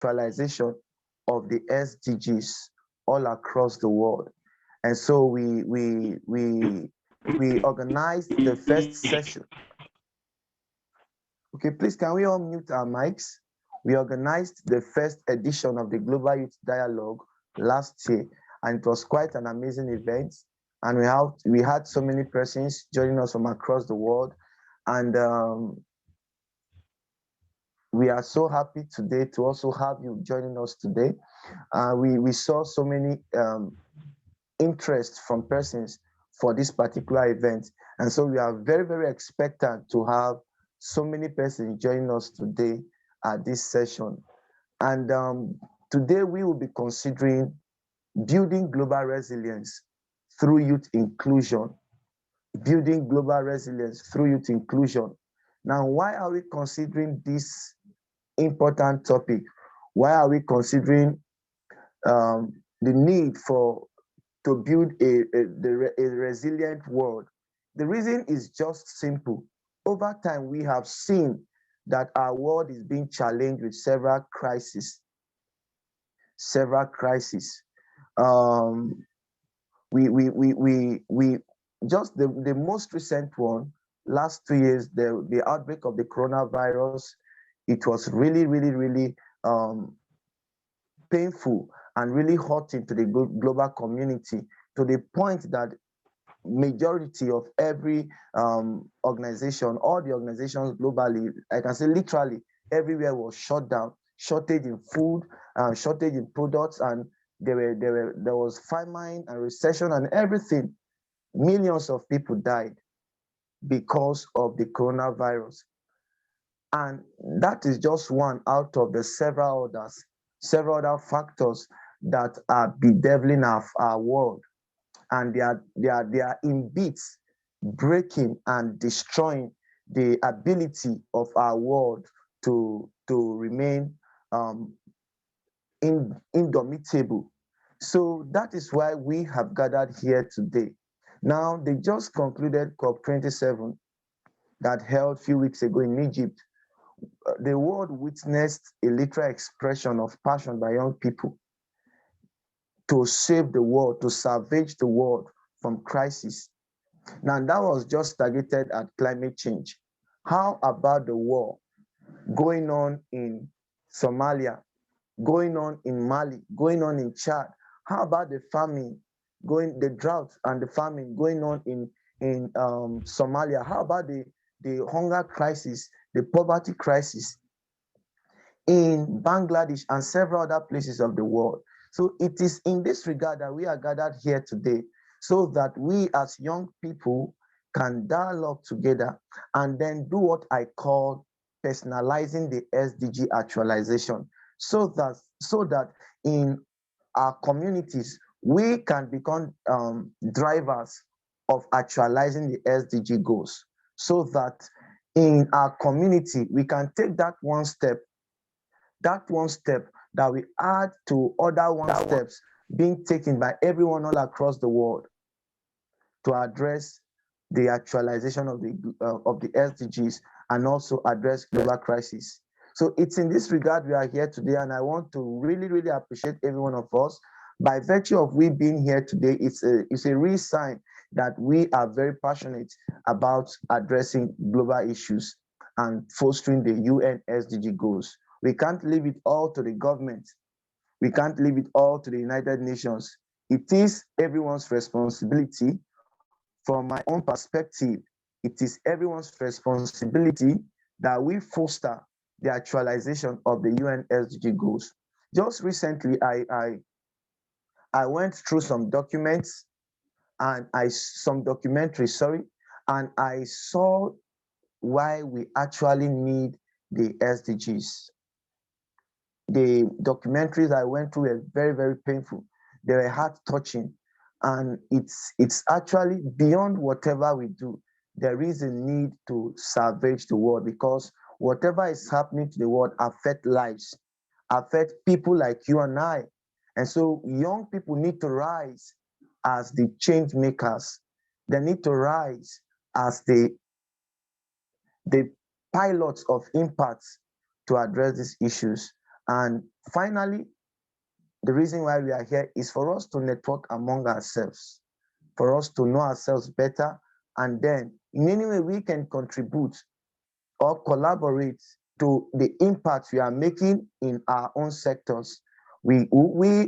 actualization of the SDGs all across the world. And so we organized the first session. Okay, please, can we all mute our mics? We organized the first edition of the Global Youth Dialogue last year, and it was quite an amazing event. And we had so many persons joining us from across the world, and we are so happy today to also have you joining us today. We saw so many interest from persons for this particular event, and so we are very, very expectant to have so many persons joining us today at this session. And today we will be considering building global resilience through youth inclusion. Building global resilience through youth inclusion. Now, why are we considering this important topic? Why are we considering the need to build a resilient world? The reason is just simple. Over time, we have seen that our world is being challenged with several crises. We just the most recent one, last 2 years, the outbreak of the coronavirus, it was really painful and really hurting to the global community, to the point that majority of every organization, all the organizations globally, I can say literally everywhere was shut down. Shortage in food, shortage in products, and there was famine and recession and everything. Millions of people died because of the coronavirus. And that is just one out of the several other factors that are bedeviling our world. And they are in bits breaking and destroying the ability of our world to remain indomitable. So that is why we have gathered here today. Now, they just concluded COP27 that held a few weeks ago in Egypt. The world witnessed a literal expression of passion by young people to save the world, to salvage the world from crisis. Now, that was just targeted at climate change. How about the war going on in Somalia, going on in Mali, going on in Chad? How about the famine, the drought and the famine going on in Somalia? How about the hunger crisis, the poverty crisis in Bangladesh and several other places of the world? So it is in this regard that we are gathered here today, so that we as young people can dialogue together and then do what I call personalizing the SDG actualization, so that in our communities we can become drivers of actualizing the SDG goals, so that in our community we can take that one step that we add to other steps being taken by everyone all across the world to address the actualization of the SDGs and also address global crisis. So it's in this regard we are here today, and I want to really, really appreciate every one of us. By virtue of we being here today, it's a real sign that we are very passionate about addressing global issues and fostering the UN SDG goals. We can't leave it all to the government. We can't leave it all to the United Nations. It is everyone's responsibility. From my own perspective, it is everyone's responsibility that we foster the actualization of the UN SDG goals. Just recently, I went through some documents and some documentaries, and I saw why we actually need the SDGs. The documentaries I went through were very, very painful. They were heart-touching, and it's actually beyond whatever we do. There is a need to salvage the world, because whatever is happening to the world affects lives, affects people like you and I. And so young people need to rise as the change makers. They need to rise as the pilots of impact to address these issues. And Finally, the reason why we are here is for us to network among ourselves, for us to know ourselves better, and then in any way we can contribute or collaborate to the impact we are making in our own sectors. We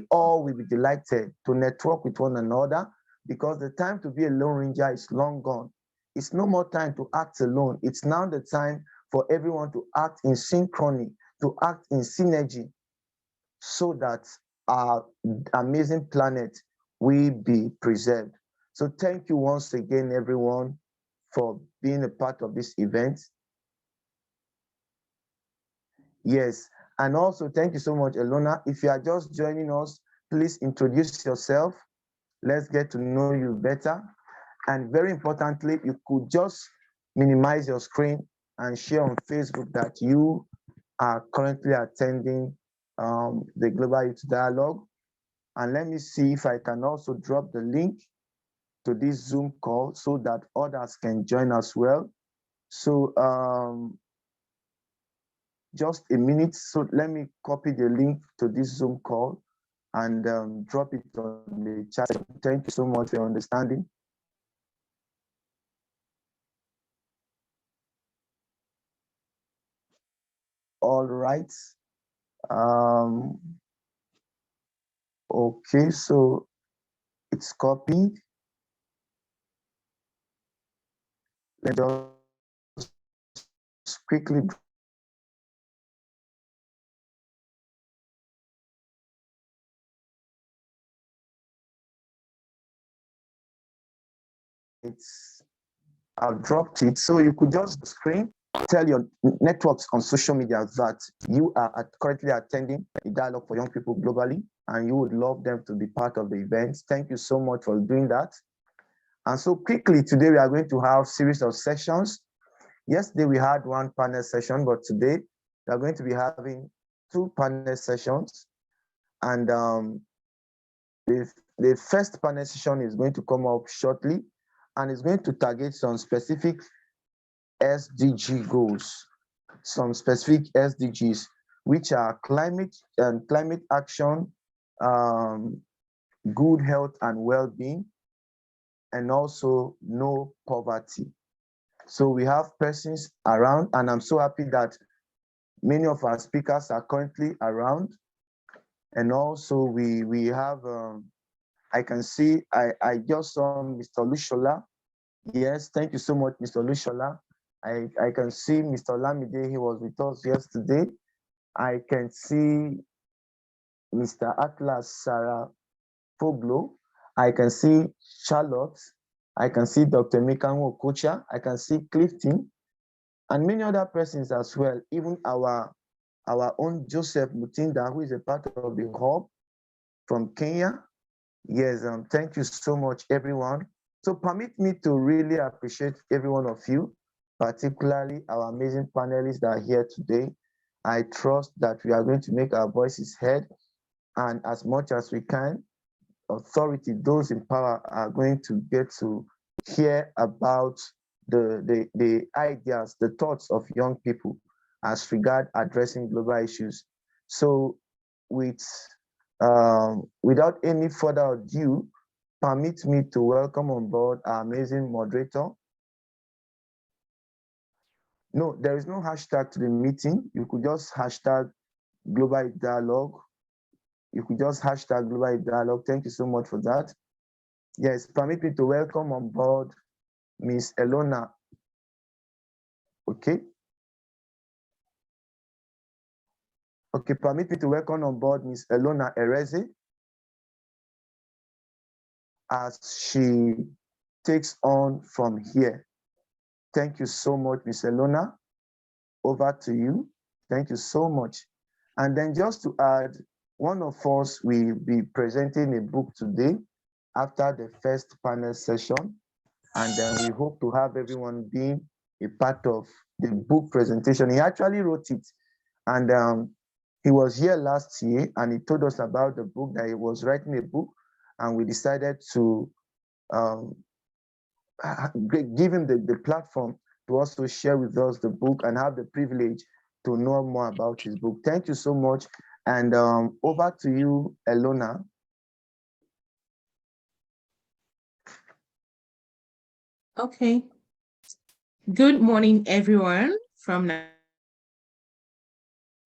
all will be delighted to network with one another, because the time to be a lone ranger is long gone. It's no more time to act alone. It's now the time for everyone to act in synchrony, to act in synergy, so that our amazing planet will be preserved. So thank you once again, everyone, for being a part of this event. Yes, and also thank you so much, Elona. If you are just joining us, please introduce yourself. Let's get to know you better. And very importantly, you could just minimize your screen and share on Facebook that you are currently attending the Global Youth Dialogue. And let me see if I can also drop the link to this Zoom call so that others can join as well. So just a minute. So let me copy the link to this Zoom call and drop it on the chat. Thank you so much for your understanding. All right. Okay, so it's copied. Let's just quickly I've dropped it. So you could just screen, tell your networks on social media that you are currently attending a dialogue for young people globally, and you would love them to be part of the event. Thank you so much for doing that. And so quickly, today we are going to have a series of sessions. Yesterday we had one panel session, but today we are going to be having two panel sessions. And the first panel session is going to come up shortly, and it's going to target some specific SDG goals, some specific SDGs, which are climate and climate action, good health and well-being, and also no poverty. So we have persons around, and I'm so happy that many of our speakers are currently around. And also we have, I can see, I just saw Mr. Lushola. Yes, thank you so much, Mr. Lushola. I can see Mr. Lamide, he was with us yesterday. I can see Mr. Atlas Sarah Foglo. I can see Charlotte. I can see Dr. Mekanwo Okocha. I can see Clifton and many other persons as well, even our own Joseph Mutinda, who is a part of the hub from Kenya. Yes, thank you so much, everyone. So permit me to really appreciate every one of you, particularly our amazing panelists that are here today. I trust that we are going to make our voices heard, and as much as we can, authority, those in power are going to get to hear about the ideas, the thoughts of young people as regard addressing global issues. So without any further ado, permit me to welcome on board our amazing moderator. No, there is no hashtag to the meeting. You could just hashtag Global Dialogue. You could just hashtag Global Dialogue. Thank you so much for that. Yes, permit me to welcome on board Miss Elona. Okay. Okay, permit me to welcome on board Miss Elona Ereze as she takes on from here. Thank you so much, Miss Elona. Over to you. Thank you so much. And then just to add, one of us will be presenting a book today after the first panel session. And then we hope to have everyone being a part of the book presentation. He actually wrote it. And he was here last year and he told us about the book, that he was writing a book, and we decided to give him the platform to also share with us the book and have the privilege to know more about his book. Thank you so much. And over to you, Elona. Okay. Good morning, everyone from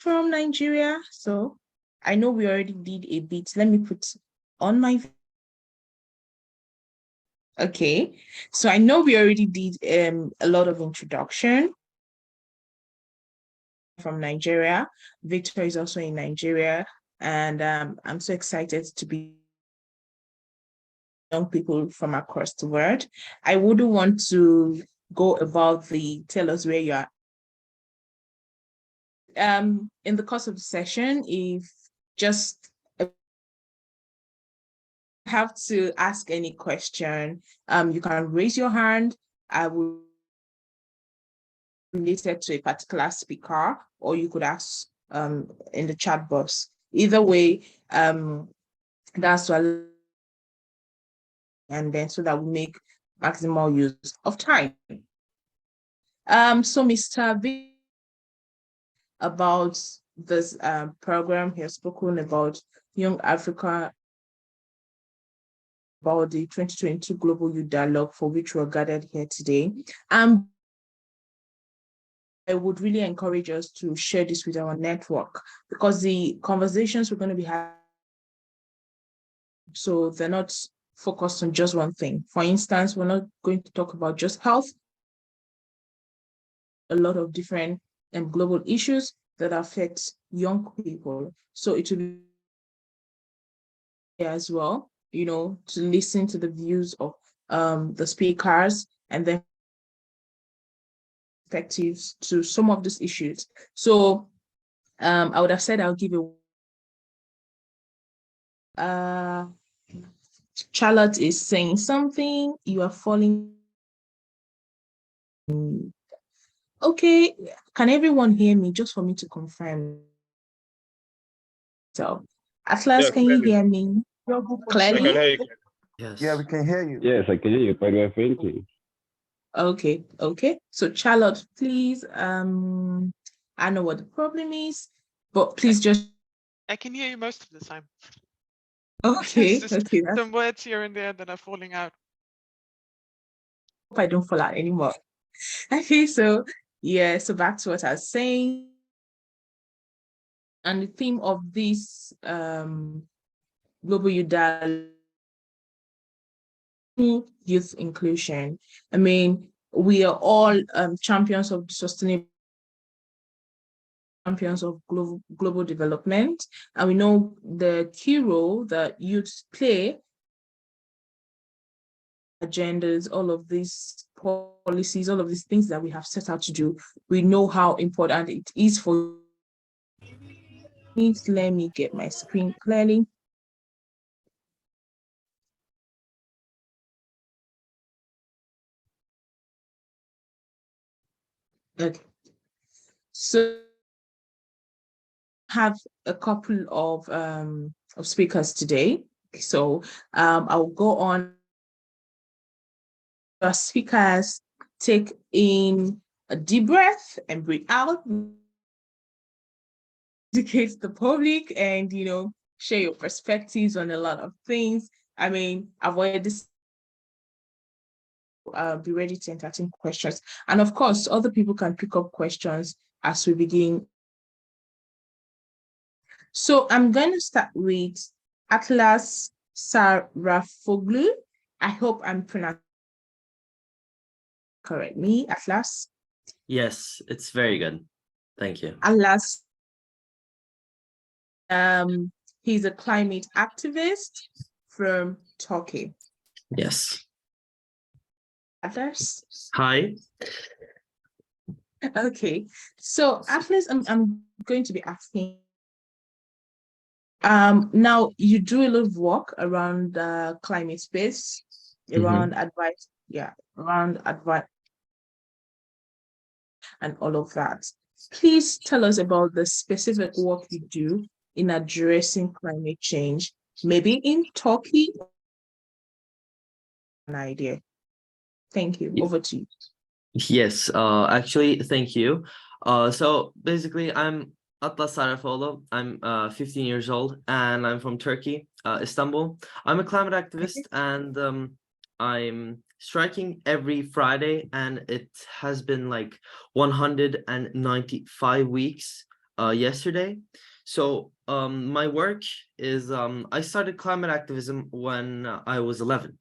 Nigeria. So I know we already did a bit. Let me put on my. Okay. So I know we already did a lot of introduction from Nigeria. Victor is also in Nigeria, and I'm so excited to be young people from across the world. I wouldn't want to go about the tell us where you are. In the course of the session, if just have to ask any question, you can raise your hand. I will related to a particular speaker, or you could ask in the chat box. Either way, that's what, and then so that we make maximal use of time. So Mr. V, about this program, he has spoken about Young Africa, about the 2022 Global Youth Dialogue for which we're gathered here today. I would really encourage us to share this with our network, because the conversations we're going to be having, so they're not focused on just one thing. For instance, we're not going to talk about just health, a lot of different global issues that affect young people. So it will be as well, to listen to the views of the speakers and their perspectives to some of these issues. So I would have said I'll give a Charlotte is saying something, you are falling. Okay, can everyone hear me, just for me to confirm? So, Atlas, can you hear me clearly? I can hear you. Yes. Yeah, we can hear you. Yes, I can hear you, but we're fainting. Okay. So, Charlotte, please, I know what the problem is, but please just. I can hear you most of the time. Okay. Okay. Some words here and there that are falling out. Hope I don't fall out anymore. Okay, so yeah, so back to what I was saying. And the theme of this Global Youth Dialogue, youth inclusion. I mean, we are all champions of sustainable, champions of global development, and we know the key role that youth play, agendas, all of these policies, all of these things that we have set out to do. We know how important it is for. Please let me get my screen clearly. Okay. So have a couple of speakers today. So I'll go on. Our speakers, take in a deep breath and breathe out. Educate the public and share your perspectives on a lot of things. I mean, avoid this. Be ready to entertain questions, and of course, other people can pick up questions as we begin. So I'm going to start with Atlas Sarafoglu. I hope I'm pronouncing correctly, Atlas. Yes, it's very good. Thank you. Atlas, he's a climate activist from Turkey. Yes. Atlas. Hi. Okay, so Atlas, I'm going to be asking. Now you do a lot of work around the climate space, around advice, around advice and all of that. Please tell us about the specific work you do in addressing climate change, maybe in Turkey. An idea. Thank you. Over to you. Yes, actually, thank you. So basically, I'm Atlas Sarafoğlu. I'm 15 years old and I'm from Turkey, Istanbul. I'm a climate activist and I'm striking every Friday, and it has been like 195 weeks yesterday. So my work is I started climate activism when I was 11.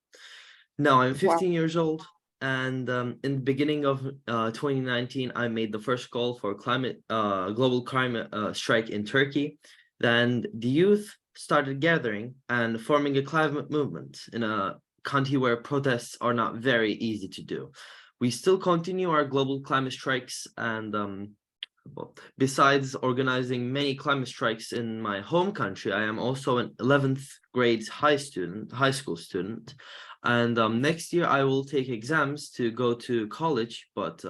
Now I'm 15 years old, and in the beginning of 2019, I made the first call for global climate strike in Turkey. Then the youth started gathering and forming a climate movement in a country where protests are not very easy to do. We still continue our global climate strikes, and besides organizing many climate strikes in my home country, I am also an 11th grade high school student. And next year I will take exams to go to college, but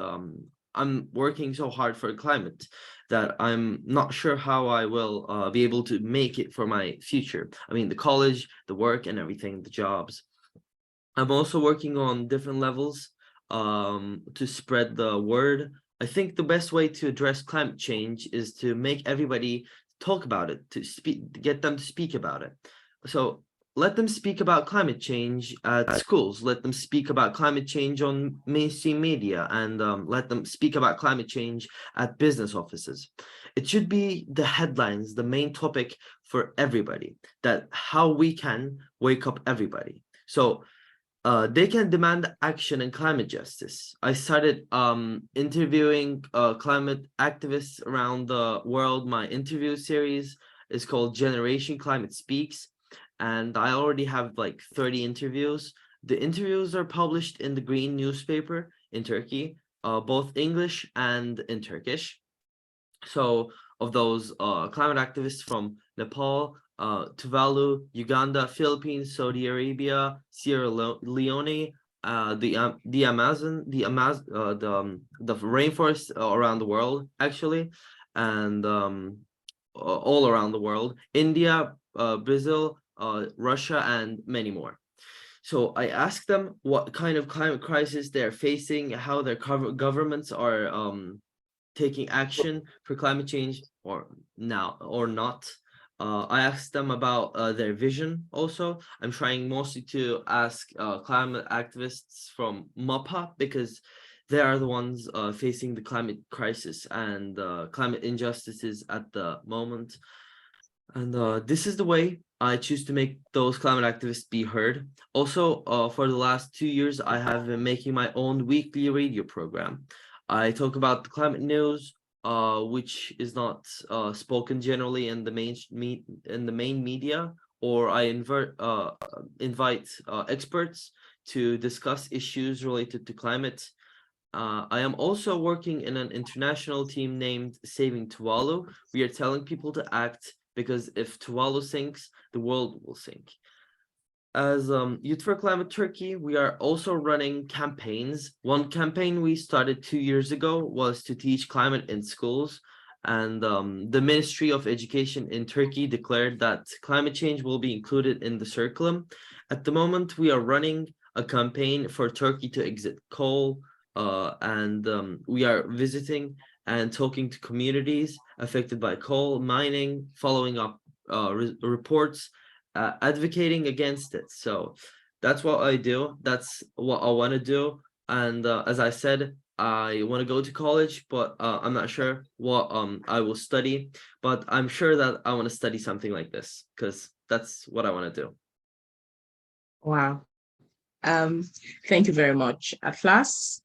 I'm working so hard for climate that I'm not sure how I will be able to make it for my future. I mean, the college, the work and everything, the jobs. I'm also working on different levels to spread the word. I think the best way to address climate change is to make everybody talk about it, to get them to speak about it. So let them speak about climate change at schools, let them speak about climate change on mainstream media, and let them speak about climate change at business offices. It should be the headlines, the main topic for everybody, that how we can wake up everybody. So they can demand action and climate justice. I started interviewing climate activists around the world. My interview series is called Generation Climate Speaks, and I already have like 30 interviews. The interviews are published in the Green newspaper in Turkey, both English and in Turkish. So of those climate activists from Nepal, Tuvalu, Uganda, Philippines, Saudi Arabia, Sierra Leone, the Amazon, the rainforest around the world actually, and all around the world, India, Brazil, Russia, and many more. So I asked them what kind of climate crisis they're facing, how their governments are taking action for climate change or not. I asked them about their vision also. I'm trying mostly to ask climate activists from MAPA because they are the ones facing the climate crisis and climate injustices at the moment. And this is the way I choose to make those climate activists be heard. Also, for the last 2 years, I have been making my own weekly radio program. I talk about the climate news, which is not spoken generally in the main media, or I invite experts to discuss issues related to climate. I am also working in an international team named Saving Tuvalu. We are telling people to act because if Tuvalu sinks, the world will sink. As Youth for Climate Turkey, we are also running campaigns. One campaign we started 2 years ago was to teach climate in schools. And the Ministry of Education in Turkey declared that climate change will be included in the curriculum. At the moment, we are running a campaign for Turkey to exit coal, and we are visiting and talking to communities affected by coal mining, following up reports, advocating against it. So that's what I do. That's what I want to do. And as I said, I want to go to college, but I'm not sure what I will study. But I'm sure that I want to study something like this because that's what I want to do. Wow. Thank you very much, Atlas.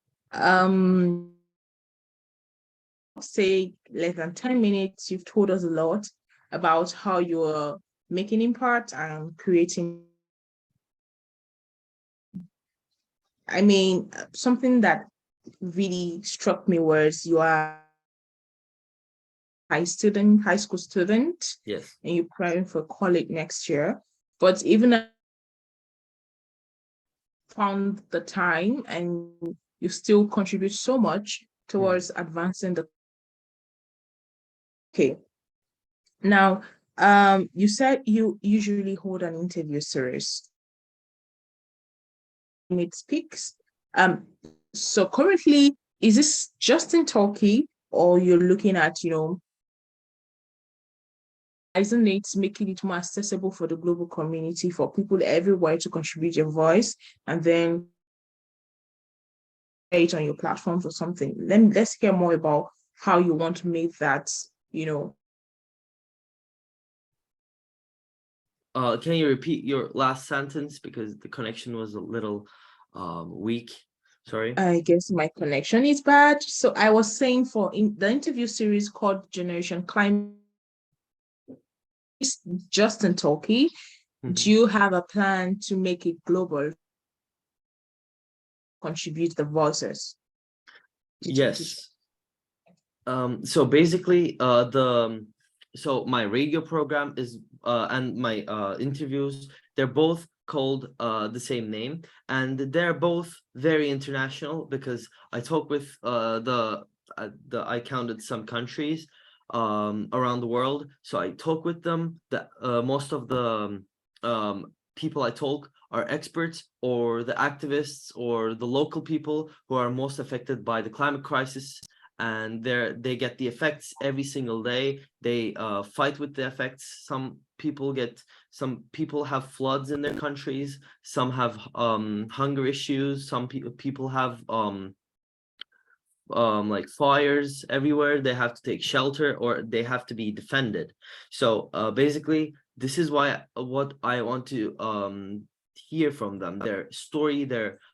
Say less than 10 minutes, you've told us a lot about how you're making impact and creating. I mean, something that really struck me was you are high school student. Yes. And you're preparing for college next year. But even found the time and you still contribute so much towards advancing the. Okay. Now, you said you usually hold an interview series. It speaks. So currently, is this just in Turkey, or you're looking at, isn't it making it more accessible for the global community, for people everywhere to contribute your voice, and then it on your platforms or something? Let's hear more about how you want to make that, Can you repeat your last sentence because the connection was a little weak? Sorry. I guess my connection is bad. So I was saying for the interview series called Generation Climate, just in Turkey, do you have a plan to make it global, contribute the voices? Yes. So basically, so my radio program is and my interviews, they're both called the same name, and they're both very international because I talk with I counted some countries around the world. So I talk with them. Most of the people I talk are experts or the activists or the local people who are most affected by the climate crisis, and they get the effects every single day. They fight with the effects. Some people have floods in their countries. Some have hunger issues. Some people have like fires everywhere. They have to take shelter or they have to be defended. So basically, this is what I want to hear from them, their story,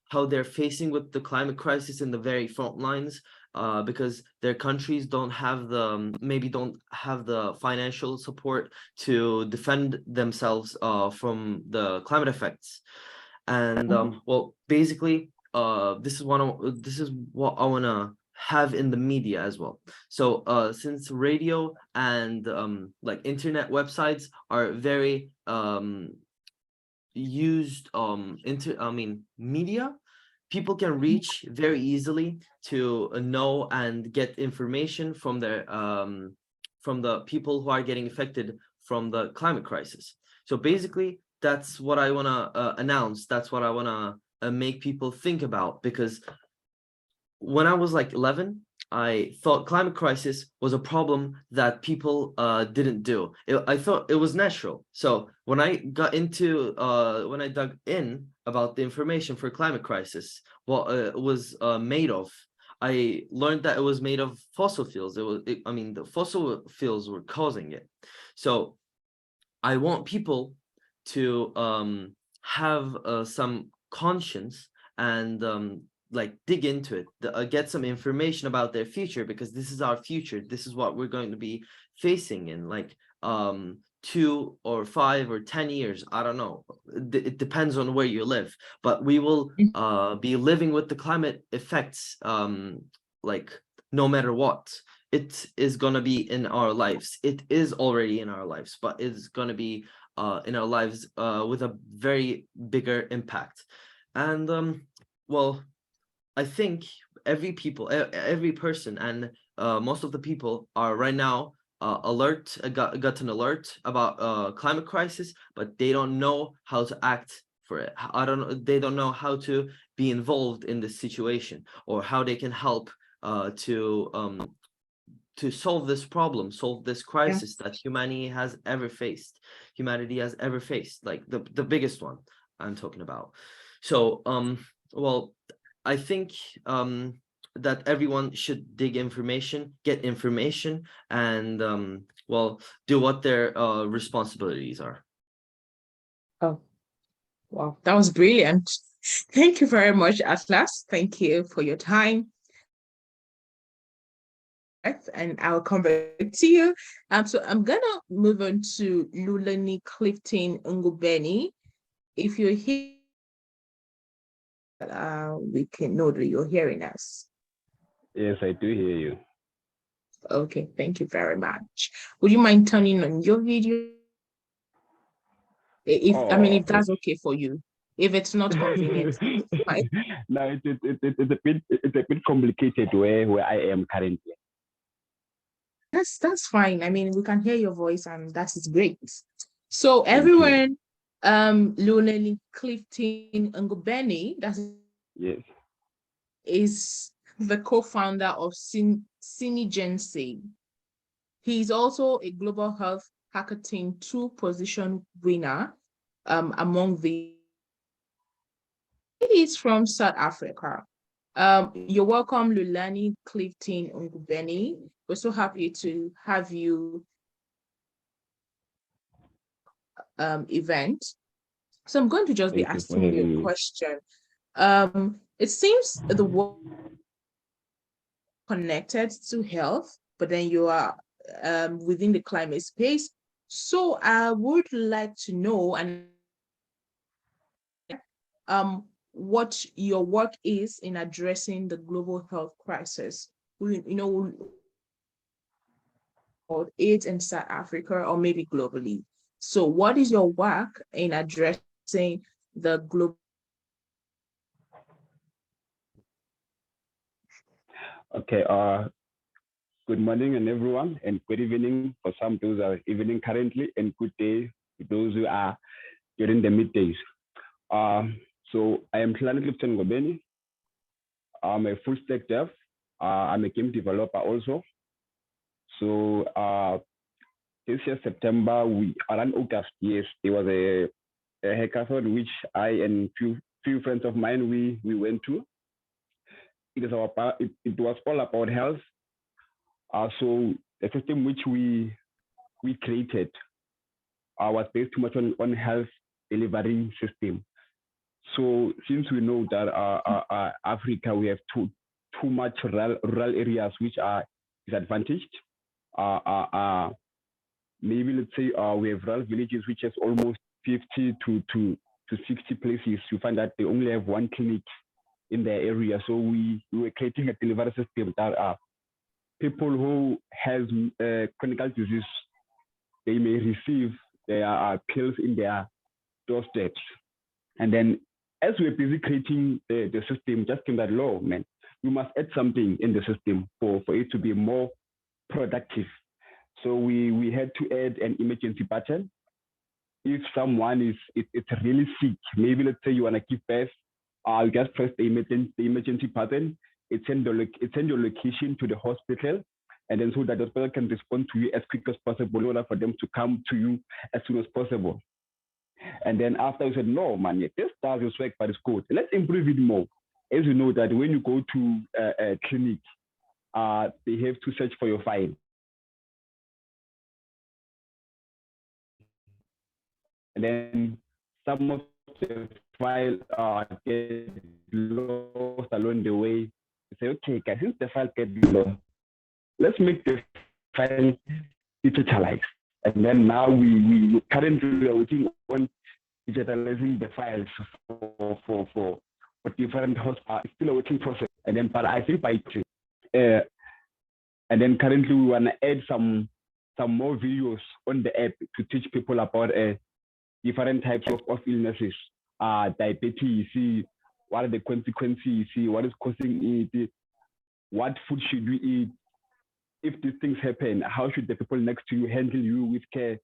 how they're facing with the climate crisis in the very front lines, because their countries don't have the financial support to defend themselves from the climate effects. And well, basically, this is what I want to have in the media as well. So since radio and like internet websites are very used media, people can reach very easily to know and get information from the people who are getting affected from the climate crisis. So basically, that's what I want to announce. That's what I want to make people think about, because when I was like 11, I thought climate crisis was a problem that people didn't do. I thought it was natural. So when I when I dug in about the information for climate crisis, what it was made of, I learned that it was made of fossil fuels. The fossil fuels were causing it. So I want people to have some conscience and like dig into it, get some information about their future, because this is our future. This is what we're going to be facing in like 2 or 5 or 10 years. I don't know. It depends on where you live, but we will be living with the climate effects like no matter what. It is going to be in our lives. It is already in our lives, but it's going to be in our lives with a very bigger impact. And well, I think every person, and most of the people are right now got an alert about climate crisis, but they don't know how to act for it. They don't know how to be involved in this situation, or how they can help to solve this problem, solve this crisis that humanity has ever faced, like the biggest one I'm talking about. So well, I think that everyone should dig information, get information, and well, do what their responsibilities are. Oh, wow, that was brilliant. Thank you very much, Atlas. Thank you for your time. And I'll come back to you. So I'm gonna move on to Lulani Clifton Ngubeni. If you're here, we can know that you're hearing us. Yes, I do hear you. Okay, thank you very much. Would you mind turning on your video? If that's okay for you. If it's not convenient, fine. No, it's a bit complicated where I am currently. That's fine. I mean, we can hear your voice, and that is great. So Thank you. everyone, Lulani Clifton Ngubeni, Yes. is the co-founder of Synergency. He's also a global health Hackathon 2 position winner among the is from South Africa. You're welcome, Lulani Clifton Ngubeni. We're so happy to have you event. So I'm going to just be Thank you for asking you having a me. question. It seems the world connected to health, but then you are within the climate space. So I would like to know what your work is in addressing the global health crisis. Or AIDS in South Africa or maybe globally. So what is your work in addressing the global? Okay. Good morning, and everyone, and good evening for some those are evening currently, and good day to those who are during the middays. So I am Tlani Clifton Ngobeni. I'm a full stack dev. I'm a game developer also. So this year September, around August, yes, there was a hackathon which I and few friends of mine we went to. It was all about health. So the system which we created was based too much on health delivery system. So since we know that Africa, we have too much rural areas which are disadvantaged. Maybe let's say we have rural villages which has almost 50 to 60 places. You find that they only have one clinic in their area. So we were creating a delivery system that people who has chronic disease, they may receive their pills in their doorsteps. And then as we're busy creating the system, just came that law, man, we must add something in the system for it to be more productive. So we had to add an emergency button. If someone it's really sick, maybe let's say you want to give birth, you just press the emergency button. It send your location to the hospital, and then so that the hospital can respond to you as quick as possible in order for them to come to you as soon as possible. And then after we said, no, man, this does this work, but it's good. Let's improve it more. As you know that when you go to a clinic, they have to search for your file. And then some of the file get lost along the way. You say, okay, guys, since the file get lost, let's make the file digitalized. And then now we currently are working on digitalizing the files for different hospitals. It's still a working process. And then, but I think by and then currently we want to add some more videos on the app to teach people about different types of illnesses, diabetes, see what are the consequences, see what is causing it, what food should we eat, if these things happen, how should the people next to you handle you with care?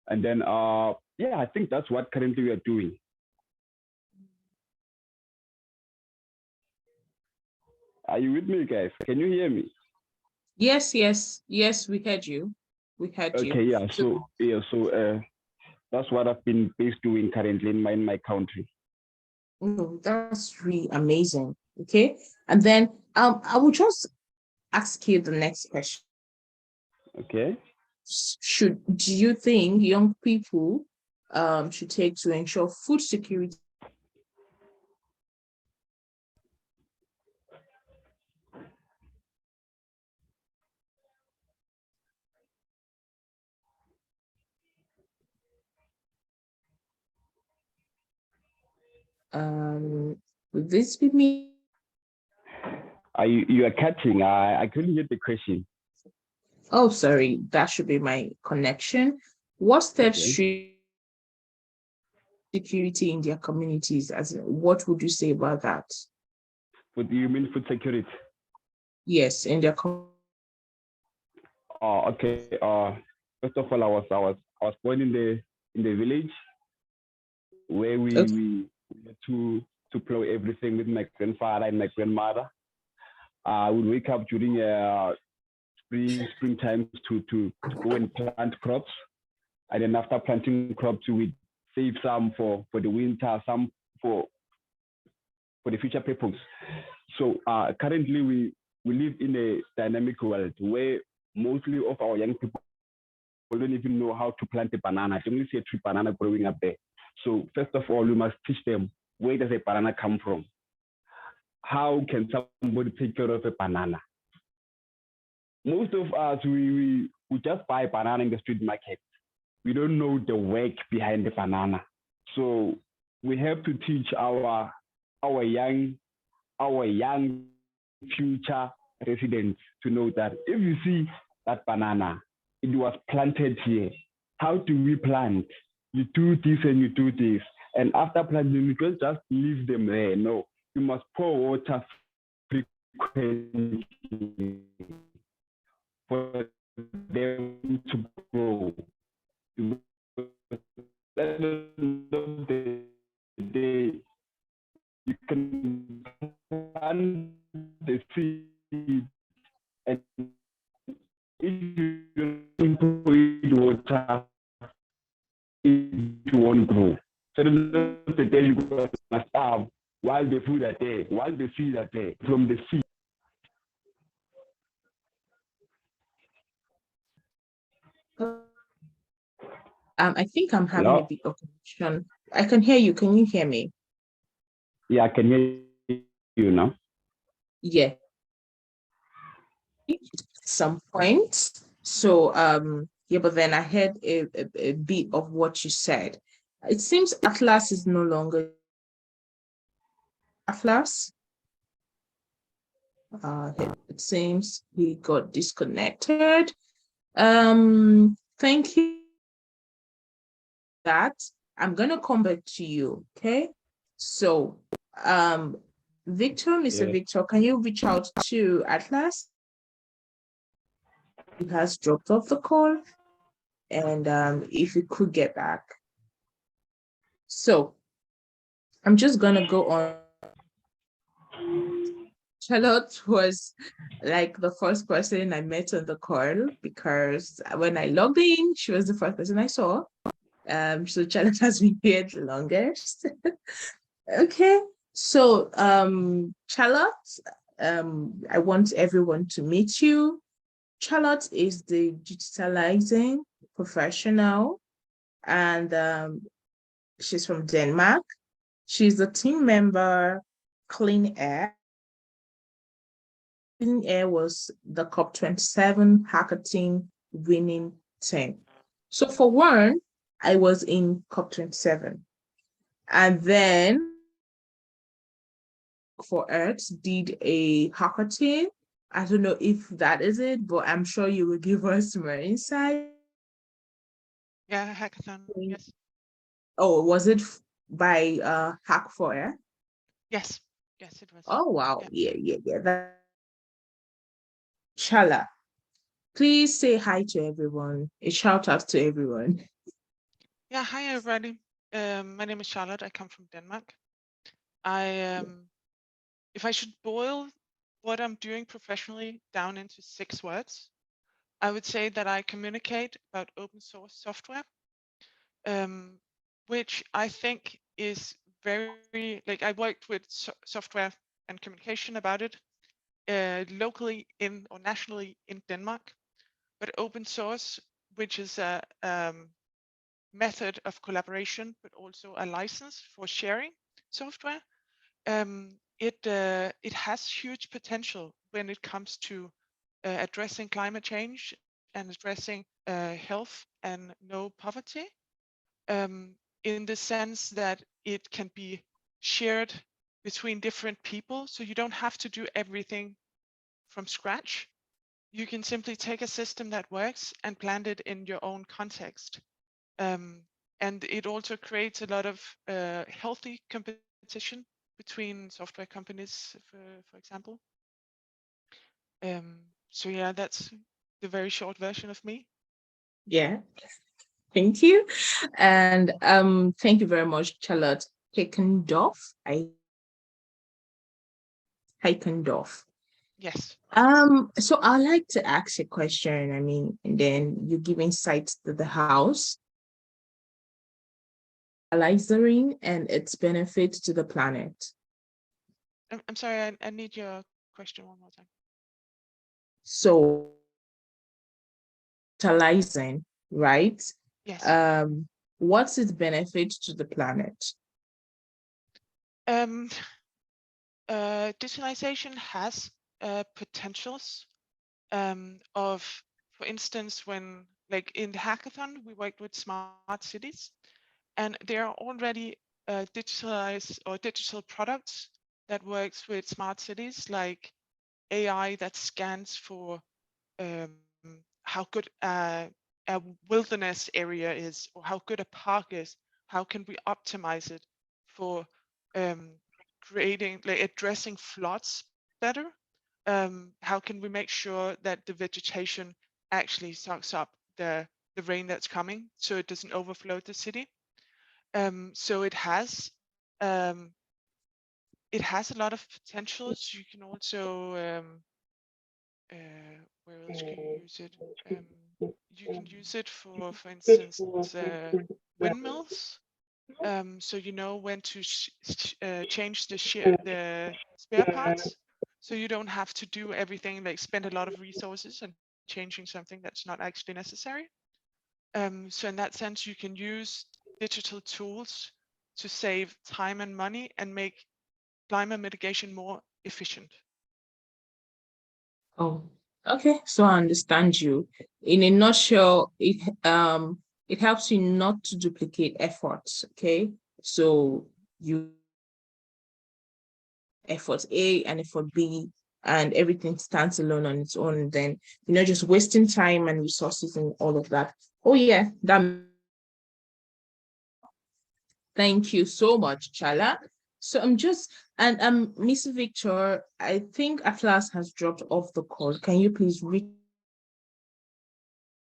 And then, yeah, I think that's what currently we are doing. Are you with me, guys? Can you hear me? Yes, we heard you. We heard you. Okay, yeah. So that's what I've been based doing currently in my country. That's really amazing. Okay, and then I will just ask you the next question. Okay. Do you think young people should take to ensure food security? Would this be me? You are catching. I couldn't get the question. Oh, sorry, that should be my connection. What steps should security in their communities? What would you say about that? What do you mean food security? Yes, in their okay. First of all, I was born in the village where we had to plow everything with my grandfather and my grandmother. I would wake up during spring times to go and plant crops. And then after planting crops, we save some for the winter, some for the future purpose. So currently we live in a dynamic world where mostly of our young people don't even know how to plant a banana. They only see a tree banana growing up there. So first of all, we must teach them, where does a banana come from? How can somebody take care of a banana? Most of us, we just buy a banana in the street market. We don't know the work behind the banana. So we have to teach our young future residents to know that if you see that banana, it was planted here. How do we plant? You do this and you do this. And after planting, you can't just leave them there. No, you must pour water frequently for them to grow. At the end of the day, you can plant the seed, and if you don't pour it water, it won't grow. So at the end of the day, you're going to starve while the food are there, while the seed are there from the seed. I think I'm having a Hello? bit of connection. I can hear you. Can you hear me? Yeah, I can hear you now. Yeah. Some point. So yeah, but then I heard a bit of what you said. It seems Atlas is no longer Atlas. It seems he got disconnected. Thank you. That I'm gonna come back to you. Okay. So Victor, Mr. Yes. Victor, can you reach out to Atlas? He has dropped off the call, and if you could get back. So I'm just gonna go on. Charlotte was like the first person I met on the call because when I logged in, she was the first person I saw. So Charlotte has been here the longest. Okay. So Charlotte, I want everyone to meet you. Charlotte is the digitalizing professional, and she's from Denmark. She's a team member, Clean Air. Clean Air was the COP27 hackathon winning team. So for one, I was in COP27. And then for Earth did a hackathon. I don't know if that is it, but I'm sure you will give us more insight. Yeah, hackathon. Yes. Oh, was it by Hack for Earth? Yes. Yes, it was. Oh wow. Yeah. Yeah. Chala, please say hi to everyone. A shout out to everyone. Yeah. Hi, everybody. My name is Charlotte. I come from Denmark. If I should boil what I'm doing professionally down into 6 words, I would say that I communicate about open source software, which I think is very, like, I worked with software and communication about it locally in or nationally in Denmark, but open source, which is a method of collaboration, but also a license for sharing software. It has huge potential when it comes to addressing climate change and addressing health and no poverty, in the sense that it can be shared between different people. So you don't have to do everything from scratch. You can simply take a system that works and plant it in your own context. And it also creates a lot of healthy competition between software companies, for example. So yeah, that's the very short version of me. Yeah. Thank you. And thank you very much, Charlotte Heckendorf. Heckendorf. Yes. So I'd like to ask a question, and then you give insights to the house. digitalizing and its benefits to the planet. I'm sorry, I need your question one more time. So, digitalizing, right? Yes. What's its benefit to the planet? Digitalization has potentials of, for instance, when like in the hackathon, we worked with smart cities, and there are already digitalized or digital products that works with smart cities, like AI that scans for how good a wilderness area is, or how good a park is. How can we optimize it for creating, like addressing floods better? How can we make sure that the vegetation actually sucks up the rain that's coming so it doesn't overflow the city? So it has a lot of potentials. You can also where else can you use it? You can use it for instance, windmills. So you know when to change the spare parts, so you don't have to do everything, like spend a lot of resources and changing something that's not actually necessary. So in that sense, you can use digital tools to save time and money and make climate mitigation more efficient. Oh, okay. So I understand you. In a nutshell, it helps you not to duplicate efforts. Okay. So you effort A and effort B, and everything stands alone on its own. Then you're not just wasting time and resources and all of that. Oh yeah, thank you so much, Chala. So I'm just and Miss Victor, I think Atlas has dropped off the call. Can you please reach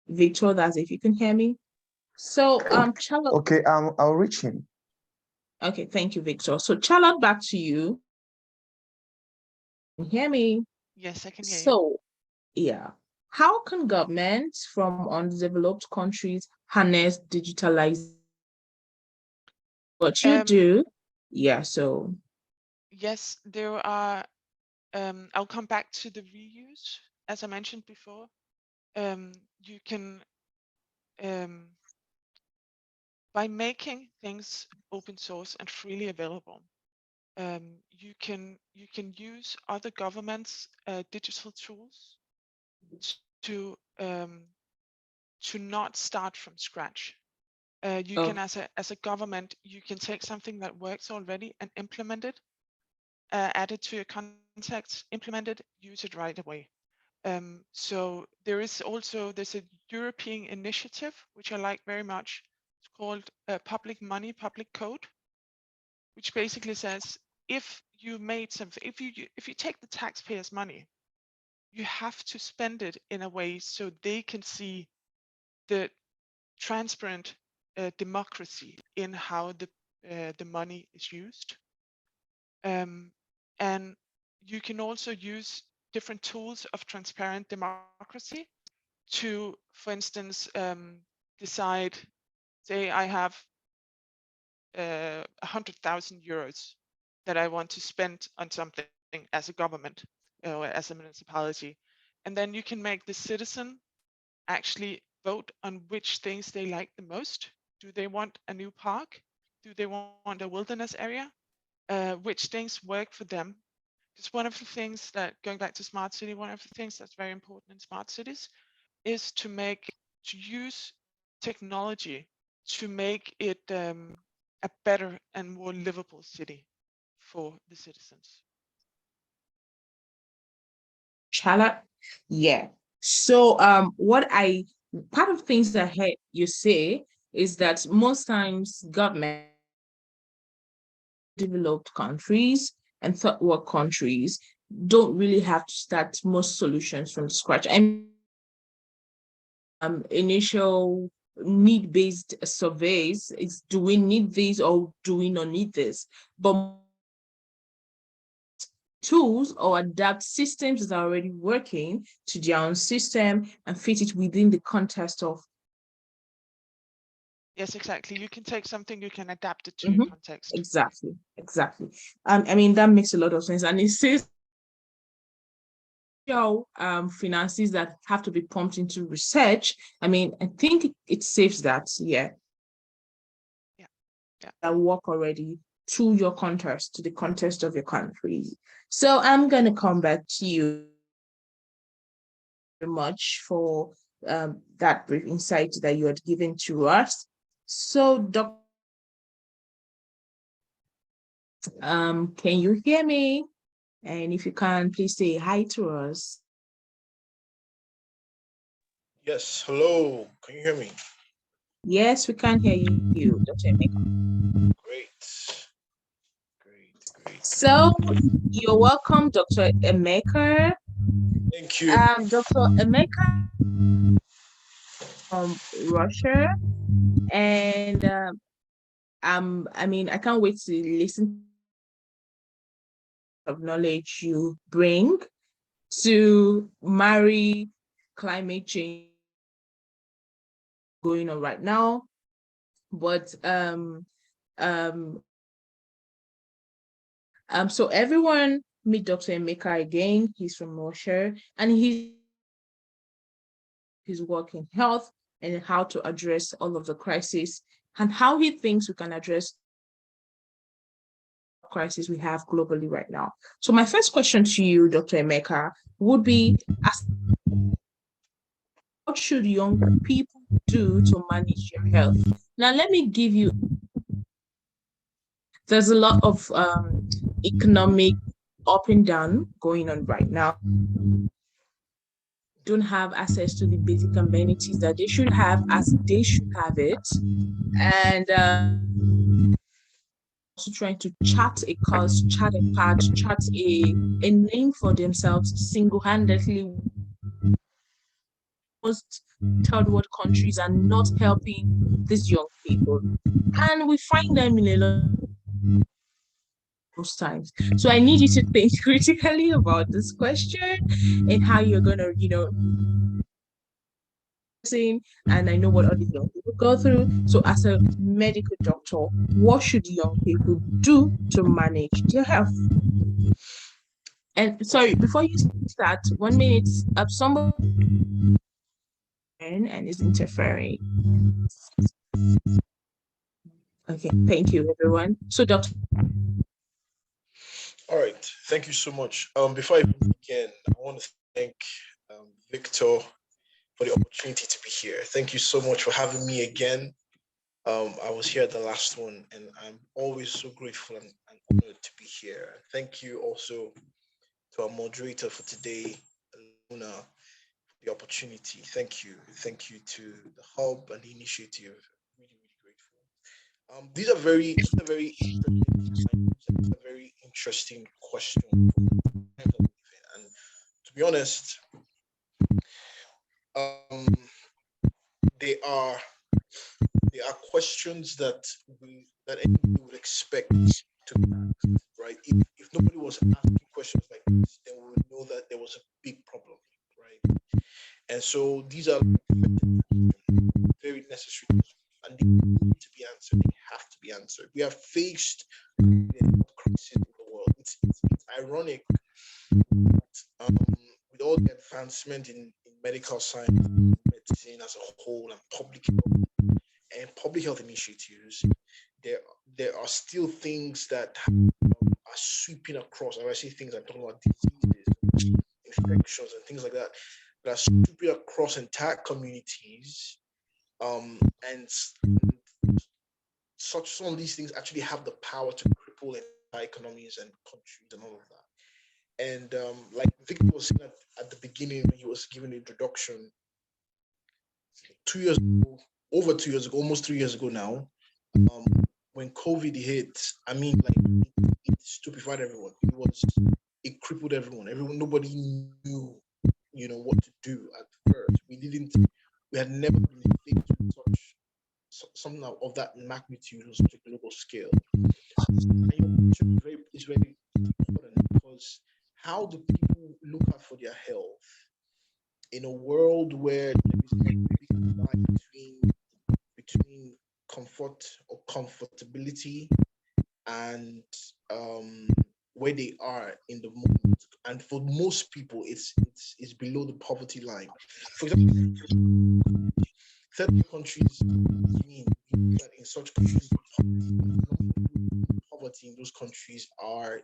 Victor? That's if you can hear me. So Chala. Okay, I'll reach him. Okay, thank you, Victor. So Chala, back to you. Can you hear me? Yes, I can hear you. So yeah. How can governments from undeveloped countries harness digitalization? What you do? Yeah, so Yes, there are. I'll come back to the reuse. As I mentioned before, you can, by making things open source and freely available, you can use other governments' digital tools to not start from scratch. You can, as a government, you can take something that works already and implement it, add it to your context, implement it, use it right away. So there's a European initiative which I like very much. It's called Public Money, Public Code, which basically says if you made something, if you take the taxpayers' money, you have to spend it in a way so they can see the transparent democracy in how the money is used. And you can also use different tools of transparent democracy to, for instance, decide, say I have 100,000 euros that I want to spend on something as a government or as a municipality. And then you can make the citizen actually vote on which things they like the most. Do they want a new park? Do they want a wilderness area? Which things work for them? Because one of the things that, going back to smart city, one of the things that's very important in smart cities is to use technology to make it a better and more livable city for the citizens. Chala, yeah. So part of things I heard you say is that most times government developed countries and third world countries don't really have to start most solutions from scratch. And initial need-based surveys is, do we need this or do we not need this? But tools or adapt systems that are already working to their own system and fit it within the context of Yes, exactly. You can take something, you can adapt it to your context. Exactly. I mean, that makes a lot of sense. And it says finances that have to be pumped into research. I mean, I think it saves that, Yeah. that work already to your context, to the context of your country. So I'm gonna come back to you very much for that brief insight that you had given to us. So, can you hear me? And if you can, please say hi to us. Yes, hello. Can you hear me? Yes, we can hear you, Dr. Emeka. Great. Great. So, you're welcome, Dr. Emeka. Thank you. Dr. Emeka from Russia, and I mean, I can't wait to listen of knowledge you bring to marry climate change going on right now. But um so everyone meet Dr. Emeka again. He's from Russia, and his work in health and how to address all of the crises and how he thinks we can address crisis we have globally right now. So my first question to you, Dr. Emeka, would be, what should young people do to manage their health? Now, let me give you, there's a lot of economic up and down going on right now. Don't have access to the basic amenities that they should have as they should have it. And also trying to chart a cause, chart a path, chart a name for themselves single-handedly. Most third world countries are not helping these young people. And we find them in a lot of times. So I need you to think critically about this question and how you're gonna, and I know what other young people go through. So as a medical doctor, what should young people do to manage their health? And sorry, before you start, 1 minute, somebody and is interfering. Okay, thank you, everyone. So, Dr. All right. Thank you so much. Before I begin, I want to thank Victor for the opportunity to be here. Thank you so much for having me again. I was here at the last one, and I'm always so grateful and honored to be here. Thank you also to our moderator for today, Luna, for the opportunity. Thank you. Thank you to the hub and the initiative. Really, really grateful. These are very interesting questions. And to be honest, um, they are questions that anybody would expect to be asked, right? If nobody was asking questions like this, then we would know that there was a big problem, right? And so these are very necessary and they need to be answered. They have to be answered. We are faced with a health crisis in the world. It's ironic that, with all the advancement in medical science, medicine as a whole, and public health initiatives, there are still things that are sweeping across. And when I say things, I'm talking about diseases, infections, and things like that are sweeping across entire communities. And some of these things actually have the power to cripple entire economies and countries and all of that. And like Victor was saying at the beginning when he was giving the introduction, 2 years ago, over 2 years ago, almost 3 years ago now, when COVID hit, I mean, like it stupefied everyone. It crippled everyone. Nobody knew, what to do at first. We had never been faced with something of that magnitude on such a global scale. And your question is very important because how do people look out for their health in a world where there is a big divide between comfortability and where they are in the moment. And for most people, it's below the poverty line. For example, third world countries, that in such countries, poverty in those countries are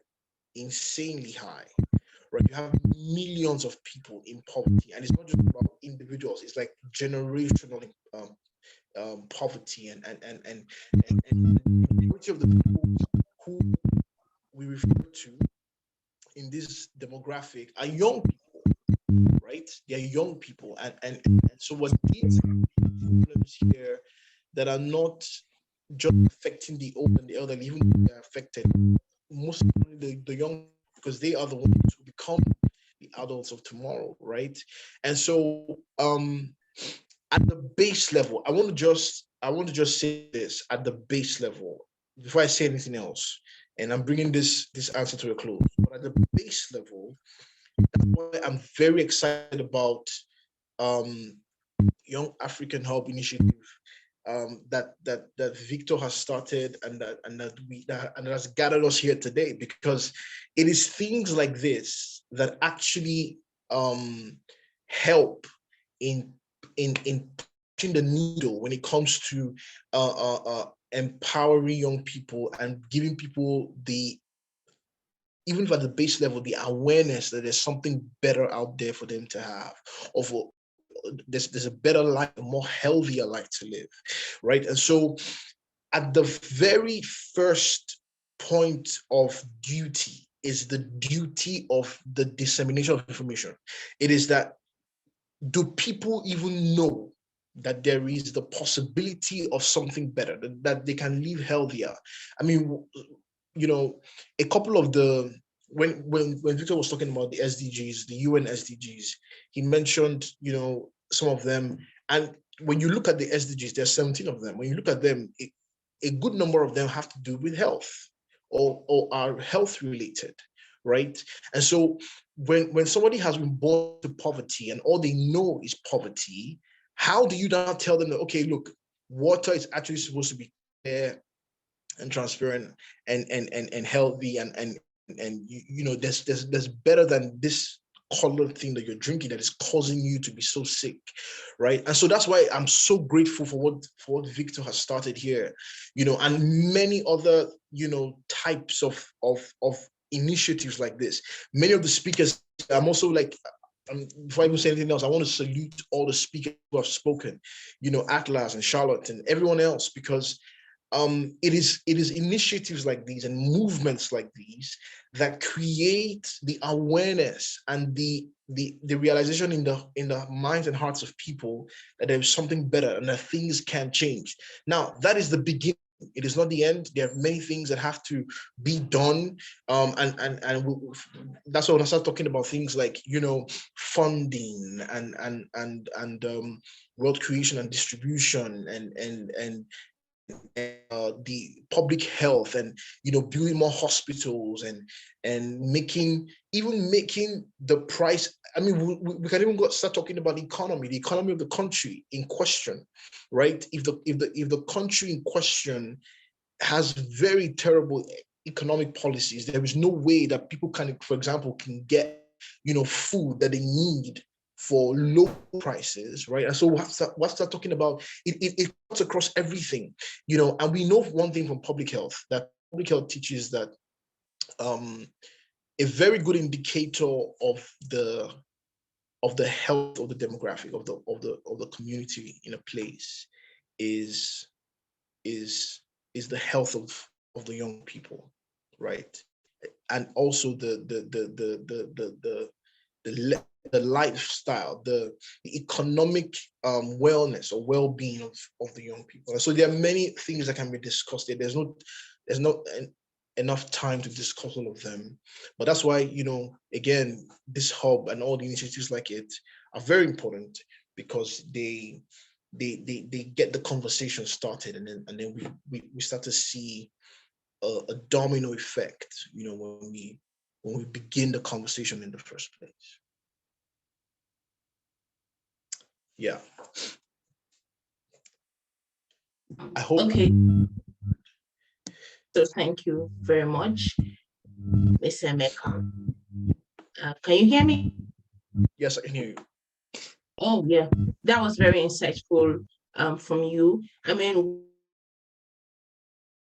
insanely high. Right, you have millions of people in poverty, and it's not just about individuals; it's like generational poverty, and the majority of the people who we refer to in this demographic are young people, right? They are young people, and so what these problems here that are not just affecting the old and the elderly, even though they are affected, most the young, because they are the ones who become the adults of tomorrow, right? And so at the base level, I want to just say this at the base level before I say anything else, and I'm bringing this answer to a close. But at the base level, that's why I'm very excited about um, Young African Hub Initiative that Victor has started, and that has gathered us here today, because it is things like this that actually help in pushing the needle when it comes to empowering young people and giving people even at the base level, the awareness that there's something better out there for them to have, of there's a better life, a more healthier life to live, right? And so at the very first point of duty is the duty of the dissemination of information. It is that, do people even know that there is the possibility of something better, that they can live healthier? I mean, a couple of the when Victor was talking about the SDGs, the UN SDGs, he mentioned, some of them. And when you look at the SDGs, there's 17 of them. When you look at them, a good number of them have to do with health, or are health related, right? And so when somebody has been born to poverty and all they know is poverty, how do you now tell them that, okay, look, water is actually supposed to be clear and transparent and healthy, and there's better than this colored thing that you're drinking that is causing you to be so sick, right? And so that's why I'm so grateful for what Victor has started here, and many other types of initiatives like this. Many of the speakers, I'm also like, before I even say anything else, I want to salute all the speakers who have spoken, Atlas and Charlotte and everyone else, because it is initiatives like these and movements like these that create the awareness and the realization in the minds and hearts of people that there is something better and that things can change. Now, that is the beginning. It is not the end. There are many things that have to be done, that's why when I start talking about things like funding and wealth creation and distribution and the public health, and building more hospitals, and making the price. I mean, we can even start talking about the economy of the country in question, right? If the country in question has very terrible economic policies, there is no way that people can, for example, can get food that they need for low prices, right? And so we'll start talking about it cuts across everything, and we know one thing from public health, that public health teaches that a very good indicator of the health of the demographic of the community in a place is the health of the young people, right? And also the lifestyle, the economic wellness or well-being of the young people. And so there are many things that can be discussed there. There's not enough time to discuss all of them, but that's why again, this hub and all the initiatives like it are very important, because they get the conversation started, and then we start to see a domino effect, when we begin the conversation in the first place. Yeah. I hope. Okay. So thank you very much, Ms. Emeka. Can you hear me? Yes, I can hear you. Oh yeah, that was very insightful from you. I mean,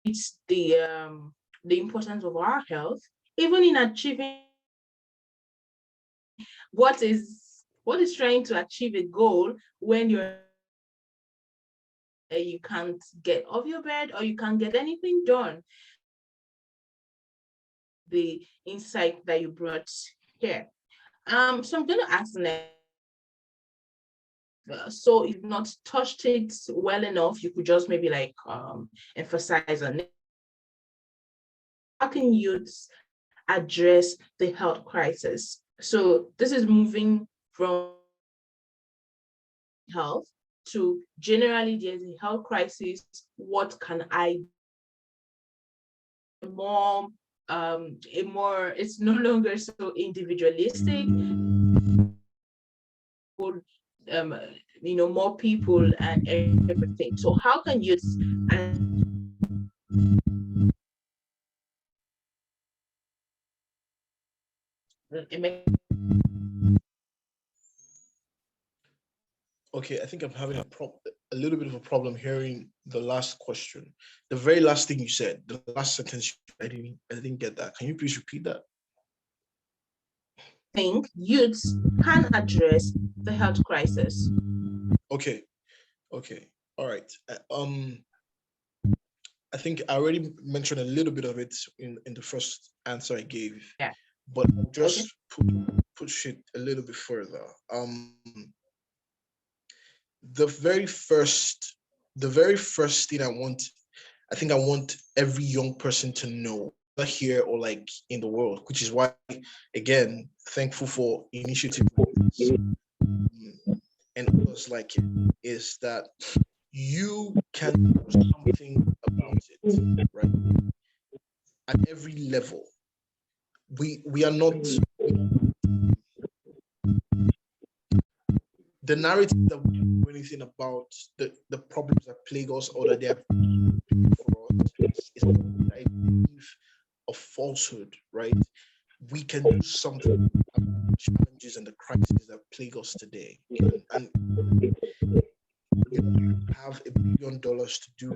it's the importance of our health, even in achieving what is trying to achieve a goal when you can't get off your bed or you can't get anything done. The insight that you brought here. So I'm going to ask the next. So if you've not touched it well enough, you could just maybe like emphasize on it. How can youths address the health crisis? So this is moving from health to generally there's a health crisis. What can I more it's no longer so individualistic, more people and everything. So how can you Okay, I think I'm having a little bit of a problem hearing the last question. The very last thing you said, the last sentence, I didn't get that. Can you please repeat that? think youths can address the health crisis? Okay, all right. I think I already mentioned a little bit of it in the first answer I gave. Yeah. But just push it a little bit further. The very first thing I want every young person to know, here or like in the world, which is why, again, thankful for initiative and others like it, is that you can do something about it, right? At every level. We are not the narrative that we do anything about the problems that plague us or that they are for us is, I believe, a falsehood, right? We can do something about the challenges and the crises that plague us today. And you have $1 billion to do.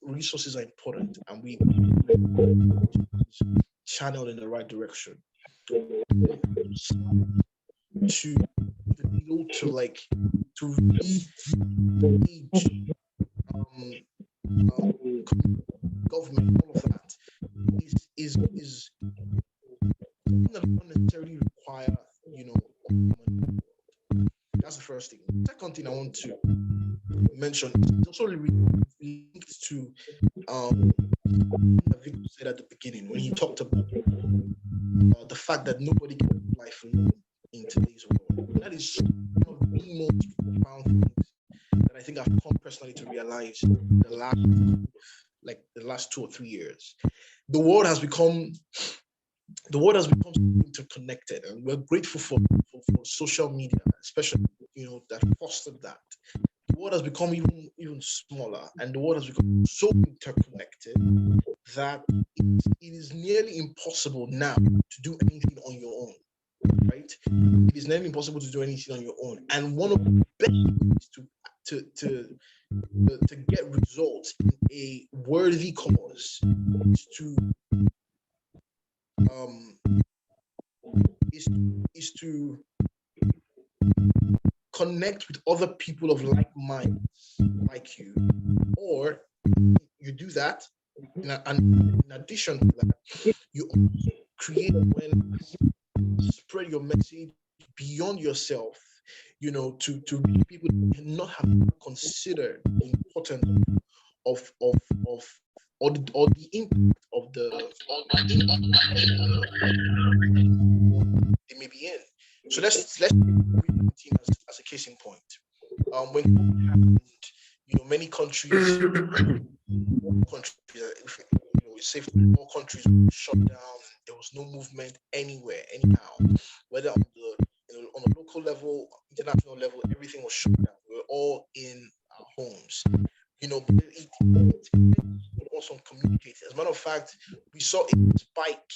Resources are important, and we channeled in the right direction. To be able to reach government, all of that is something that doesn't necessarily require, money. That's the first thing. The second thing I want to mention is also linked to that Victor said at the beginning when he talked about the fact that nobody can live life alone in today's world. And that is one of the most profound things that I think I've come personally to realize the last 2 or 3 years. The world has become interconnected, and we're grateful for social media, especially that fostered that. The world has become even smaller, and the world has become so interconnected that it is nearly impossible now to do anything on your own, right? It is nearly impossible to do anything on your own, and one of the best ways to get results in a worthy cause is to connect with other people of like mind, like you, or you do that, and in addition to that, you also create awareness, spread your message beyond yourself, to reach people that cannot have considered the importance of or the impact of the they may be in. So let's take COVID-19 as a case in point. When COVID happened, many countries, it's safe to all countries were shut down. There was no movement anywhere, anyhow. Whether on a local level, international level, everything was shut down. We were all in our homes. But it also communicating. As a matter of fact, we saw a spike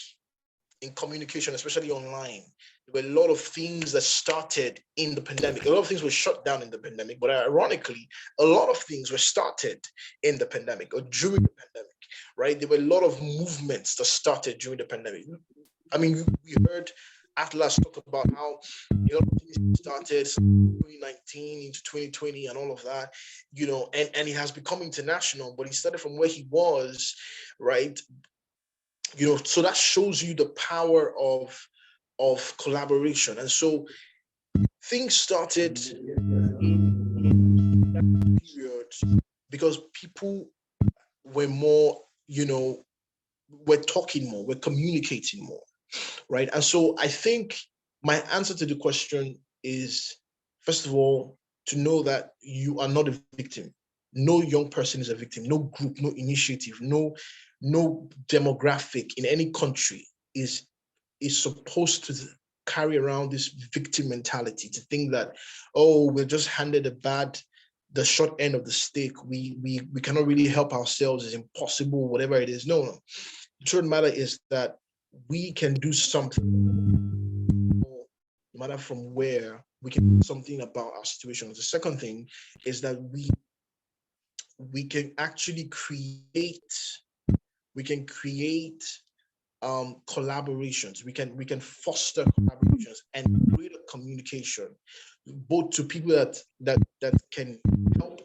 in communication, especially online. There were a lot of things that started in the pandemic. A lot of things were shut down in the pandemic, but ironically, a lot of things were started in the pandemic or during the pandemic, right? There were a lot of movements that started during the pandemic. I mean, we heard Atlas talk about how a lot of things started 2019 into 2020 and all of that, and he has become international, but he started from where he was, right? So that shows you the power of collaboration. And so things started in that period because people were more, we're talking more, we're communicating more, right? And so I think my answer to the question is, first of all, to know that you are not a victim. No young person is a victim. No group, no initiative, no demographic in any country is supposed to carry around this victim mentality, to think that, oh, we're just handed the short end of the stick. We cannot really help ourselves. It's impossible, whatever it is. No. The truth of the matter is that we can do something, no matter from where, we can do something about our situation. The second thing is that we can actually create collaborations. We can foster collaborations and greater communication, both to people that can help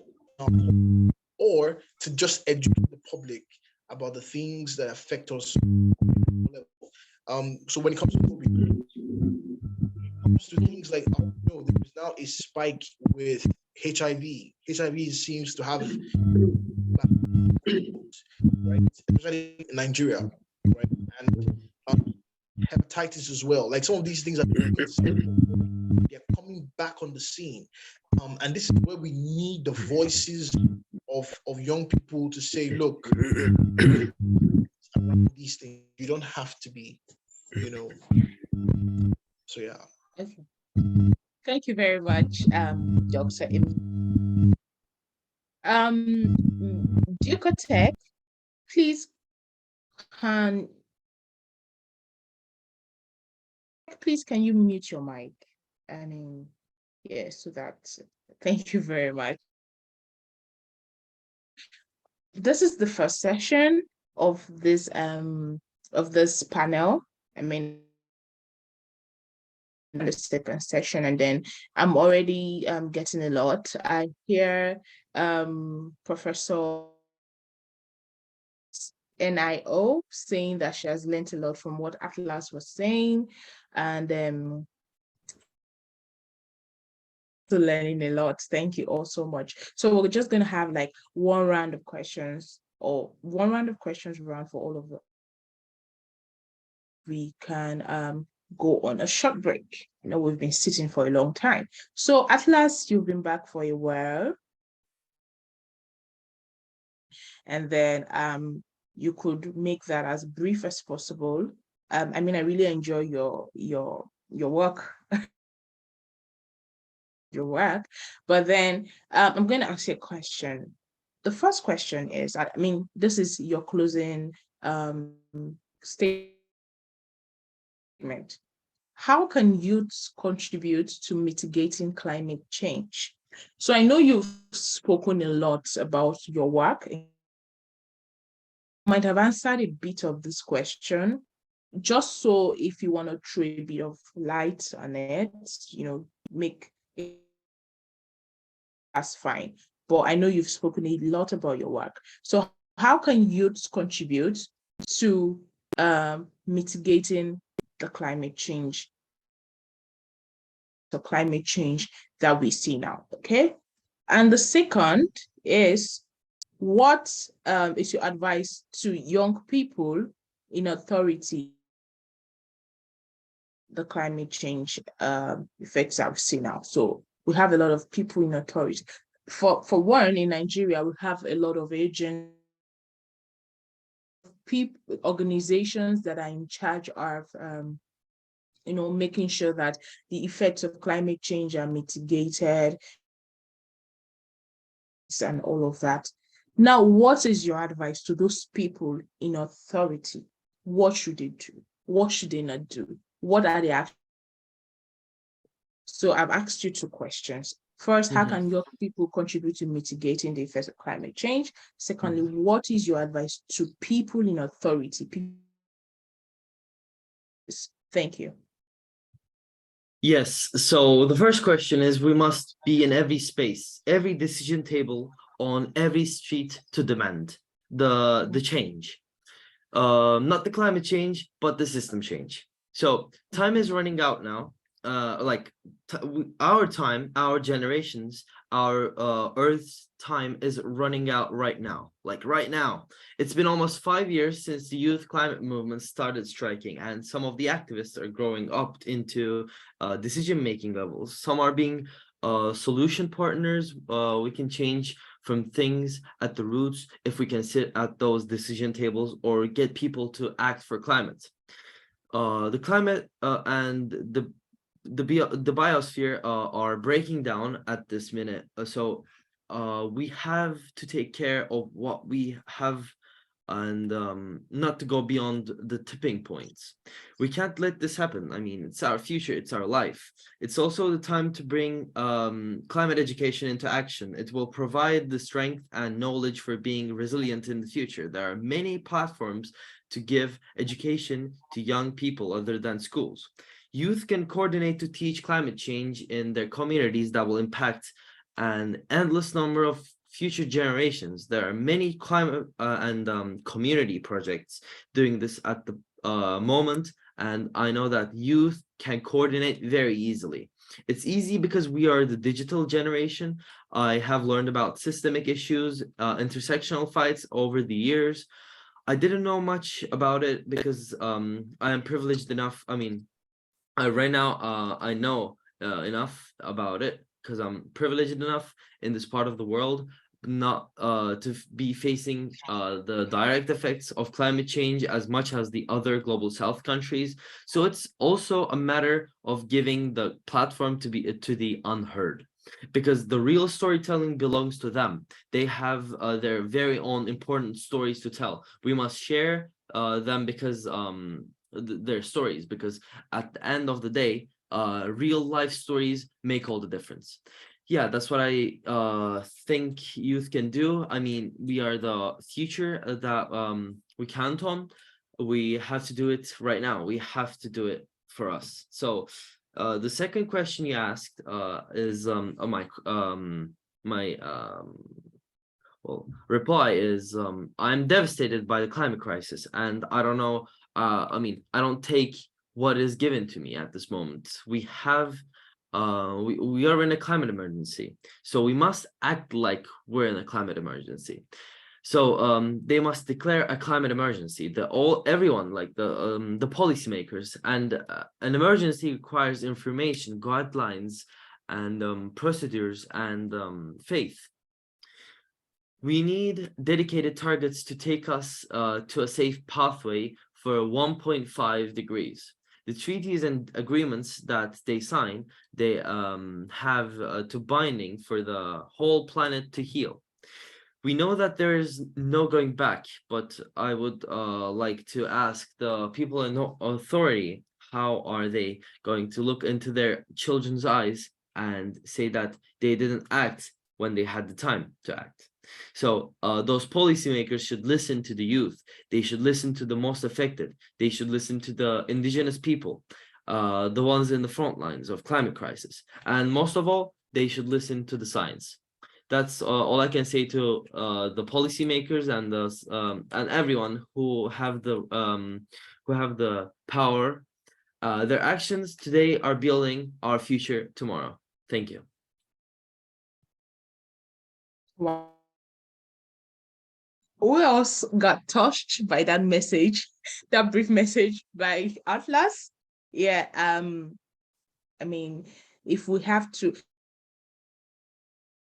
or to just educate the public about the things that affect us. So when it comes to things like, there is now a spike with HIV. HIV seems to have, right, especially in Nigeria, right, and hepatitis as well. Like, some of these things they're coming back on the scene, and this is where we need the voices of young people to say, look, around these things, you don't have to be, so yeah. Okay. Thank you very much, Dr. Ducotech, please can you mute your mic? So that, thank you very much. This is the first session of this panel. The second session, and then I'm already getting a lot. I hear Professor NIO saying that she has learned a lot from what Atlas was saying, and learning a lot. Thank you all so much. So we're just going to have like one round of questions around for all of them. We can go on a short break. We've been sitting for a long time. So Atlas, you've been back for a while. And then you could make that as brief as possible. I really enjoy your work. Your work, but then I'm going to ask you a question. The first question is, this is your closing statement. How can youths contribute to mitigating climate change? So I know you've spoken a lot about your work. You might have answered a bit of this question. Just so if you want to throw a bit of light on it, make it, that's fine. But I know you've spoken a lot about your work. So how can youths contribute to mitigating the climate change that we see now? Okay. And the second is, what is your advice to young people in authority the climate change effects that we see now? So we have a lot of people in authority. For one, in Nigeria, we have a lot of agents, organizations that are in charge of making sure that the effects of climate change are mitigated, and all of that. Now, what is your advice to those people in authority? What should they do? What should they not do? What are they actually? So I've asked you two questions. First, how can young people contribute to mitigating the effects of climate change? Secondly, what is your advice to people in authority? Thank you. Yes. So the first question is, we must be in every space, every decision table, on every street to demand the change. Not the climate change, but the system change. So time is running out now. Our time, our generations, our Earth's time is running out right now. Like right now, it's been almost 5 years since the youth climate movement started striking, and some of the activists are growing up into decision-making levels. Some are being solution partners. We can change from things at the roots if we can sit at those decision tables or get people to act for climate. The climate and the biosphere are breaking down at this minute. So we have to take care of what we have, and not to go beyond the tipping points. We can't let this happen. I mean, it's our future, it's our life. It's also the time to bring climate education into action. It will provide the strength and knowledge for being resilient in the future. There are many platforms to give education to young people other than schools. Youth can coordinate to teach climate change in their communities that will impact an endless number of future generations. There are many climate and community projects doing this at the moment, and I know that youth can coordinate very easily. It's easy because we are the digital generation. I have learned about systemic issues, intersectional fights over the years. I didn't know much about it because I am privileged enough. I mean, right now I know enough about it because I'm privileged enough in this part of the world not to be facing the direct effects of climate change as much as the other global south countries. So it's also a matter of giving the platform to the unheard, because the real storytelling belongs to them. They have their very own important stories to tell. We must share them because their stories, because at the end of the day, real life stories make all the difference. Yeah, that's what I think youth can do. I mean, we are the future that we count on. We have to do it right now. We have to do it for us. So the second question you asked is reply is I'm devastated by the climate crisis, and I don't know. I mean, I don't take what is given to me at this moment. We are in a climate emergency, so we must act like we're in a climate emergency. So they must declare a climate emergency. Everyone, like the policymakers, and an emergency requires information, guidelines, and procedures and faith. We need dedicated targets to take us to a safe pathway for 1.5 degrees. The treaties and agreements that they sign, they have to binding for the whole planet to heal. We know that there is no going back, but I would like to ask the people in authority, how are they going to look into their children's eyes and say that they didn't act when they had the time to act? So those policymakers should listen to the youth. They should listen to the most affected. They should listen to the indigenous people, the ones in the front lines of climate crisis. And most of all, they should listen to the science. That's all I can say to the policymakers and everyone who have the power. Their actions today are building our future tomorrow. Thank you. Wow. We also got touched by that message, that brief message by Atlas. Yeah, I mean, if we have to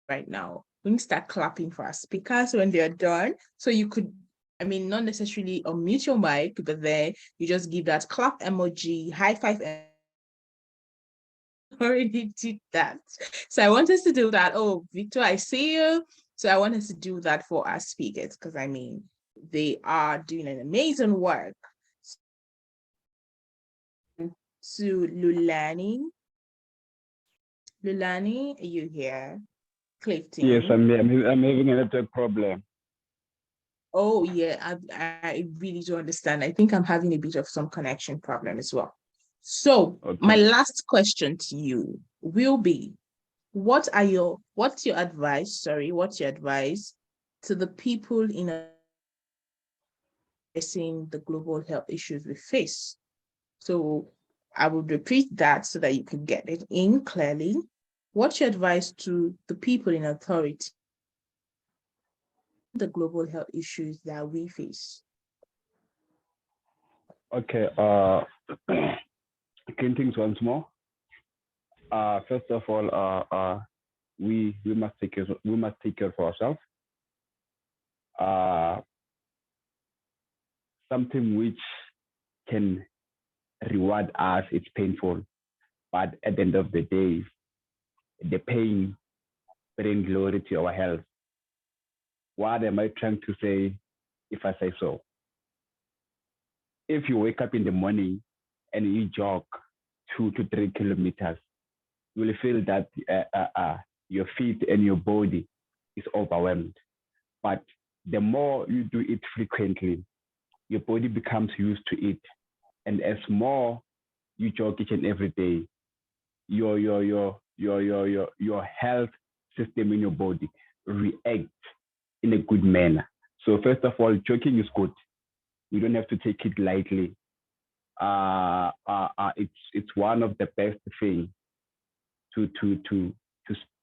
right now, we can start clapping for our speakers when they're done. So you could, I mean, not necessarily unmute your mic, but then you just give that clap emoji, high five. Already did that. So I want us to do that. Oh, Victor, I see you. So I wanted to do that for our speakers because I mean, they are doing an amazing work. To Lulani. Lulani, are you here? Clifton. Yes, I'm having a network problem. Oh yeah, I really do understand. I think I'm having a bit of some connection problem as well. So my Okay. last question to you will be, what's your advice to the people in addressing the global health issues we face? So I will repeat that so that you can get it in clearly. What's your advice to the people in authority, the global health issues that we face? Okay. Greetings once more. First of all, we must take care of ourselves. Something which can reward us, it's painful, but at the end of the day, the pain brings glory to our health. What am I trying to say if I say so? If you wake up in the morning and you jog 2 to 3 kilometers, you will feel that your feet and your body is overwhelmed. But the more you do it frequently, your body becomes used to it. And as more you jog each and every day, your health system in your body react in a good manner. So first of all, jogging is good. You don't have to take it lightly. It's one of the best things to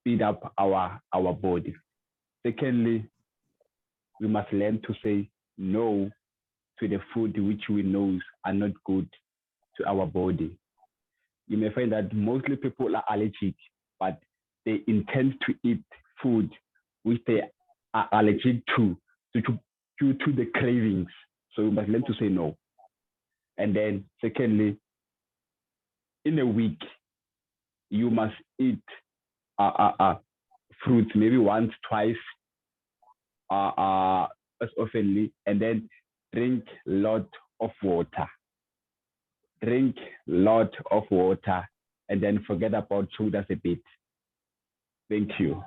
speed up our body. Secondly, we must learn to say no to the food which we know are not good to our body. You may find that mostly people are allergic, but they intend to eat food which they are allergic due to the cravings. So we must learn to say no. And then secondly, in a week, you must eat fruits maybe once, twice, as oftenly, and then drink a lot of water. Drink a lot of water, and then forget about sodas a bit. Thank you.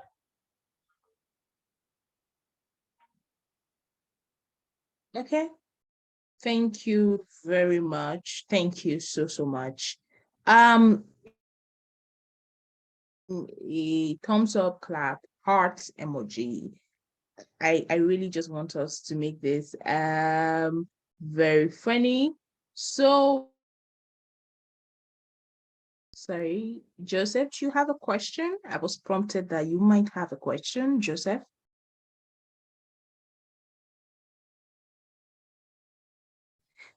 Okay. Thank you very much. Thank you so much. A thumbs up, clap, heart emoji. I really just want us to make this very funny. So sorry, Joseph, do you have a question? I was prompted that you might have a question, Joseph.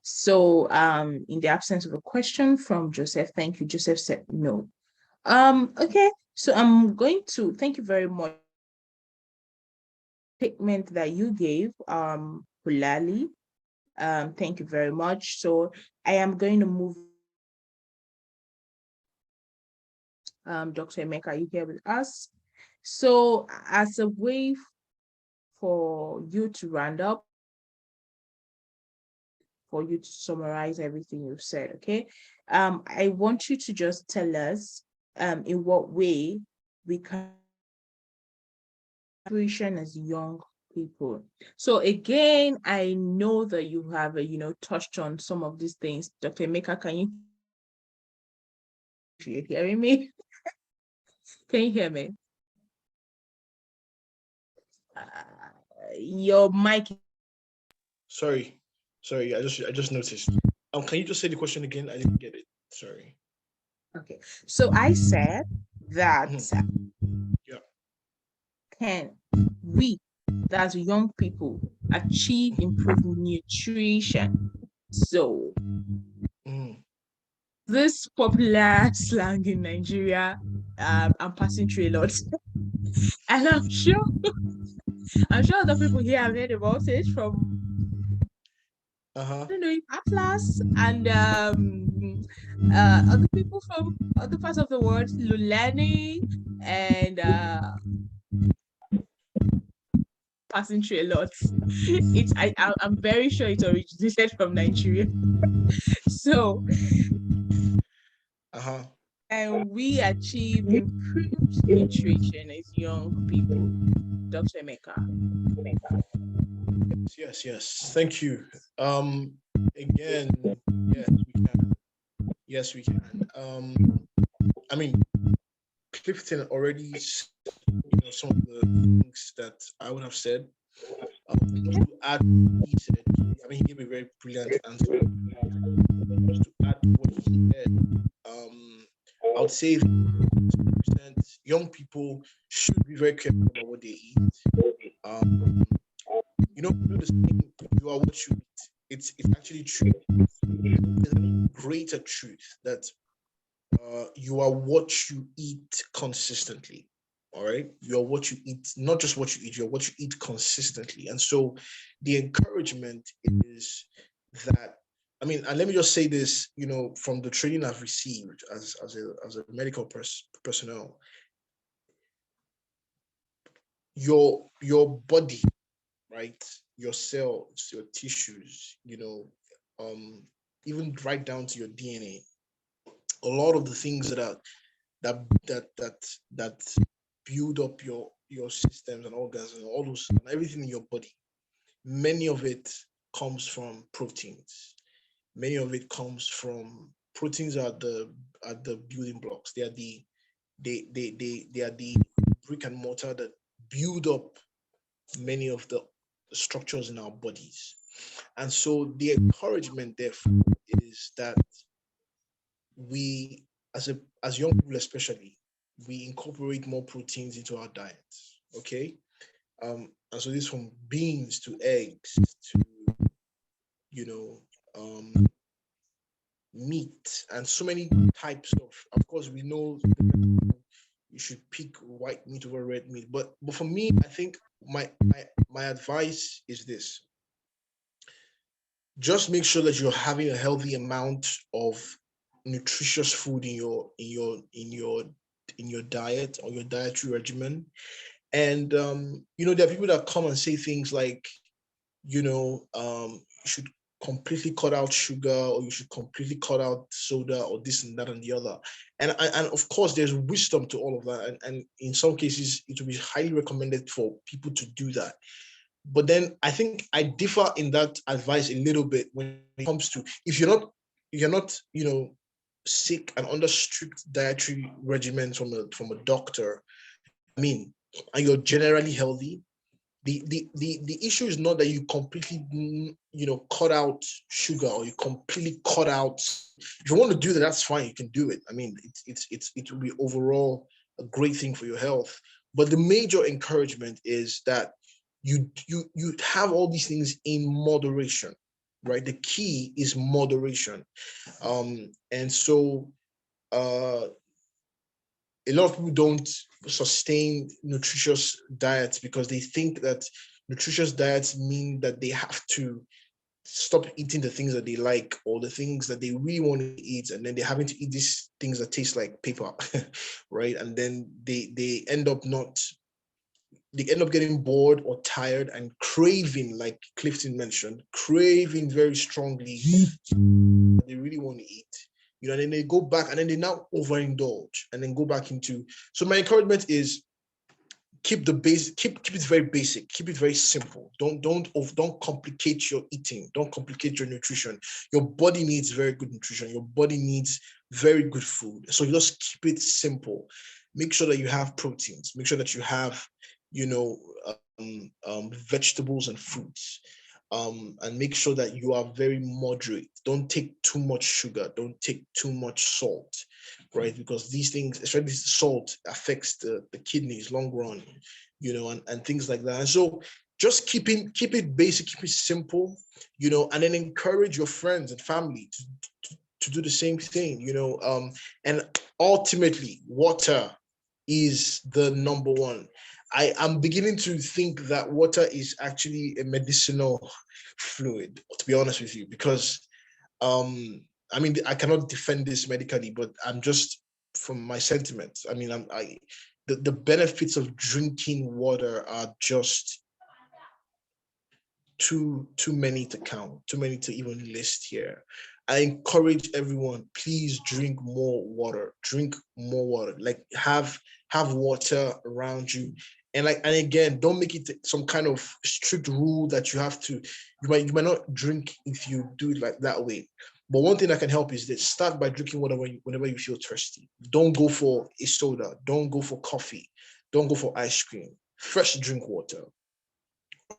So in the absence of a question from Joseph, thank you. Joseph said no. Okay, so I'm going to thank you very much. Statement that you gave, Hulali. Thank you very much. So I am going to move. Dr. Emeka, are you here with us? So as a way for you to round up, for you to summarize everything you've said, okay? I want you to just tell us in what way we can as young people. So again, I know that you have touched on some of these things. Dr. Emeka, can you hearing me? Can you hear me? Your mic. Sorry, I just noticed. Can you just say the question again? I didn't get it. Sorry. Okay, so I said that Yeah. can we, as young people, achieve improved nutrition? So this popular slang in Nigeria, I'm passing through a lot. And I'm sure other people here have heard about it from I don't know, Atlas and other people from other parts of the world, Lulani and passing through a lot. I'm very sure it originated from Nigeria. So, and we achieve improved nutrition as young people. Dr. Emeka. Yes. Thank you. Again, yes, we can. Yes, we can. I mean, Clifton already said, some of the things that I would have said. Just to add, he said, he gave a very brilliant answer. Just to add what he said, I would say 50% young people should be very careful about what they eat. The saying, you are what you eat. It's actually true. There's a greater truth that you are what you eat consistently. All right, you are what you eat, not just what you eat. You're what you eat consistently. And so, the encouragement is that. And let me just say this. From the training I've received as a medical personnel, your body, right? Your cells, your tissues, even right down to your DNA. A lot of the things that build up your systems and organs and all those and everything in your body. Many of it comes from proteins. Many of it comes from proteins are the building blocks. They are the brick and mortar that build up many of the structures in our bodies. And so the encouragement, therefore, is that we, as young people especially, we incorporate more proteins into our diets. Okay. And so this from beans to eggs to meat and so many types of course we know you should pick white meat over red meat, but for me, I think my advice is this: just make sure that you're having a healthy amount of nutritious food in your diet or your dietary regimen. And there are people that come and say things like, you should completely cut out sugar, or you should completely cut out soda, or this and that and the other. And of course, there's wisdom to all of that. And in some cases, it will be highly recommended for people to do that. But then I think I differ in that advice a little bit when it comes to, if you're not, sick and under strict dietary regimen from a doctor, and you're generally healthy. The issue is not that you completely, cut out sugar, or you completely cut out. If you want to do that, that's fine. You can do it. It will be overall a great thing for your health. But the major encouragement is that you have all these things in moderation, right? The key is moderation. And so a lot of people don't sustain nutritious diets because they think that nutritious diets mean that they have to stop eating the things that they like, or the things that they really want to eat, and then they're having to eat these things that taste like paper, right? And then they end up getting bored or tired and craving, like Clifton mentioned, craving very strongly. They really want to eat. And then they go back, and then they now overindulge, and then go back into. So my encouragement is keep it very basic, keep it very simple. Don't complicate your eating, don't complicate your nutrition. Your body needs very good nutrition, your body needs very good food. So you just keep it simple. Make sure that you have proteins, make sure that you have, vegetables and fruits. And make sure that you are very moderate. Don't take too much sugar. Don't take too much salt, right? Because these things, especially salt, affects the kidneys long run, and things like that. And so just keep it basic, keep it simple, and then encourage your friends and family to do the same thing, and ultimately, water is the number one. I am beginning to think that water is actually a medicinal fluid, to be honest with you, because I cannot defend this medically, but I'm just from my sentiments. The benefits of drinking water are just too many to count, too many to even list here. I encourage everyone, please drink more water. Drink more water. Like have water around you. And again, don't make it some kind of strict rule that you have to, you might not drink if you do it like that way. But one thing that can help is that start by drinking water whenever you feel thirsty. Don't go for a soda. Don't go for coffee. Don't go for ice cream. Fresh drink water.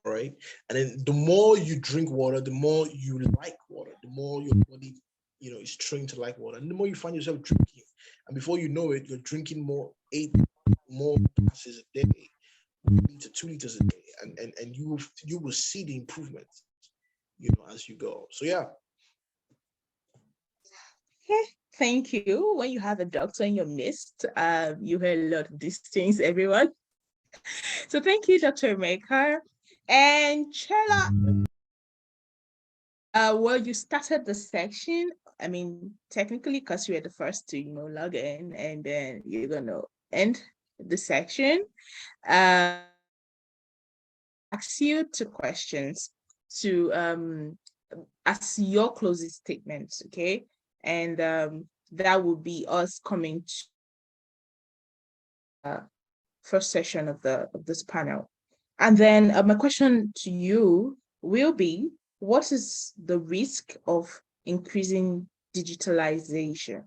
All right. And then the more you drink water, the more you like water, the more your body, is trained to like water. And the more you find yourself drinking. And before you know it, you're drinking eight more glasses a day, 2 liters a day. And you will see the improvements, as you go. So yeah. Okay, thank you. When you have a doctor in your midst, you hear a lot of these things, everyone. So thank you, Dr. Maker. And Chela, well, you started the section. I mean, technically, because you were the first to, log in, and then you're gonna end the section. Ask you 2 questions to as your closing statements, okay? And that will be us coming to first session of this panel. And then my question to you will be, what is the risk of increasing digitalization?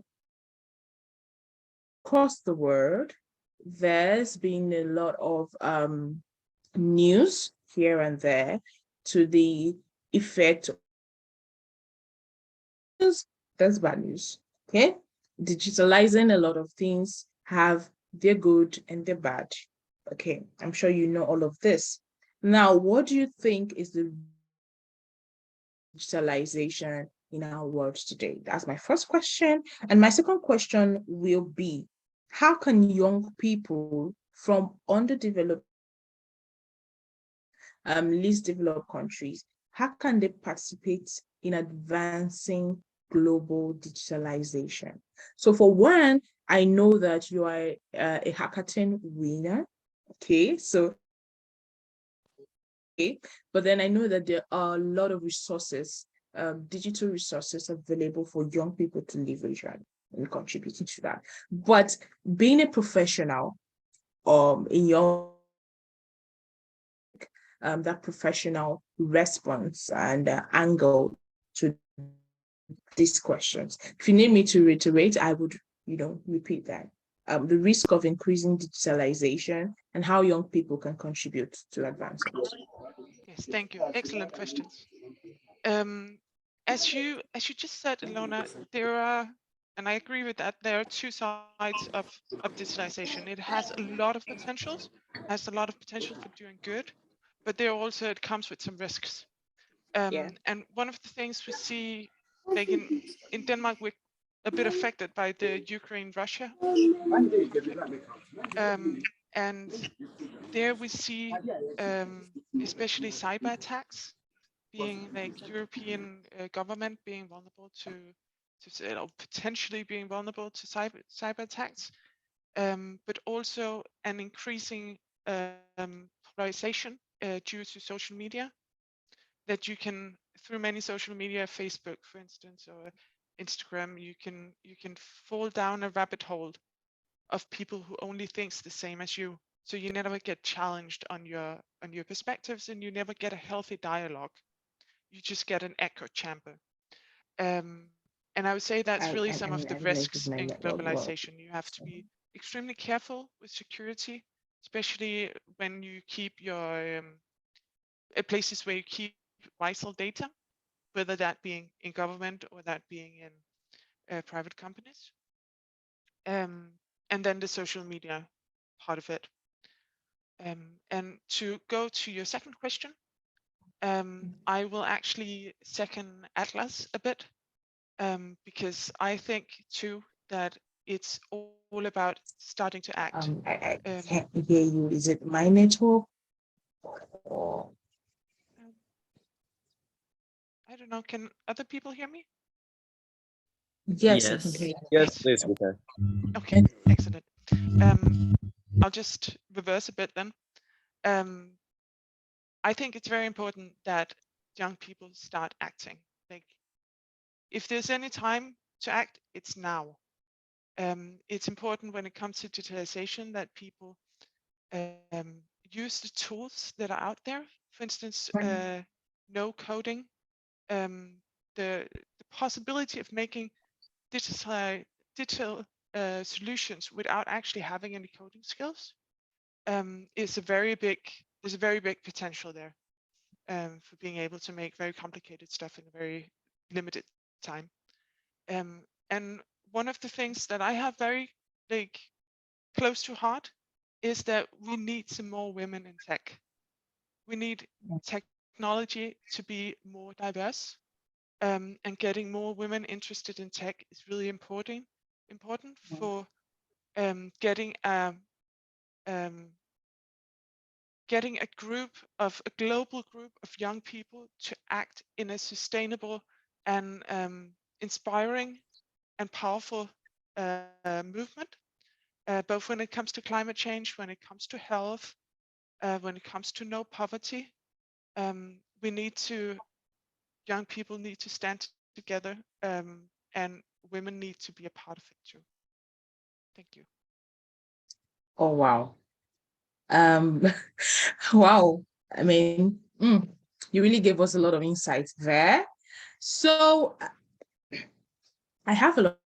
Across the world, there's been a lot of news here and there to the effect of news. That's bad news, okay? Digitalizing a lot of things have their good and their bad. Okay, I'm sure you know all of this. Now, what do you think is the digitalization in our world today? That's my first question. And my second question will be, how can young people from underdeveloped, least developed countries, how can they participate in advancing global digitalization? So for one, I know that you are a hackathon winner. Okay, so but then I know that there are a lot of resources, digital resources available for young people to leverage and contributing to that. But being a professional in your that professional response and angle to these questions. If you need me to reiterate, I would, repeat that. The risk of increasing digitalization and how young people can contribute to advancement. Yes, thank you. Excellent questions. As you just said, Ilona, there are, and I agree with that, there are 2 sides of digitalization. It has a lot of potentials, has a lot of potential for doing good, but there also it comes with some risks. And one of the things we see, like in Denmark, we're a bit affected by the Ukraine-Russia conflict. And there we see especially cyber attacks, being like European government being vulnerable to potentially being vulnerable to cyber attacks, but also an increasing polarization due to social media, that you can, through many social media, Facebook, for instance, or Instagram, you can fall down a rabbit hole of people who only thinks the same as you. So you never get challenged on your perspectives, and you never get a healthy dialogue. You just get an echo chamber. And I would say that's really some of the risks in globalization. You have to be extremely careful with security, especially when you keep your places where you keep vital data, whether that being in government or that being in private companies. And then the social media part of it. And to go to your second question, I will actually second Atlas a bit, because I think too that it's all about starting to act. I can't hear you. Is it my network? Or... I don't know. Can other people hear me? Yes, I can hear you. Yes, please, we can. Okay, excellent. I'll just reverse a bit then. I think it's very important that young people start acting. Like, if there's any time to act, it's now. It's important when it comes to digitalization that people use the tools that are out there. For instance, no coding, the possibility of making digital solutions without actually having any coding skills is a very big potential there for being able to make very complicated stuff in a very limited time. And one of the things that I have very like close to heart is that we need some more women in tech. We need technology to be more diverse, and getting more women interested in tech is really important for getting a global group of young people to act in a sustainable and inspiring and powerful movement, both when it comes to climate change, when it comes to health, when it comes to no poverty. Young people need to stand together, and women need to be a part of it too. Thank you. Oh, wow. Wow. I mean, you really gave us a lot of insights there. So I have a lot.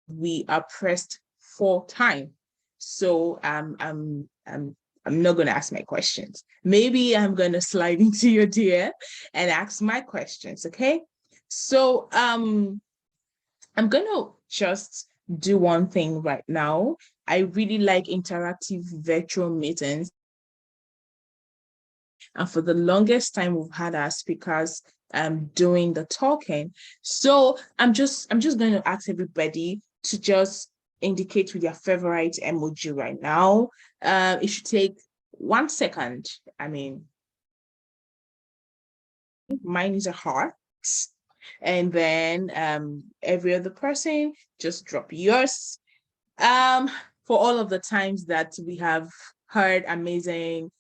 We are pressed for time. So I'm not going to ask my questions. Maybe I'm going to slide into your DM and ask my questions, okay? So I'm going to just do one thing right now. I really like interactive virtual meetings. And for the longest time, we've had our speakers doing the talking. So I'm just going to ask everybody to just indicate with your favorite emoji right now. It should take 1 second. I mean, mine is a heart. And then every other person, just drop yours. For all of the times that we have heard amazing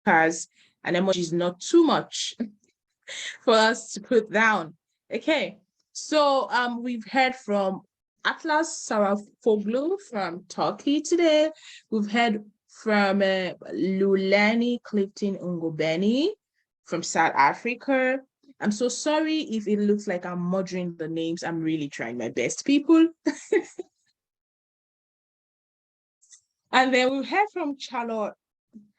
cars, an emoji is not too much for us to put down. Okay, so we've heard from Atlas Sarafoglu from Turkey today. We've heard from Lulani Clifton Ungobeni from South Africa. I'm so sorry if it looks like I'm murdering the names. I'm really trying my best, people. And then we heard from Charlotte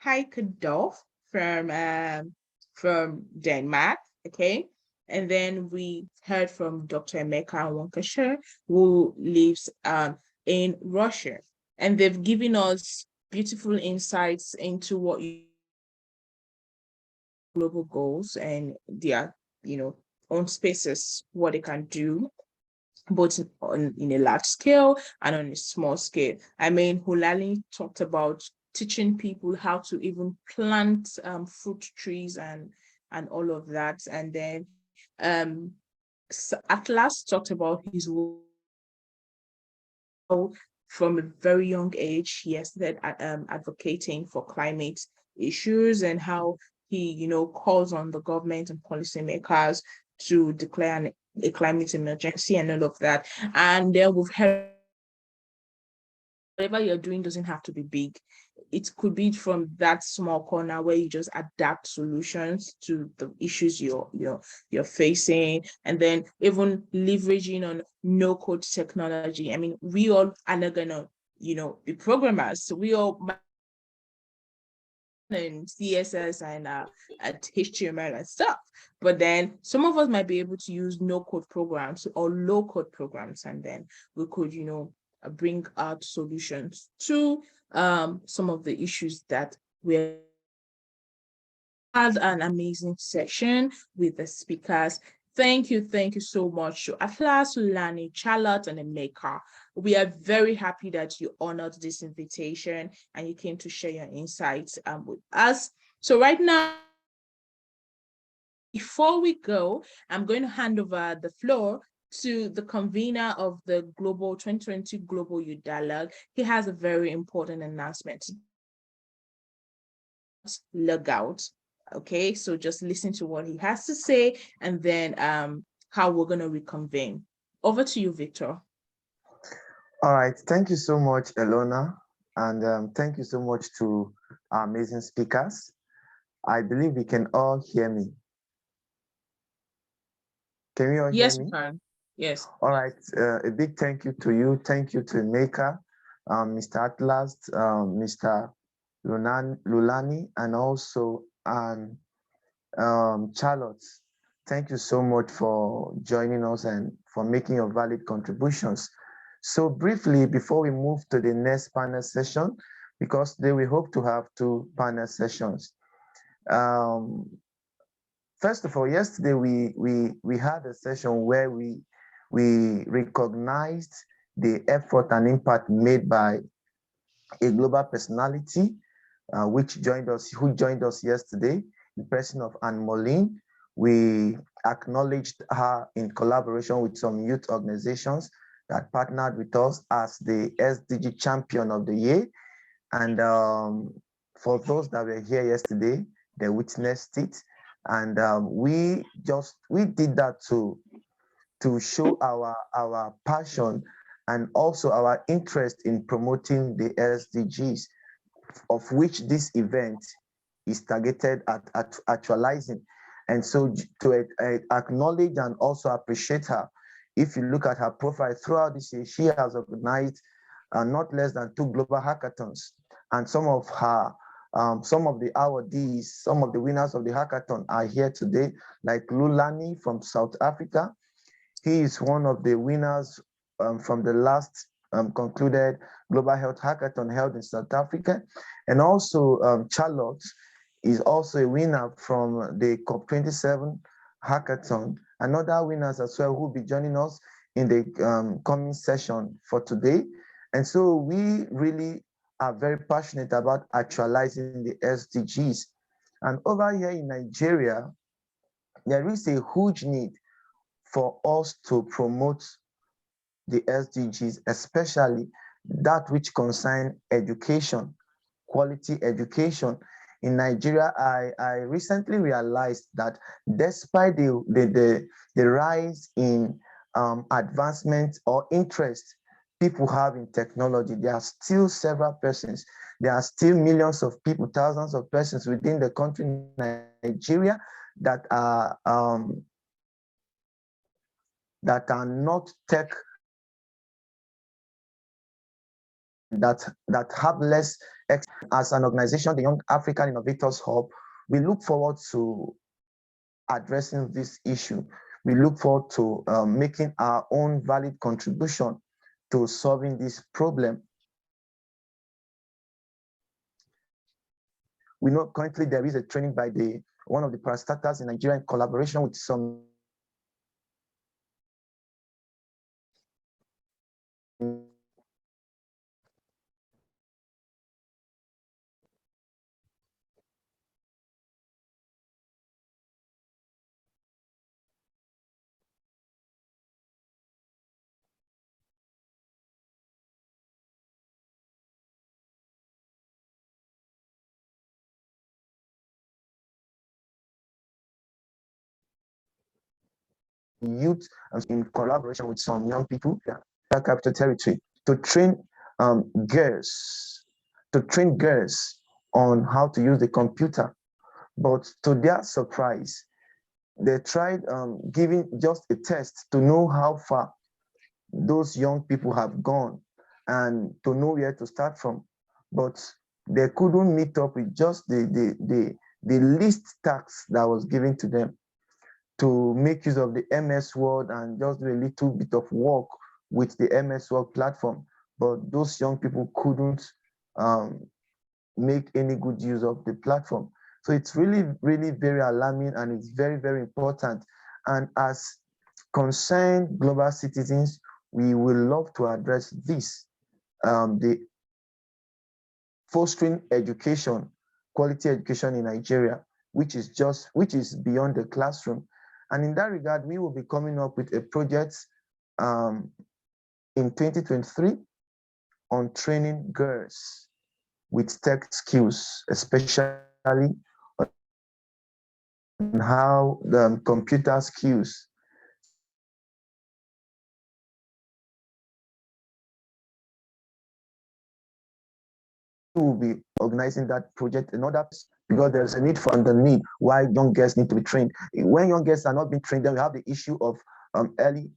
Heikedorf from Denmark, okay? And then we heard from Dr. Emeka Wankasher, who lives in Russia. And they've given us beautiful insights into what global goals and their, own spaces, what they can do, both in a large scale and on a small scale. I mean, Hulali talked about teaching people how to even plant fruit trees and all of that. And then Atlas talked about his work from a very young age. He started advocating for climate issues and how he, calls on the government and policymakers to declare a climate emergency and all of that. And then we've heard whatever you're doing doesn't have to be big. It could be from that small corner where you just adapt solutions to the issues you're facing, and then even leveraging on no-code technology. I mean, we all are not gonna, be programmers. So we all and CSS and HTML and stuff. But then some of us might be able to use no-code programs or low-code programs, and then we could, bring out solutions to some of the issues that we had. An amazing session with the speakers. Thank you so much to Atlas, Lani, Charlotte, and Emeka. We are very happy that you honored this invitation and you came to share your insights with us. So right now, before we go, I'm going to hand over the floor to the convener of the Global 2020 Global Youth Dialogue. He has a very important announcement. log out. Okay, so just listen to what he has to say, and then how we're going to reconvene. Over to you, Victor. All right. Thank you so much, Elona. And thank you so much to our amazing speakers. I believe we can all hear me. Can you all hear Yes, we me? can. Yes. All right. A big thank you to you. Thank you to Maker, Mr. Atlas, Mr. Lulani, and also Charlotte. Thank you so much for joining us and for making your valid contributions. So briefly, before we move to the next panel session, because today we hope to have two panel sessions. First of all, yesterday we had a session where we recognized the effort and impact made by a global personality, who joined us yesterday, in person of Anne Molin. We acknowledged her in collaboration with some youth organizations that partnered with us as the SDG Champion of the Year. And for those that were here yesterday, they witnessed it. And we did that to show our passion and also our interest in promoting the SDGs, of which this event is targeted at actualizing. And so to acknowledge and also appreciate her, if you look at her profile throughout this year, she has organized not less than 2 global hackathons. And some of the awardees, some of the winners of the hackathon are here today, like Lulani from South Africa. He is one of the winners from the last concluded Global Health Hackathon held in South Africa. And also Charlotte is also a winner from the COP27 hackathon. Another winners as well who will be joining us in the coming session for today. And so we really are very passionate about actualizing the SDGs. And over here in Nigeria, there is a huge need for us to promote the SDGs, especially that which concern education, quality education. In Nigeria, I recently realized that despite the rise in advancement or interest people have in technology, there are still several persons, there are still millions of people, thousands of persons within the country Nigeria that are not tech, that have less. As an organization, the Young African Innovators Hub, we look forward to addressing this issue. We look forward to making our own valid contribution to solving this problem. We know currently there is a training by one of the parastatals in Nigeria in collaboration with some youth in collaboration with some young people, capital territory, to train girls, on how to use the computer. But to their surprise, they tried giving just a test to know how far those young people have gone and to know where to start from. But they couldn't meet up with just the least task that was given to them, to make use of the MS Word and just do a little bit of work with the MS Word platform. But those young people couldn't make any good use of the platform. So it's really, really very alarming, and it's very, very important. And as concerned global citizens, we will love to address this, the fostering education, quality education in Nigeria, which is beyond the classroom. And in that regard, we will be coming up with a project in 2023 on training girls with tech skills, especially on how the computer skills will be organizing that project in order, because there's a need for the need why young girls need to be trained. When young girls are not being trained, then we have the issue of early.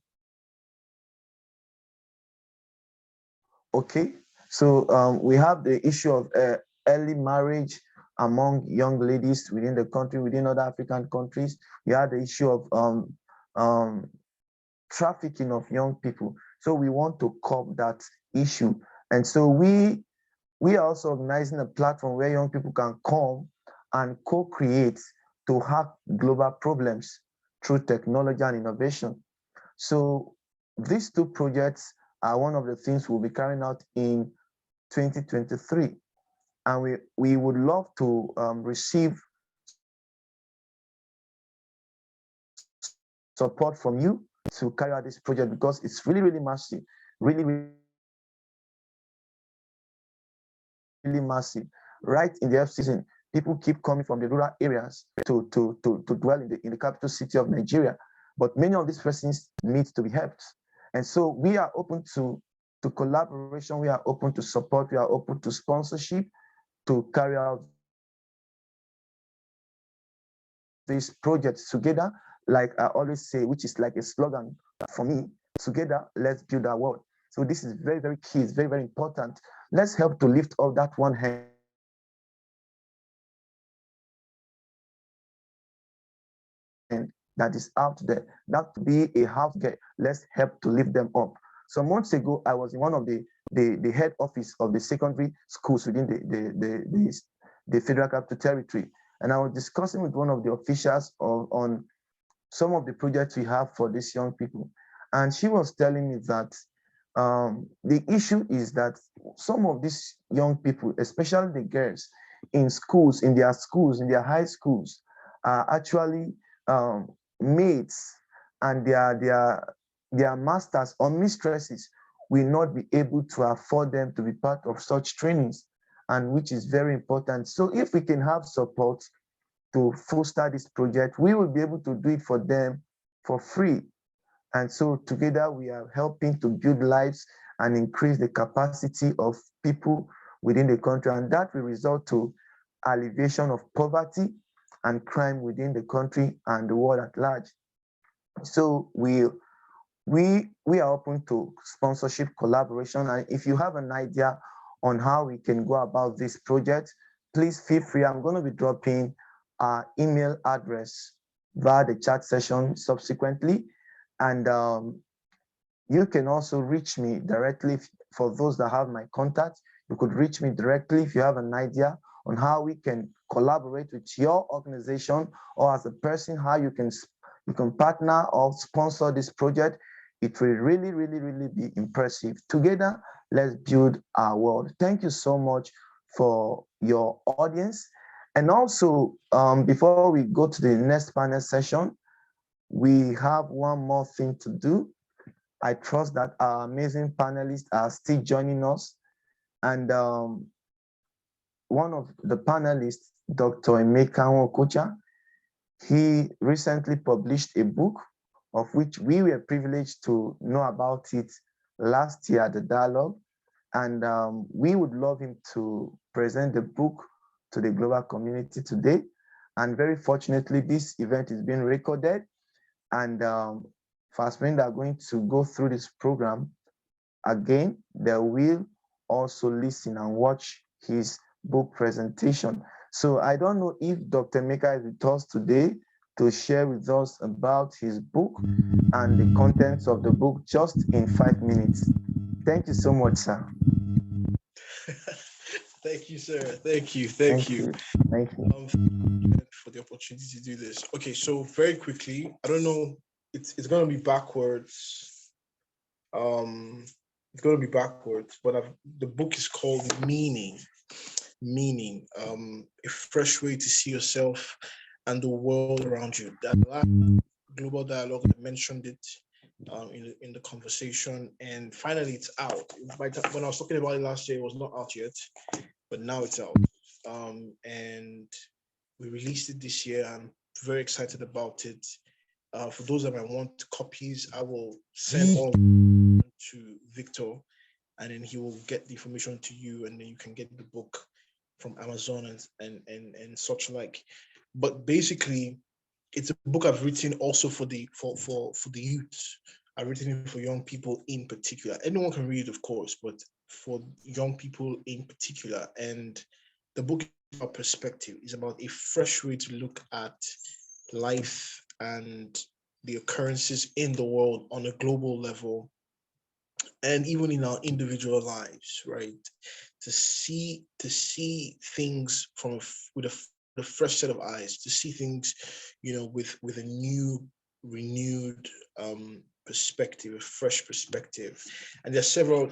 Okay, so we have the issue of early marriage among young ladies within the country, within other African countries. We have the issue of trafficking of young people. So we want to curb that issue. And so we are also organizing a platform where young people can come and co-create to hack global problems through technology and innovation. So these two projects are one of the things we'll be carrying out in 2023. And we would love to receive support from you to carry out this project, because it's really, really massive, really, really massive. Right in the F-season, people keep coming from the rural areas to dwell in the capital city of Nigeria. But many of these persons need to be helped. And so we are open to collaboration, we are open to support, we are open to sponsorship to carry out these projects together, like I always say, which is like a slogan for me: together, let's build our world. So this is very, very key, it's very, very important. Let's help to lift up that one hand that is out there, that to be a house girl. Let's help to lift them up. Some months ago, I was in one of the head office of the secondary schools within the Federal Capital Territory, and I was discussing with one of the officials on some of the projects we have for these young people. And she was telling me that the issue is that some of these young people, especially the girls in schools, in their high schools, are actually mates, and their masters or mistresses will not be able to afford them to be part of such trainings, and which is very important. So if we can have support to foster this project, we will be able to do it for them for free. And so together we are helping to build lives and increase the capacity of people within the country, and that will result to alleviation of poverty and crime within the country and the world at large. So we are open to sponsorship, collaboration, and if you have an idea on how we can go about this project, please feel free. I'm going to be dropping our email address via the chat session subsequently, and you can also reach me directly. For those that have my contact, you could reach me directly if you have an idea on how we can collaborate with your organization, or as a person, how you can partner or sponsor this project. It will really, really, really be impressive. Together, let's build our world. Thank you so much for your audience. And also, before we go to the next panel session, we have one more thing to do. I trust that our amazing panelists are still joining us. And one of the panelists, Dr. Emeka Okocha, he recently published a book of which we were privileged to know about it last year at the dialogue. And we would love him to present the book to the global community today. And very fortunately, this event is being recorded, and fast friends are going to go through this program again. They will also listen and watch his book presentation. So I don't know if Dr. Meka is with us today to share with us about his book and the contents of the book just in 5 minutes. Thank you so much, sir. Thank you, sir. Thank you. Thank you. Thank you. For the opportunity to do this. Okay, so very quickly, I don't know, it's going to be backwards. It's going to be backwards, but the book is called Meaning. A fresh way to see yourself and the world around you. That last global dialogue, I mentioned it in the conversation, and finally it's out. When I was talking about it last year, it was not out yet, but now it's out. And We released it this year. I'm very excited about it. For those that might want copies, I will send all to Victor, and then he will get the information to you, and then you can get the book from Amazon and such like. But basically, it's a book I've written also for the youth. I've written it for young people in particular. Anyone can read it, of course, but for young people in particular. And the book is about perspective. It's about a fresh way to look at life and the occurrences in the world on a global level, and even in our individual lives, right? To see things from with a fresh set of eyes, to see things, with a new, renewed perspective, a fresh perspective. And there's several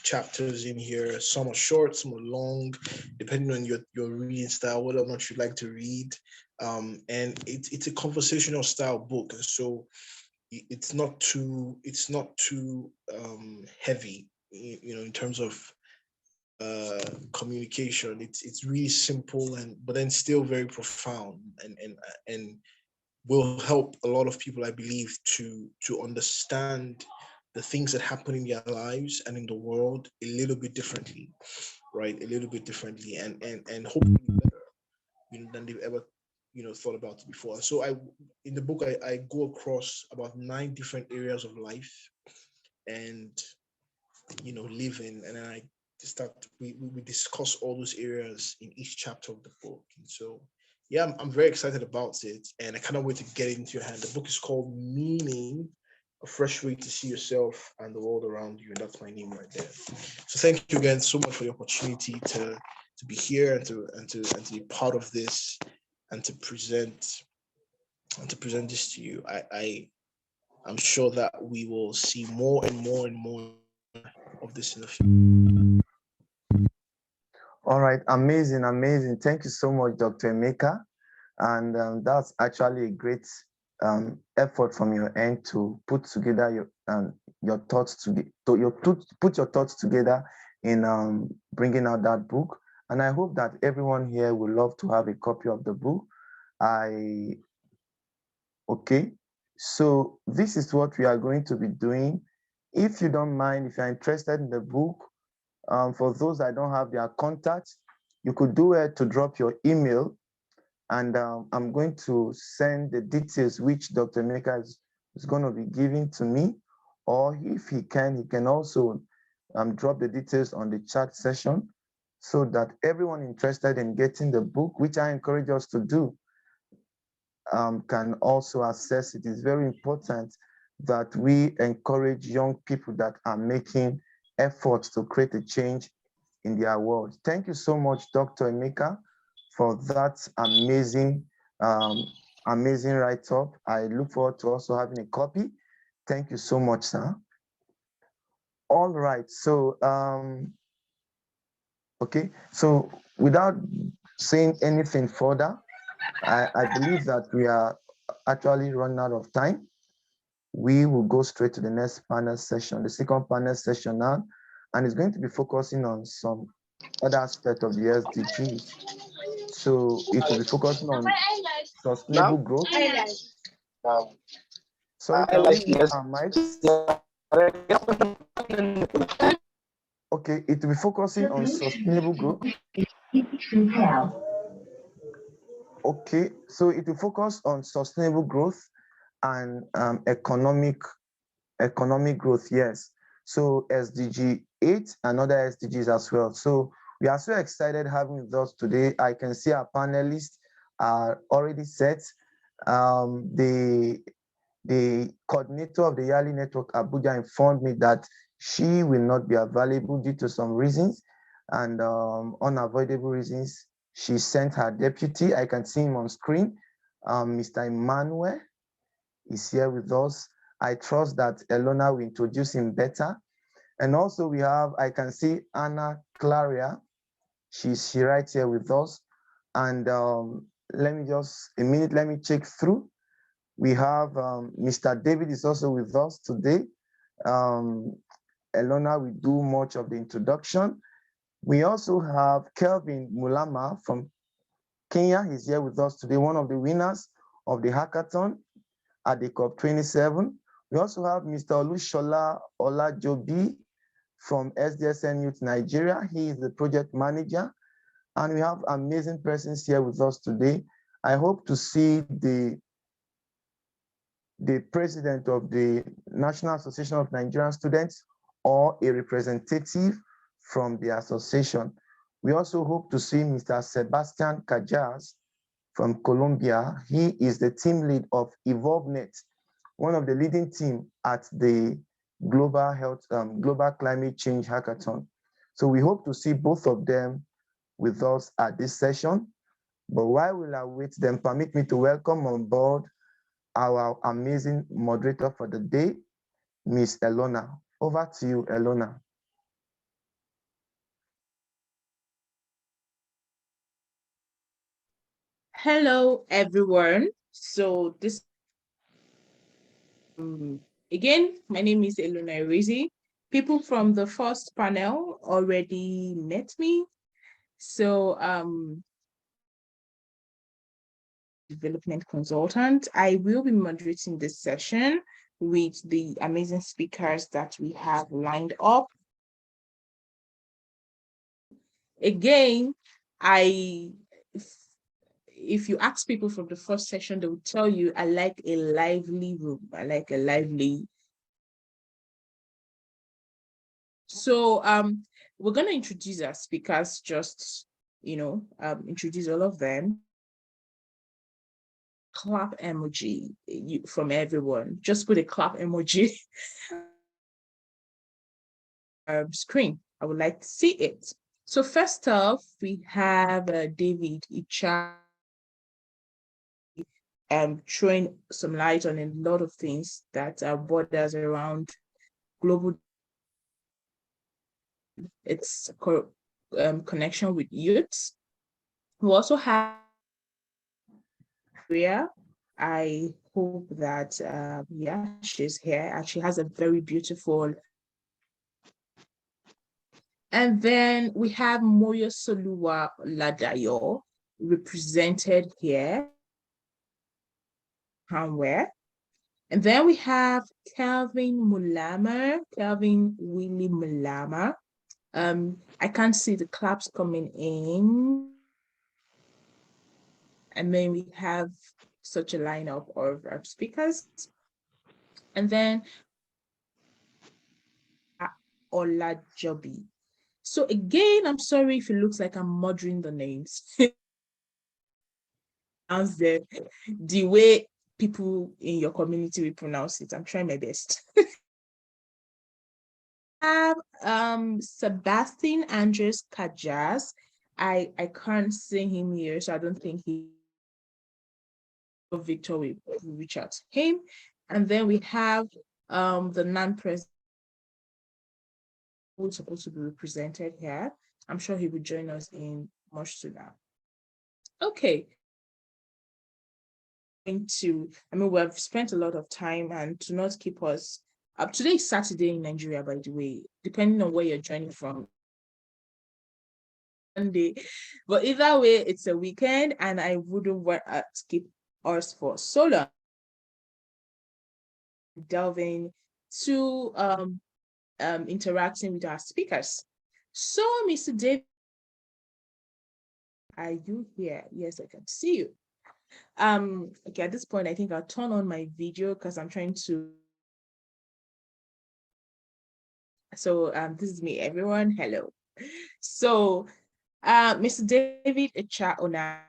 chapters in here. Some are short, some are long, depending on your reading style, whether or not you like to read. And it's a conversational style book, and so it's not too heavy, in terms of communication. It's really simple, and but then still very profound, and will help a lot of people, I believe, to understand the things that happen in their lives and in the world a little bit differently, right? A little bit differently, and hopefully better, than they've ever thought about it before. And so in the book, I go across about 9 different areas of life, and living, and then we discuss all those areas in each chapter of the book. And so yeah, I'm very excited about it, and I cannot wait to get it into your hand. The book is called Meaning: A Fresh Way to See Yourself and the World Around You, and that's my name right there. So thank you again so much for the opportunity to be here and to be part of this, and to present this to you. I'm sure that we will see more and more and more of this in the future. All right, amazing, amazing. Thank you so much, Dr. Emeka. And that's actually a great effort from your end to put together your thoughts put your thoughts together in bringing out that book. And I hope that everyone here will love to have a copy of the book. Okay, so this is what we are going to be doing. If you don't mind, if you're interested in the book, for those that don't have their contacts, you could do it to drop your email, and I'm going to send the details which Dr. Emeka is going to be giving to me, or if he can also drop the details on the chat session, so that everyone interested in getting the book, which I encourage us to do, can also access it. It's very important that we encourage young people that are making efforts to create a change in their world. Thank you so much, Dr. Emeka, for that amazing write-up. I look forward to also having a copy. Thank you so much, sir. All right, so okay, so without saying anything further, I believe that we are actually running out of time. We will go straight to the next panel session, the second panel session now, and it's going to be focusing on some other aspect of the SDGs. So it will be focusing on sustainable growth. Sorry, can we use our mics? Okay, it will be focusing on sustainable growth. Okay, so it will focus on sustainable growth and economic growth, yes. So SDG 8 and other SDGs as well. So we are so excited having with us today. I can see our panelists are already set. The coordinator of the Yali Network Abuja informed me that she will not be available due to some reasons, and unavoidable reasons. She sent her deputy. I can see him on screen. Mr. Emmanuel is here with us. I trust that Elona will introduce him better. And also we have, I can see Anna Claria. She's right here with us. And let me check through. We have Mr. David is also with us today. Elona will do much of the introduction. We also have Kelvin Mulama from Kenya is here with us today, one of the winners of the hackathon at the COP27. We also have Mr. Olushola Olajobi from SDSN Youth Nigeria. He is the project manager, and we have amazing persons here with us today. I hope to see the president of the National Association of Nigerian Students or a representative from the association. We also hope to see Mr. Sebastian Cajas from Colombia. He is the team lead of EvolveNet, one of the leading team at the Global Climate Change Hackathon. So we hope to see both of them with us at this session. But while we await them, permit me to welcome on board our amazing moderator for the day, Miss Elona. Over to you, Elona. Hello, everyone. So this again, my name is Elona Irizi. People from the first panel already met me. So development consultant. I will be moderating this session with the amazing speakers that we have lined up. Again, if you ask people from the first session, they will tell you, I like a lively room. I like a lively. So we're going to introduce our speakers, just, introduce all of them. Clap emoji from everyone. Just put a clap emoji screen. I would like to see it. So first off, we have David Icha throwing some light on a lot of things that are borders around global. Its connection with youths. We also have Maria. I hope that yeah, she's here and she has a very beautiful. And then we have Moyo Soluwa Ladayo represented here. Somewhere. And then we have Calvin Willie Mulama. I can't see the claps coming in. And then we have such a lineup of speakers. And then Olajobi. So again, I'm sorry if it looks like I'm murdering the names. The way people in your community will pronounce it. I'm trying my best. Have Sebastian Andres Cajas. I can't see him here, so I don't think Victor will reach out to him. And then we have the non-president who's supposed to be represented here. I'm sure he will join us in much sooner. Okay. We've spent a lot of time, and to not keep us up, today is Saturday in Nigeria, by the way, depending on where you're joining from. Sunday, but either way, it's a weekend, and I wouldn't want to keep us for so long. Delving to interacting with our speakers. So, Mr. David, are you here? Yes, I can see you. Okay, at this point, I think I'll turn on my video because I'm trying to. So, this is me, everyone. Hello. So, Mr. David Echaona,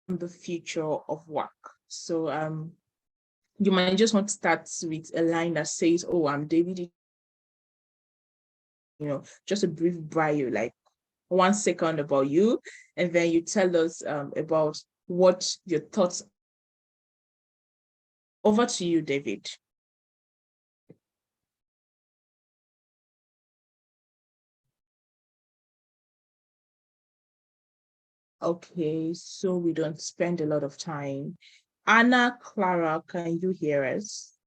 the future of work. So, you might just want to start with a line that says, "Oh, I'm David." Just a brief bio, like 1 second about you, and then you tell us about what your thoughts. Over to you, David. Okay, so we don't spend a lot of time. Anna Clara, can you hear us?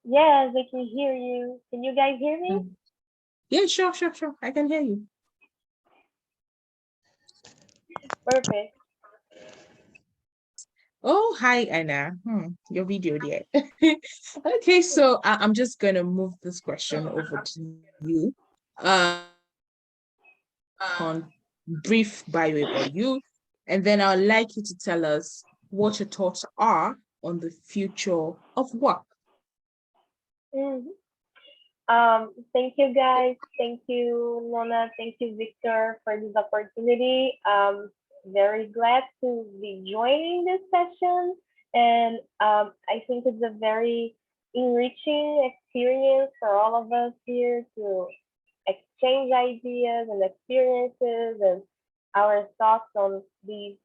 Yes, I can hear you. Can you guys hear me? Yeah, sure. I can hear you. Perfect. Oh, hi, Anna. Your video there. Okay, so I'm just gonna move this question over to you. On brief bio about you, and then I'd like you to tell us what your thoughts are on the future of work. Mhm. Thank you guys. Thank you, Lona. Thank you, Victor, for this opportunity. Very glad to be joining this session. And I think it's a very enriching experience for all of us here to exchange ideas and experiences and our thoughts on these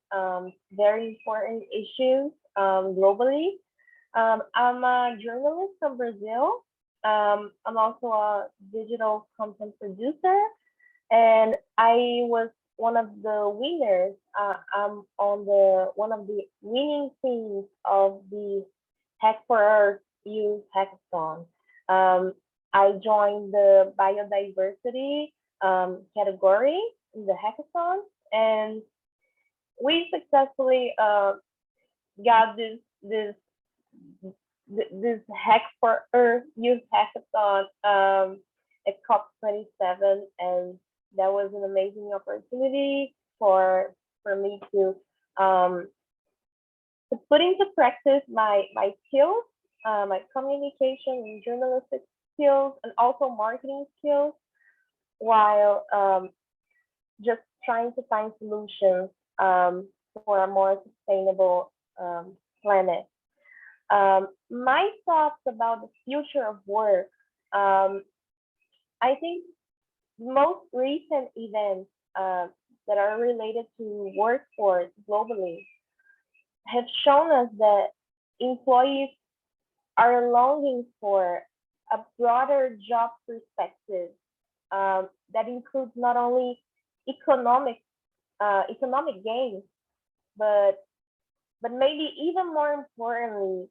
very important issues globally. I'm a journalist from Brazil. I'm also a digital content producer, and I was one of the winners. I'm on the one of the winning teams of the Hack for Earth Youth Hackathon. Um, I joined the biodiversity category in the hackathon, and we successfully got this Hack for Earth Youth Hackathon at COP27, and that was an amazing opportunity for me um, to put into practice my skills, my communication and journalistic skills, and also marketing skills, while just trying to find solutions for a more sustainable planet. My thoughts about the future of work. Um, I think most recent events that are related to workforce globally have shown us that employees are longing for a broader job perspective that includes not only economic economic gains, but maybe even more importantly,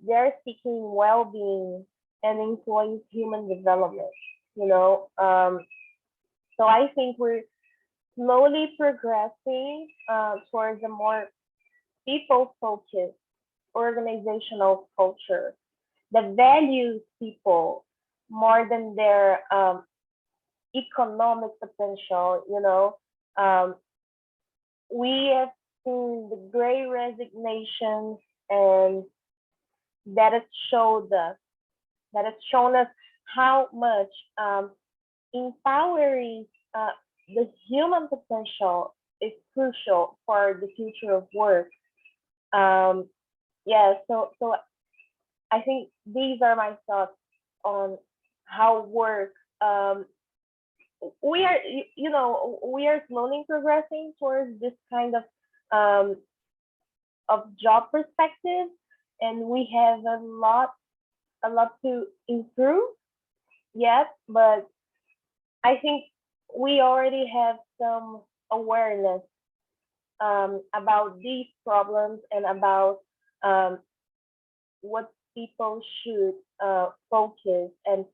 they're seeking well-being and employees' human development. You know, so I think we're slowly progressing towards a more people-focused organizational culture that values people more than their economic potential. Um, we have seen the great resignation, and that has showed us that has shown us how much empowering the human potential is crucial for the future of work. Um, yeah, so I think these are my thoughts on how work. Um, we are, we are slowly progressing towards this kind of job perspective, and we have a lot to improve yet, but I think we already have some awareness about these problems and about um, what people should focus and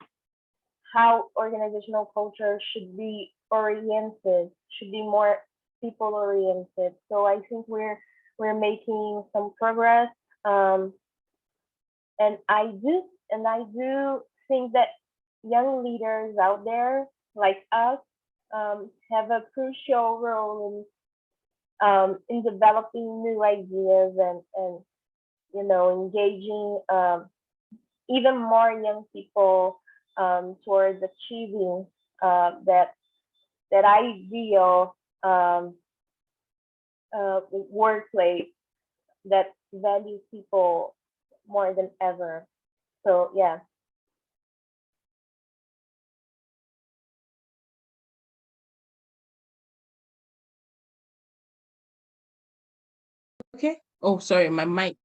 how organizational culture should be oriented, should be more people oriented. So I think we're making some progress, um, and I do think that young leaders out there like us have a crucial role in developing new ideas and engaging even more young people towards achieving that ideal workplace that values people more than ever. So yeah. Okay. Oh, sorry, my mic.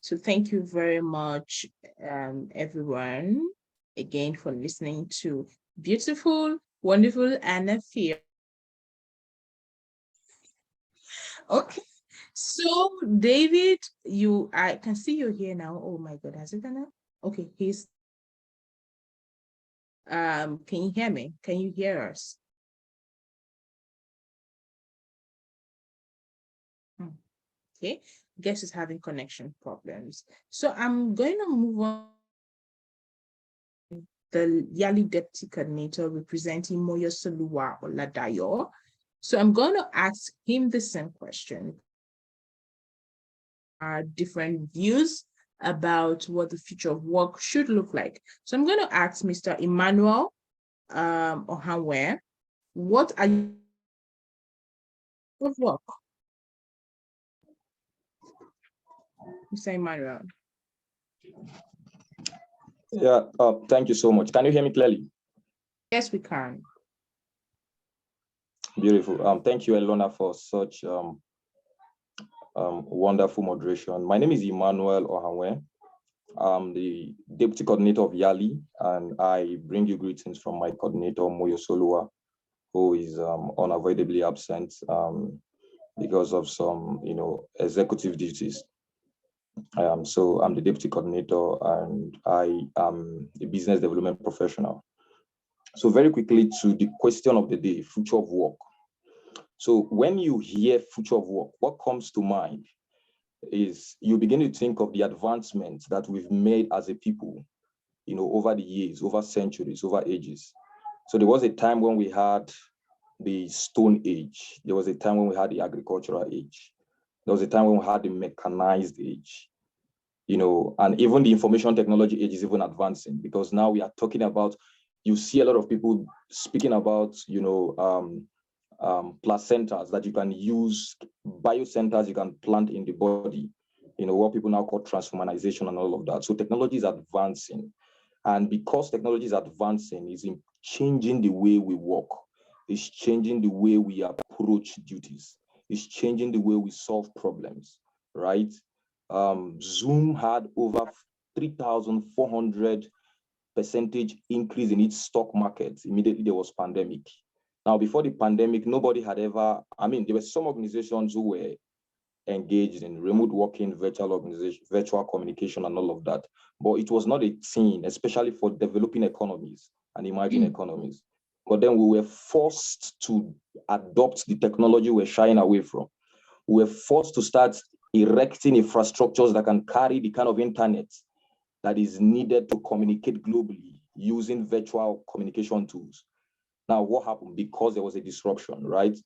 So thank you very much, everyone, again for listening to beautiful, wonderful Anna Fear. Okay. So David, I can see you here now. Oh my God, has it done that? Okay, he's can you hear me? Can you hear us? Okay, guest is having connection problems. So I'm going to move on. The Yali Deputy Coordinator representing Moyo Soluwa Oladayo. So I'm going to ask him the same question. Different views about what the future of work should look like. So I'm going to ask Mr. Emmanuel Ohanwe, what are you of work? Mr. Emmanuel. Yeah, thank you so much. Can you hear me clearly? Yes, we can. Beautiful. Thank you, Elona, for such wonderful moderation. My name is Emmanuel Ohanwe. I'm the Deputy Coordinator of YALI, and I bring you greetings from my coordinator, Moyo Solua, who is unavoidably absent because of some, executive duties. So I'm the Deputy Coordinator, and I am a business development professional. So very quickly to the question of the day, future of work. So when you hear future of work, what comes to mind is you begin to think of the advancements that we've made as a people, over the years, over centuries, over ages. So there was a time when we had the Stone Age. There was a time when we had the agricultural age. There was a time when we had the mechanized age, and even the information technology age is even advancing, because now we are talking about, you see a lot of people speaking about, placentas that you can use, bioceners you can plant in the body, what people now call transhumanization and all of that. So technology is advancing. And because technology is advancing, it's changing the way we work. It's changing the way we approach duties. It's changing the way we solve problems, right? Zoom had over 3,400% increase in its stock market. Immediately there was pandemic. Now, before the pandemic, nobody had ever, there were some organizations who were engaged in remote working, virtual organization, virtual communication, and all of that. But it was not a thing, especially for developing economies and emerging economies. But then we were forced to adopt the technology we're shying away from. We were forced to start erecting infrastructures that can carry the kind of internet that is needed to communicate globally using virtual communication tools. Now, what happened? Because there was a disruption, right?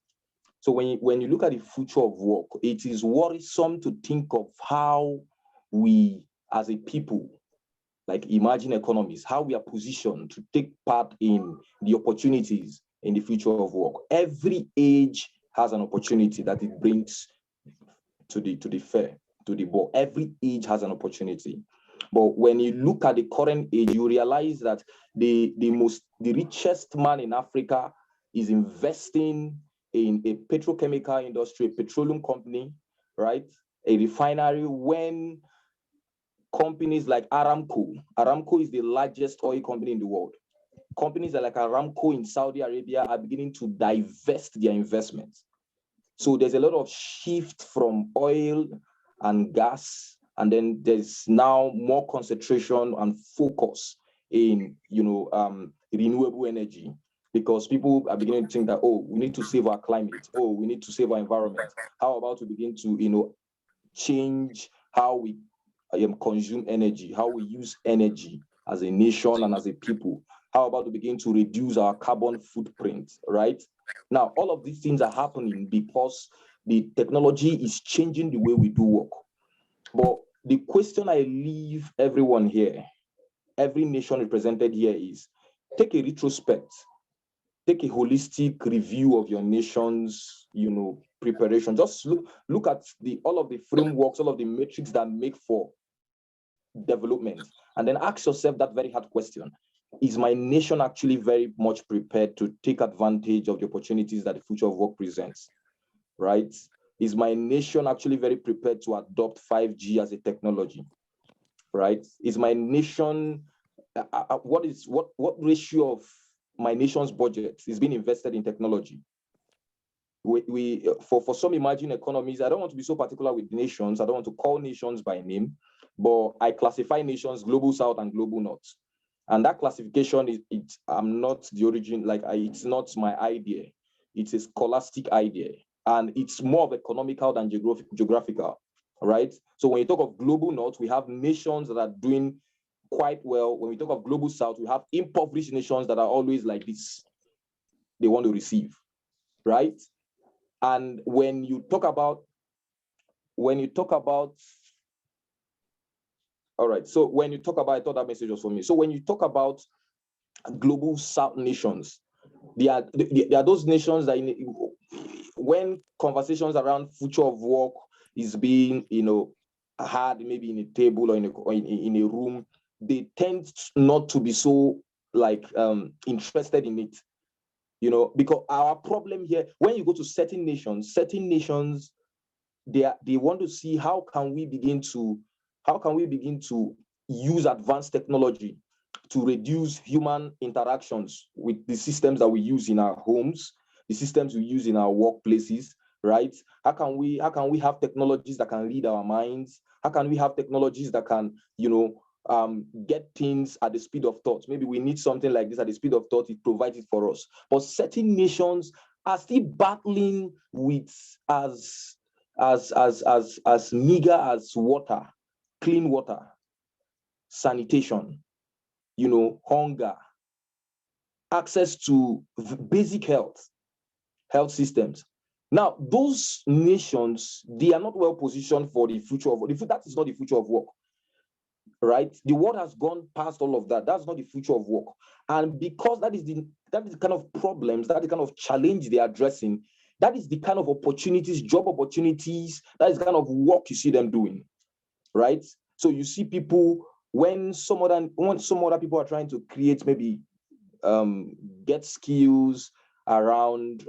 So when you look at the future of work, it is worrisome to think of how we as a people, like emerging economies, how we are positioned to take part in the opportunities in the future of work. Every age has an opportunity that it brings to the fair, to the board. Every age has an opportunity. But when you look at the current age, you realize that the richest man in Africa is investing in a petrochemical industry, a petroleum company, right? A refinery, when companies like Aramco is the largest oil company in the world. Companies like Aramco in Saudi Arabia are beginning to divest their investments. So there's a lot of shift from oil and gas, and then there's now more concentration and focus in renewable energy, because people are beginning to think that, oh, we need to save our climate, oh, we need to save our environment. How about we begin to change how we consume energy, how we use energy as a nation and as a people? How about we begin to reduce our carbon footprint, right? Now, all of these things are happening because the technology is changing the way we do work. But the question I leave everyone here, every nation represented here, is take a retrospect, take a holistic review of your nation's, preparation. Just look at all of the frameworks, all of the metrics that make for development, and then ask yourself that very hard question: is my nation actually very much prepared to take advantage of the opportunities that the future of work presents, right? Is my nation actually very prepared to adopt 5G as a technology, right? Is my nation, what ratio of my nation's budget is being invested in technology? For some emerging economies, I don't want to be so particular with nations, I don't want to call nations by name, but I classify nations global south and global north. And that classification I'm not the origin, it's not my idea. It's a scholastic idea. and it's more of economical than geographical, right? So when you talk of global north, we have nations that are doing quite well. When we talk of global south, we have impoverished nations that are always like this. They want to receive, right? And when you talk about, all right, so when you talk about, I thought that message was for me. So when you talk about global south nations, there are those nations that when conversations around future of work is being, had maybe in a table or in a room, they tend not to be so like interested in it, because our problem here, when you go to certain nations, they want to see how can we begin to use advanced technology to reduce human interactions with the systems that we use in our homes, the systems we use in our workplaces, right? How can we have technologies that can read our minds? How can we have technologies that can, get things at the speed of thought? Maybe we need something like this at the speed of thought. It provides it for us. But certain nations are still battling with as meager as water, clean water, sanitation, hunger, access to basic health systems. Now, those nations, they are not well positioned for the future of work. That is not the future of work, right? The world has gone past all of that. That's not the future of work. And because that is the kind of problems, that is the kind of challenge they are addressing, that is the kind of opportunities, job opportunities, that is the kind of work you see them doing, right? So you see people, when some other people are trying to create, maybe get skills around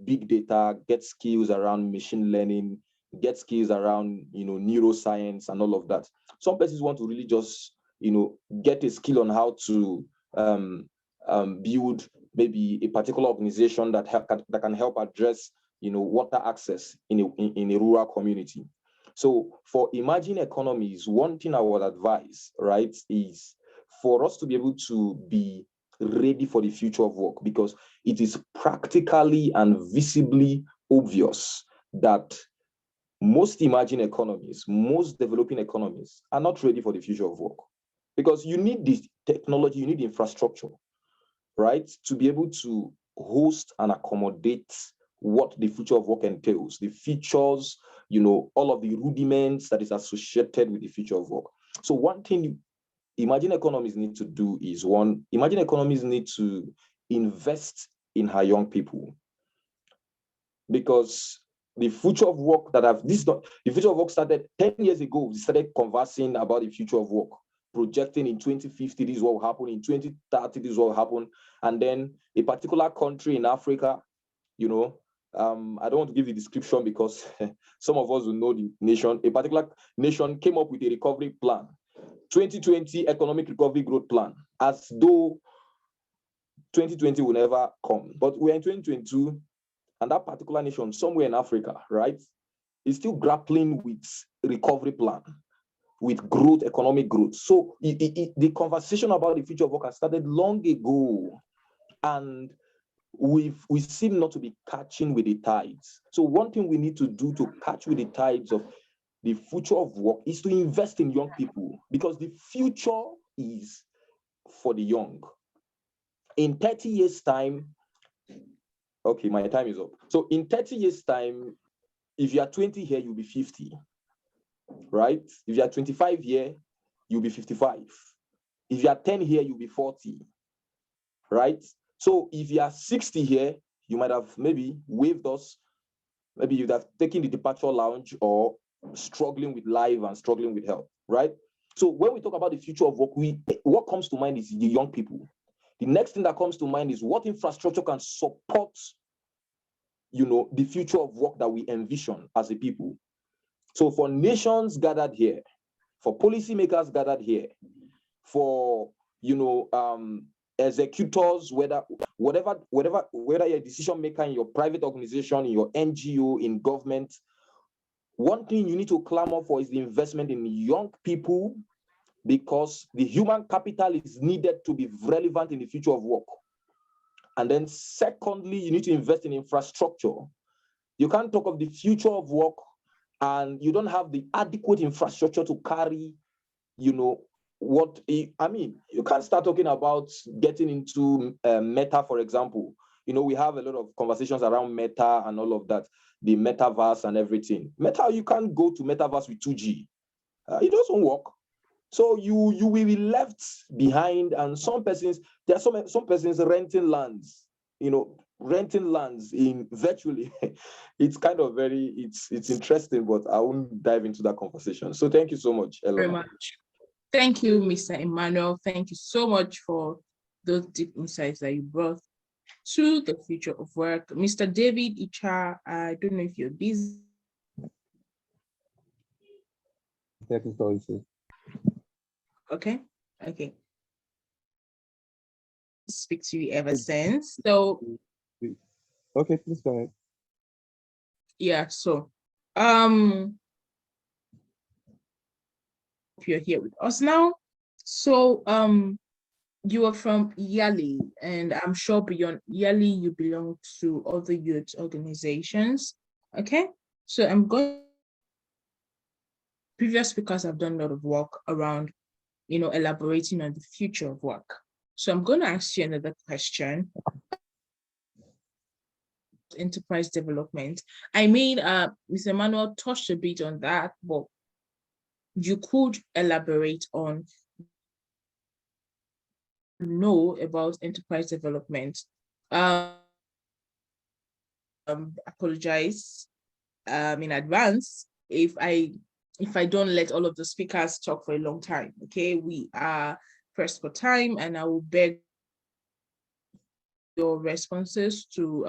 big data, get skills around machine learning, get skills around neuroscience and all of that. Some places want to really just get a skill on how to build maybe a particular organization that can help address water access in a rural community. So for emerging economies, one thing I would advise, right, is for us to be able to be ready for the future of work, because it is practically and visibly obvious that most emerging economies, most developing economies are not ready for the future of work, because you need this technology, you need infrastructure, right, to be able to host and accommodate what the future of work entails, the features, all of the rudiments that is associated with the future of work. So one thing emerging economies need to do is, emerging economies need to invest in our young people, because the future of work the future of work started 10 years ago. We started conversing about the future of work, projecting in 2050, this is what will happen, in 2030, this is what will happen. And then a particular country in Africa, I don't want to give the description because some of us will know the nation. A particular nation came up with a recovery plan, 2020 economic recovery growth plan, as though 2020 will never come. But we're in 2022, and that particular nation somewhere in Africa, right, is still grappling with recovery plan, with growth, economic growth. So the conversation about the future of work has started long ago, and we seem not to be catching with the tides. So one thing we need to do to catch with the tides of the future of work is to invest in young people, because the future is for the young. In 30 years' time, okay, my time is up. So in 30 years' time, if you are 20 here, you'll be 50, right? If you are 25 here, you'll be 55. If you are 10 here, you'll be 40, right? So if you are 60 here, you might have maybe waved us, maybe you'd have taken the departure lounge, or struggling with life and struggling with health, right? So when we talk about the future of work, what comes to mind is the young people. The next thing that comes to mind is what infrastructure can support, the future of work that we envision as a people. So for nations gathered here, for policymakers gathered here, for executors, whether you're a decision maker in your private organization, in your NGO, in government, one thing you need to clamor for is the investment in young people, because the human capital is needed to be relevant in the future of work. And then secondly, you need to invest in infrastructure. You can't talk of the future of work and you don't have the adequate infrastructure to carry, what I mean. You can't start talking about getting into meta, for example. We have a lot of conversations around meta and all of that, the metaverse and everything. Meta, you can't go to metaverse with 2G. It doesn't work. So you will be left behind, and there are some persons renting lands, renting lands in virtually. It's kind of it's interesting, but I won't dive into that conversation. So thank you so much, Elena. Very much. Thank you, Mr. Emmanuel. Thank you so much for those deep insights that you brought to the future of work. Mr. David Icha, I don't know if you're busy. Technical issues. Okay. Speak to you ever since. So okay, please go ahead. Yeah, so you're here with us now. So you are from Yali, and I'm sure beyond Yali you belong to other youth organizations. Okay, so I'm going. Previous speakers have done a lot of work around, elaborating on the future of work. So I'm going to ask you another question. Enterprise development. I mean, Mr. Emmanuel touched a bit on that, but you could elaborate on about enterprise development. Apologize in advance if I don't let all of the speakers talk for a long time. Okay, we are pressed for time, and I will beg your responses to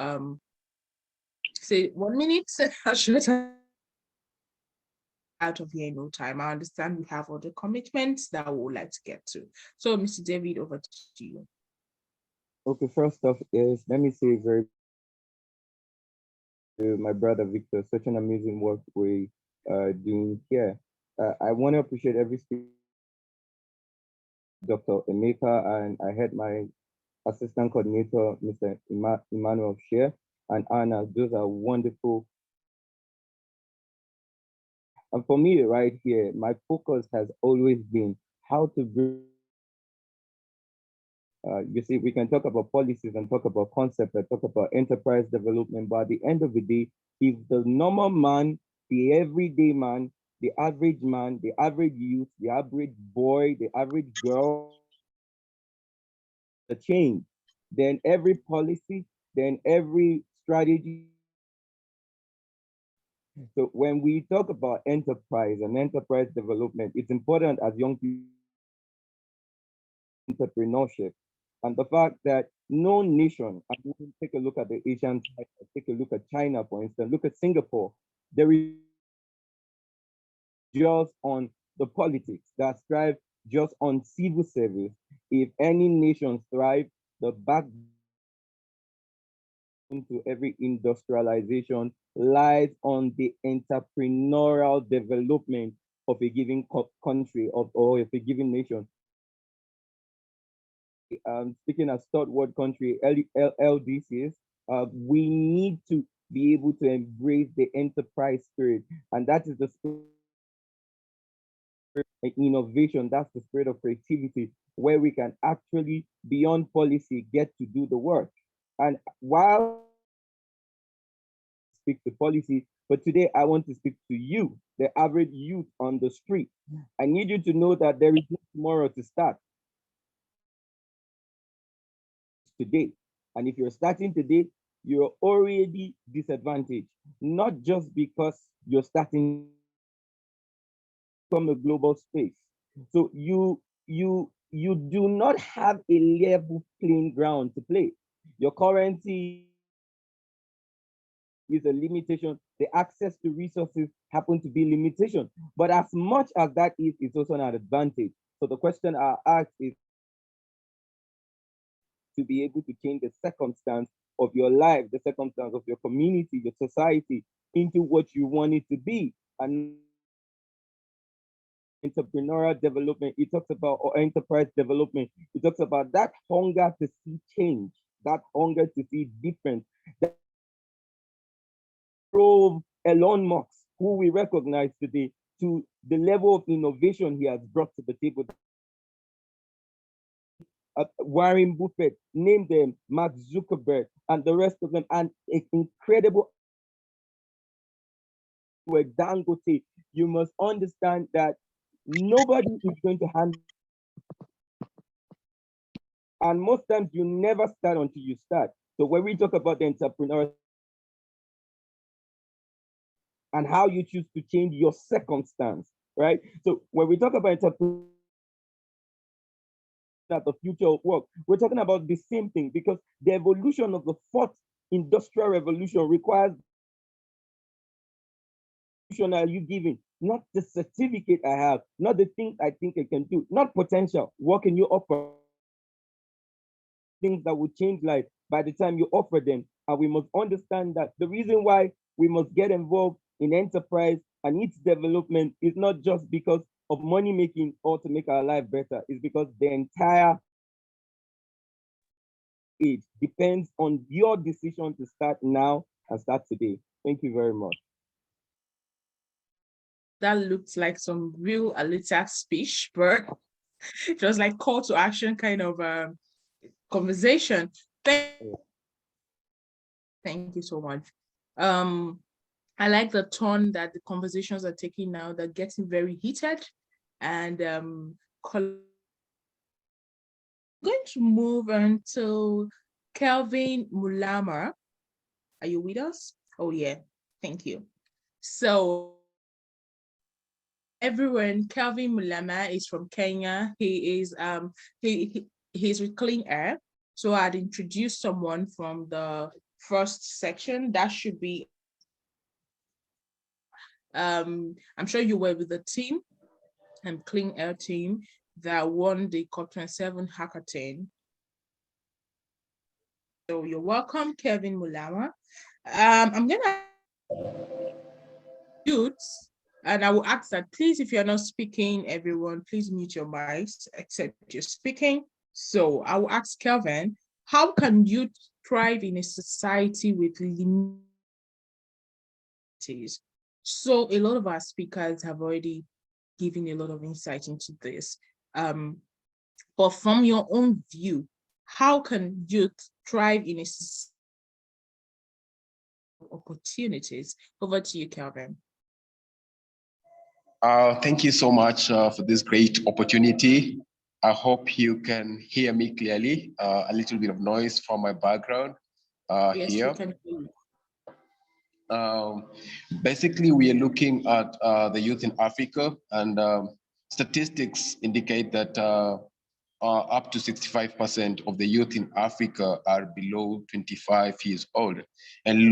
say 1 minute. Out of here in no time. I understand we have other commitments that we would like to get to. So, Mr. David, over to you. Okay, first off is, let me say very to my brother Victor, such an amazing work we doing here. I want to appreciate every speaker, Dr. Emeka, and I had my assistant coordinator, Mr. Emmanuel Share, and Anna. Those are wonderful. And for me, right here, my focus has always been how to bring. You see, we can talk about policies and talk about concepts and talk about enterprise development, but at the end of the day, if the normal man, the everyday man, the average youth, the average boy, the average girl, the change, then every policy, then every strategy. So when we talk about enterprise and enterprise development, it's important as young people, entrepreneurship, and the fact that no nation, and we can take a look at the Asian side, take a look at China, for instance, look at Singapore, there is just on the politics that strive just on civil service. If any nation thrive, the backbone to every industrialization lies on the entrepreneurial development of a given country or of a given nation. Speaking as third world country, LDCs, we need to be able to embrace the enterprise spirit, and that is the spirit of innovation. That's the spirit of creativity, where we can actually, beyond policy, get to do the work. And while speak to policy, but today I want to speak to you, the average youth on the street. I need you to know that there is no tomorrow to start. Today. And if you're starting today, you're already disadvantaged, not just because you're starting from a global space. So you do not have a level playing ground to play. Your currency is a limitation. The access to resources happen to be limitation. But as much as that is, it's also an advantage. So the question I ask is to be able to change the circumstance of your life, the circumstance of your community, your society, into what you want it to be. And entrepreneurial development, it talks about, or enterprise development, it talks about that hunger to see change, that hunger to see difference, that drove Elon Musk, who we recognize today, to the level of innovation he has brought to the table. Warren Buffett, name them, Mark Zuckerberg, and the rest of them, and it's incredible. With Dangote, you must understand that nobody is going to handle. And most times you never start until you start. So when we talk about the entrepreneur and how you choose to change your circumstance, right? So when we talk about entrepreneur, the future of work, we're talking about the same thing, because the evolution of the fourth industrial revolution requires are you giving, not the certificate I have, not the things I think I can do, not potential. What can you offer? Things that will change life by the time you offer them. And we must understand that the reason why we must get involved in enterprise and its development is not just because of money making or to make our life better. It's because the entire age depends on your decision to start now and start today. Thank you very much. That looked like some real Alita speech, but it was like call to action kind of conversation. Thank you so much. I like the tone that the conversations are taking now. They're getting very heated, and going to move on to Kelvin Mulama. Are you with us? Oh yeah, thank you. So everyone, Kelvin Mulama is from Kenya. He is he's with Clean Air. So I'd introduce someone from the first section. That should be I'm sure you were with the team and Clean Air team that won the COP27 hackathon. So you're welcome, Kevin Mulama. I'm gonna youths, and I will ask that please, if you're not speaking, everyone, please mute your mics except you're speaking. So I will ask Kelvin, how can youth thrive in a society with limitations? So a lot of our speakers have already given a lot of insight into this. But from your own view, how can youth thrive in a society of opportunities? Over to you, Kelvin. Thank you so much for this great opportunity. I hope you can hear me clearly. A little bit of noise from my background yes, here. We can hear you. Basically, we are looking at the youth in Africa, and statistics indicate that up to 65% of the youth in Africa are below 25 years old. And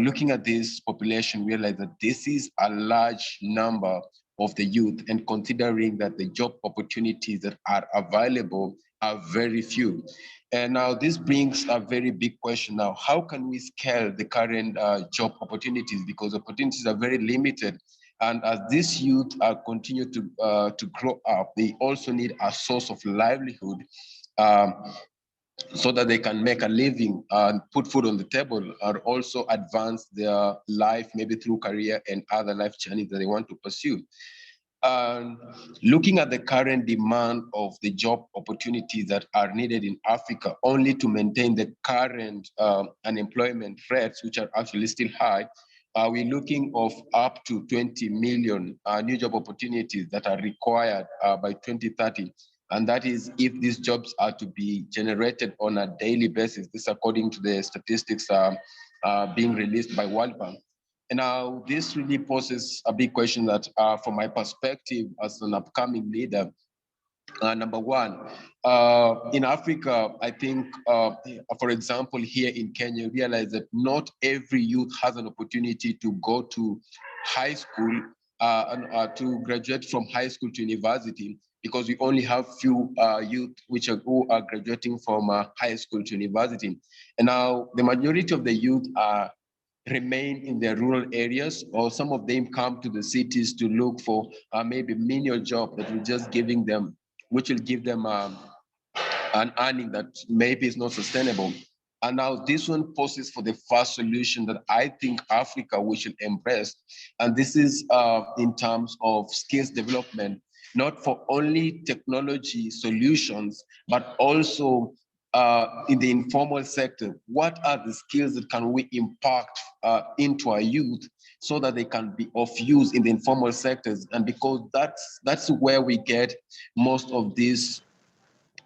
looking at this population, we realize that this is a large number of the youth, and considering that the job opportunities that are available are very few. And now this brings a very big question now. How can we scale the current job opportunities? Because opportunities are very limited. And as these youth continue to grow up, they also need a source of livelihood so that they can make a living and put food on the table, or also advance their life, maybe through career and other life journeys that they want to pursue. Looking at the current demand of the job opportunities that are needed in Africa, only to maintain the current unemployment rates, which are actually still high, we're looking of up to 20 million new job opportunities that are required by 2030. And that is if these jobs are to be generated on a daily basis. This according to the statistics being released by World Bank. And now this really poses a big question that from my perspective as an upcoming leader, number one, in Africa, I think, for example, here in Kenya, realize that not every youth has an opportunity to go to high school and to graduate from high school to university, because we only have few youth who are graduating from high school to university. And now the majority of the youth remain in their rural areas, or some of them come to the cities to look for maybe menial job that will just giving them, which will give them an earning that maybe is not sustainable. And now this one poses for the first solution that I think Africa we should embrace. And this is in terms of skills development, not for only technology solutions, but also in the informal sector. What are the skills that can we impact into our youth so that they can be of use in the informal sectors? And because that's where we get most of these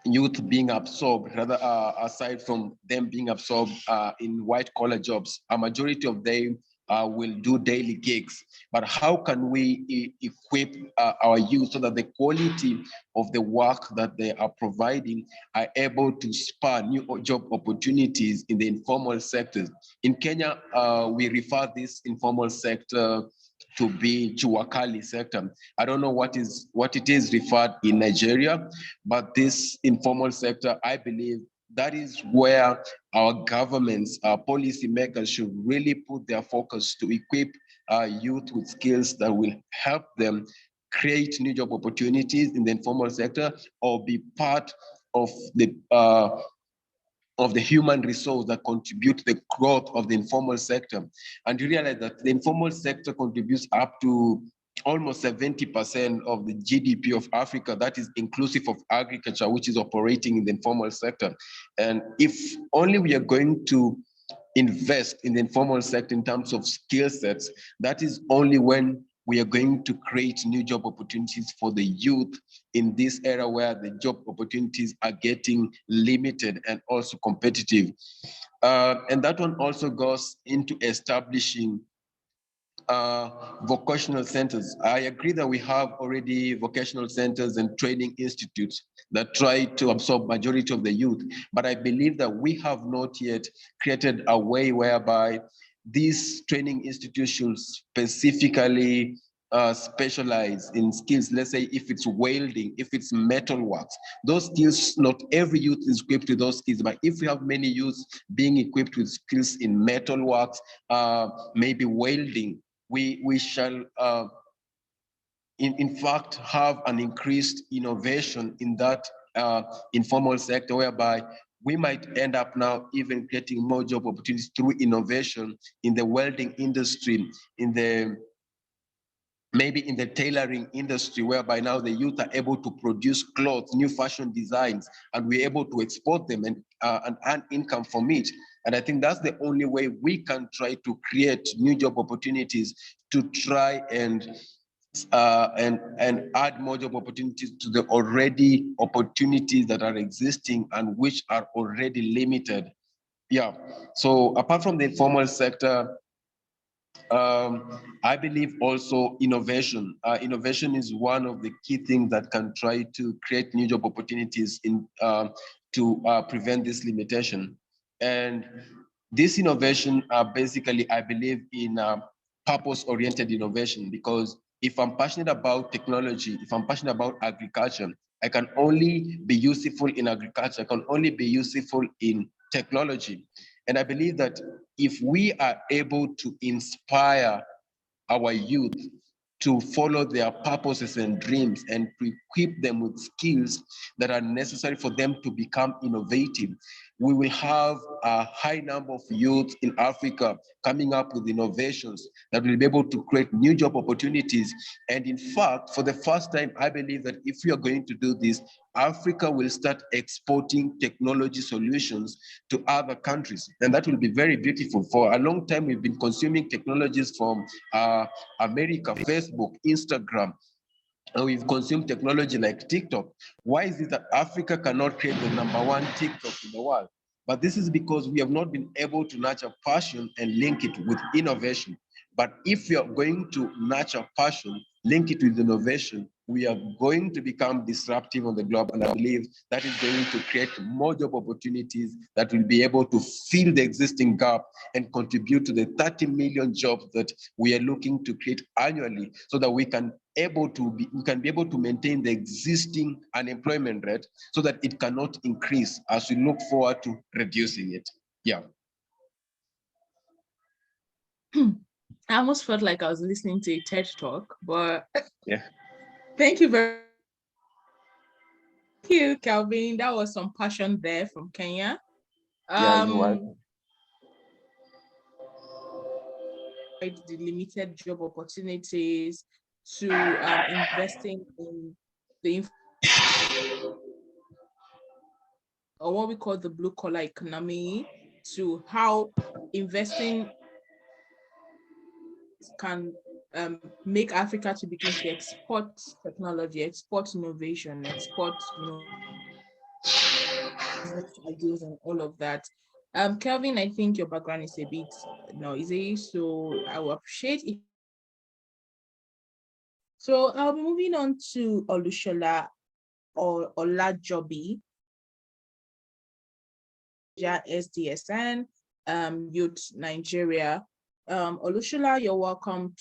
youth being absorbed, rather aside from them being absorbed in white collar jobs, a majority of them will do daily gigs. But how can we equip our youth so that the quality of the work that they are providing are able to spur new job opportunities in the informal sectors? In Kenya, we refer this informal sector to be Juakali sector. I don't know what it is referred in Nigeria, but this informal sector, I believe that is where our governments, our policymakers should really put their focus to equip youth with skills that will help them create new job opportunities in the informal sector or be part of the human resource that contribute to the growth of the informal sector. And you realize that the informal sector contributes up to almost 70% of the GDP of Africa, that is inclusive of agriculture, which is operating in the informal sector. And if only we are going to invest in the informal sector in terms of skill sets, that is only when we are going to create new job opportunities for the youth in this era where the job opportunities are getting limited and also competitive. And that one also goes into establishing vocational centers. I agree that we have already vocational centers and training institutes that try to absorb majority of the youth, but I believe that we have not yet created a way whereby these training institutions specifically specialize in skills. Let's say if it's welding, if it's metalworks, those skills, not every youth is equipped with those skills, but if we have many youths being equipped with skills in metalworks, maybe welding, we shall in fact have an increased innovation in that informal sector, whereby we might end up now even getting more job opportunities through innovation in the welding industry, in the maybe in the tailoring industry, whereby now the youth are able to produce clothes, new fashion designs, and we're able to export them and earn income from it. And I think that's the only way we can try to create new job opportunities to try and add more job opportunities to the already opportunities that are existing and which are already limited. Yeah. So apart from the informal sector, I believe also innovation. Innovation is one of the key things that can try to create new job opportunities to prevent this limitation. And this innovation basically, I believe in purpose-oriented innovation, because if I'm passionate about technology, if I'm passionate about agriculture, I can only be useful in agriculture, I can only be useful in technology. And I believe that if we are able to inspire our youth to follow their purposes and dreams and to equip them with skills that are necessary for them to become innovative, we will have a high number of youth in Africa coming up with innovations that will be able to create new job opportunities. And in fact, for the first time, I believe that if we are going to do this, Africa will start exporting technology solutions to other countries. And that will be very beautiful. For a long time, we've been consuming technologies from America, Facebook, Instagram, and we've consumed technology like TikTok. Why is it that Africa cannot create the #1 TikTok in the world? But this is because we have not been able to nurture passion and link it with innovation. But if we are going to nurture passion, link it with innovation, we are going to become disruptive on the globe. And I believe that is going to create more job opportunities that will be able to fill the existing gap and contribute to the 30 million jobs that we are looking to create annually, so that we can be able to maintain the existing unemployment rate so that it cannot increase as we look forward to reducing it. Yeah. I almost felt like I was listening to a TED talk, but yeah. Thank you very much, Calvin. That was some passion there from Kenya. Yeah, you're right. The limited job opportunities to investing in the or what we call the blue collar economy, to how investing can make Africa to begin to export technology, export innovation, export, business ideas and all of that. Kelvin, I think your background is a bit noisy, so I will appreciate it. So moving on to Olushola or Olajobi, SDSN, Youth Nigeria. Olushola, you're welcome.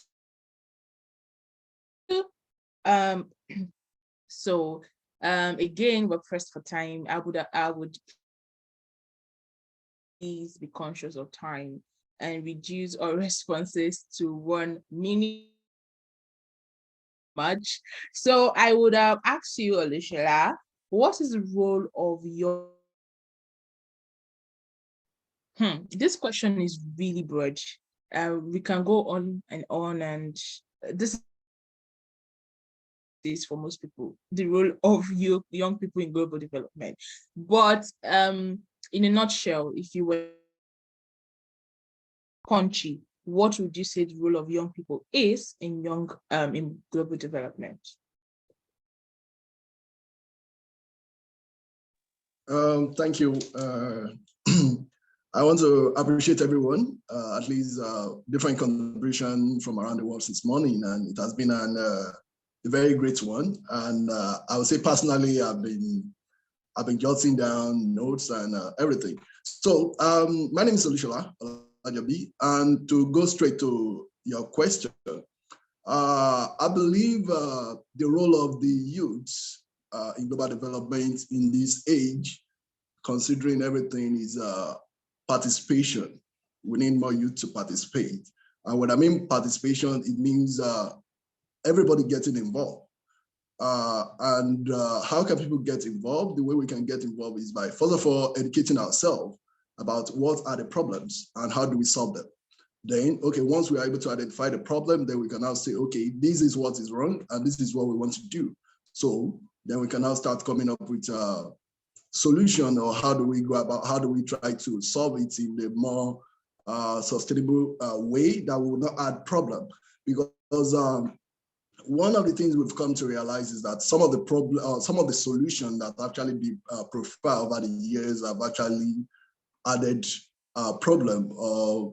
So again, we're pressed for time. I would please be conscious of time and reduce our responses to 1 minute much. So I would ask you, Olushola, what is the role of your this question is really broad. We can go on, and this is for most people the role of you young people in global development. But in a nutshell, if you were country, what would you say the role of young people is in in global development? Thank you. I want to appreciate everyone, at least different contribution from around the world since morning, and it has been a very great one. And I would say personally, I've been jotting down notes and everything. So my name is Olushola Olajobi, and to go straight to your question, I believe the role of the youth in global development in this age, considering everything, is participation. We need more youth to participate. And when I mean participation, it means everybody getting involved. And how can people get involved? The way we can get involved is by, first of all, educating ourselves about what are the problems and how do we solve them. Then, okay, once we are able to identify the problem, then we can now say, okay, this is what is wrong and this is what we want to do. So then we can now start coming up with a solution, or how do we go about, how do we try to solve it in a more sustainable way that will not add problem. Because one of the things we've come to realize is that some of the solutions that actually be profiled over the years have actually added a problem or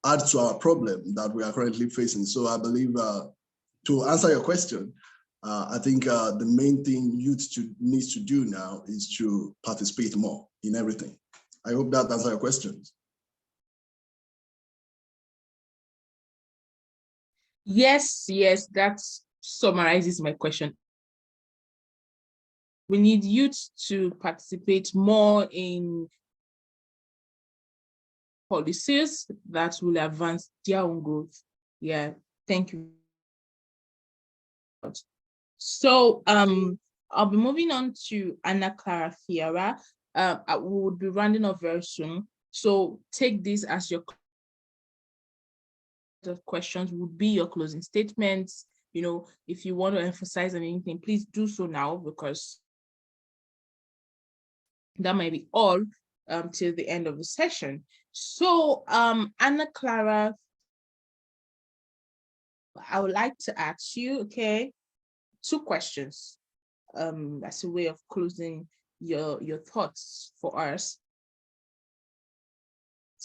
add to our problem that we are currently facing. So I believe to answer your question, I think the main thing youth needs to do now is to participate more in everything. I hope that answers your questions. Yes, that summarizes my question. We need youth to participate more in policies that will advance their own growth. Yeah, thank you. So I'll be moving on to Anna Clara Fiera. We would be rounding off very soon. So take this as your questions would be your closing statements. If you want to emphasize on anything, please do so now, because that might be all till the end of the session. So Anna Clara, I would like to ask you, okay, 2 questions as a way of closing your thoughts for us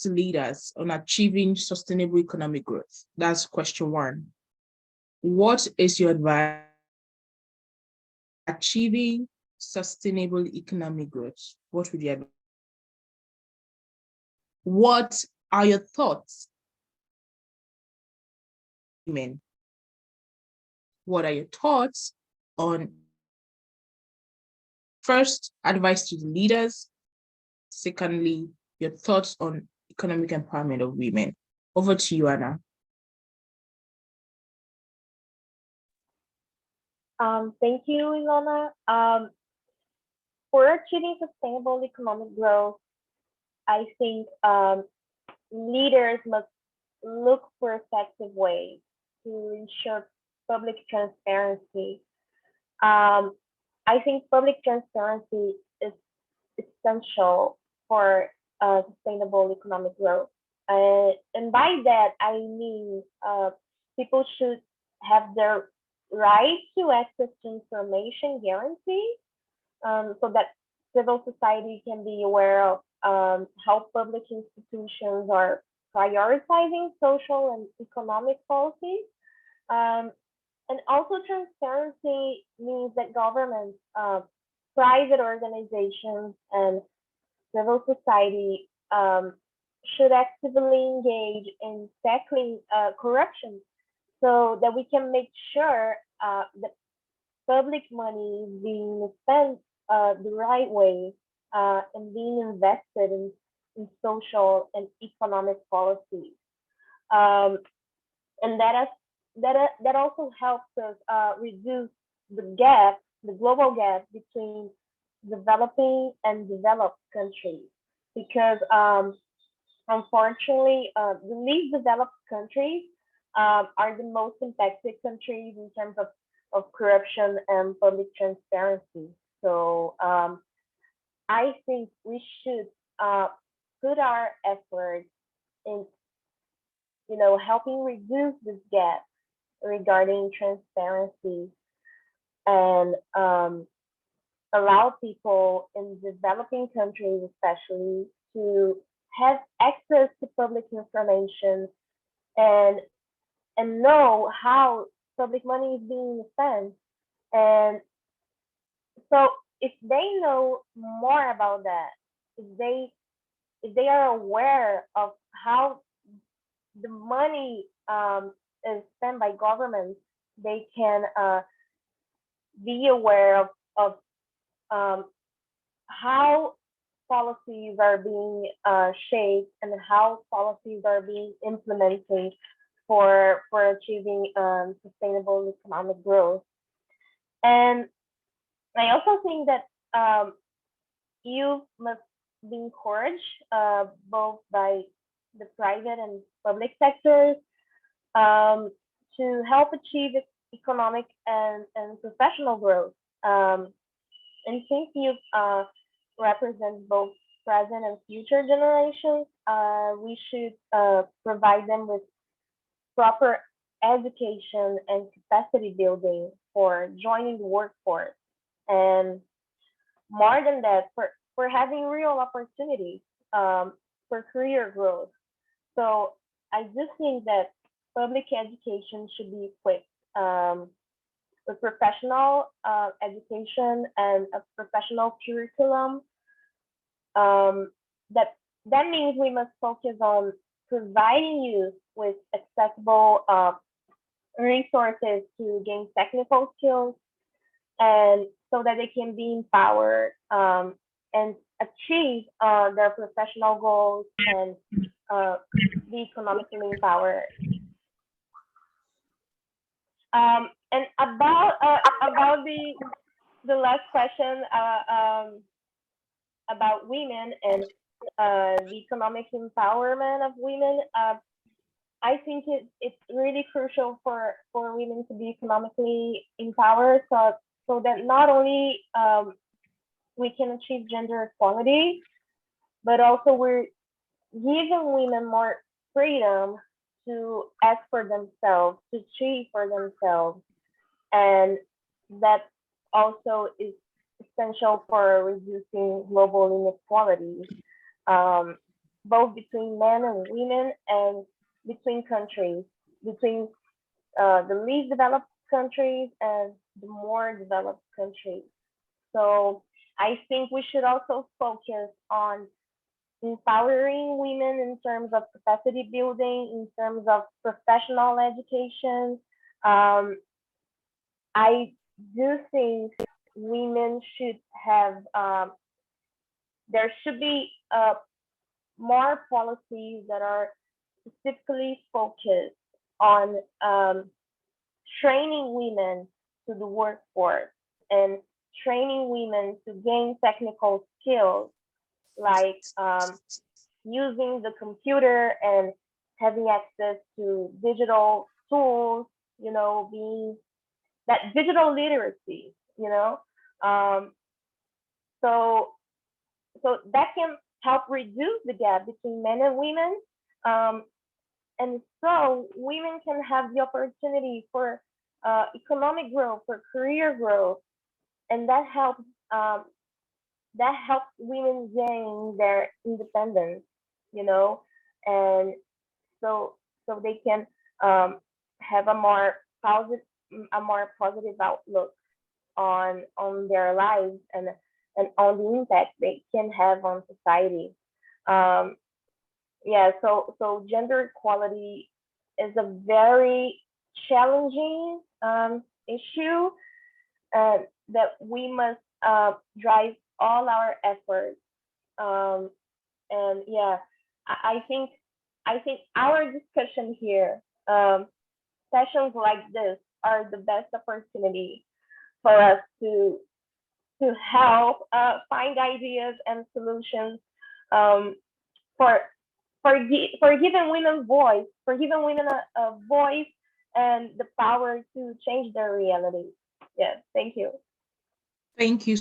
to lead us on achieving sustainable economic growth. That's question 1. What is your advice achieving sustainable economic growth? What would you advise? What are your thoughts? What are your thoughts on, first, advice to the leaders? Secondly, your thoughts on economic empowerment of women. Over to you, Anna. Thank you, Ilona. For achieving sustainable economic growth, I think leaders must look for effective ways to ensure public transparency. Um, I think public transparency is essential for sustainable economic growth. And by that, I mean people should have their right to access to information guaranteed, so that civil society can be aware of how public institutions are prioritizing social and economic policies. Um, and also, transparency means that governments, private organizations, and civil society should actively engage in tackling corruption so that we can make sure that public money is being spent the right way and being invested in social and economic policies. Um, and that also helps us reduce the gap, the global gap between developing and developed countries, because unfortunately, the least developed countries are the most impacted countries in terms of corruption and public transparency. So I think we should put our efforts in, helping reduce this gap regarding transparency, and allow people in developing countries, especially, to have access to public information, and know how public money is being spent. And so if they know more about that, if they are aware of how the money is spent by governments, they can be aware of um, how policies are being shaped and how policies are being implemented for achieving sustainable economic growth. And I also think that youth must be encouraged both by the private and public sectors um, to help achieve economic and professional growth. And since youth represents both present and future generations, we should provide them with proper education and capacity building for joining the workforce. And more than that, for having real opportunities for career growth. So I just think that public education should be equipped with professional education and a professional curriculum. Um, that that means we must focus on providing youth with accessible resources to gain technical skills, and so that they can be empowered and achieve their professional goals and be economically empowered. And about the last question about women and the economic empowerment of women, I think it's really crucial for women to be economically empowered, so that not only we can achieve gender equality, but also we're giving women more freedom to ask for themselves, to achieve for themselves, and that also is essential for reducing global inequalities, um, both between men and women and between countries, between the least developed countries and the more developed countries. So I think we should also focus on empowering women in terms of capacity building, in terms of professional education. Um, I do think women should have, there should be more policies that are specifically focused on training women to the workforce and training women to gain technical skills like using the computer and having access to digital tools, being that digital literacy, um, so that can help reduce the gap between men and women. Um, and so women can have the opportunity for economic growth, for career growth, and um, that helps women gain their independence, you know, and so they can have a more positive outlook on their lives and on the impact they can have on society. Um, yeah, so gender equality is a very challenging issue that we must drive all our efforts. Um, and yeah, I think our discussion here, sessions like this, are the best opportunity for us to help find ideas and solutions um, for for giving women voice, for giving women a voice and the power to change their reality. Yes, thank you. Thank you.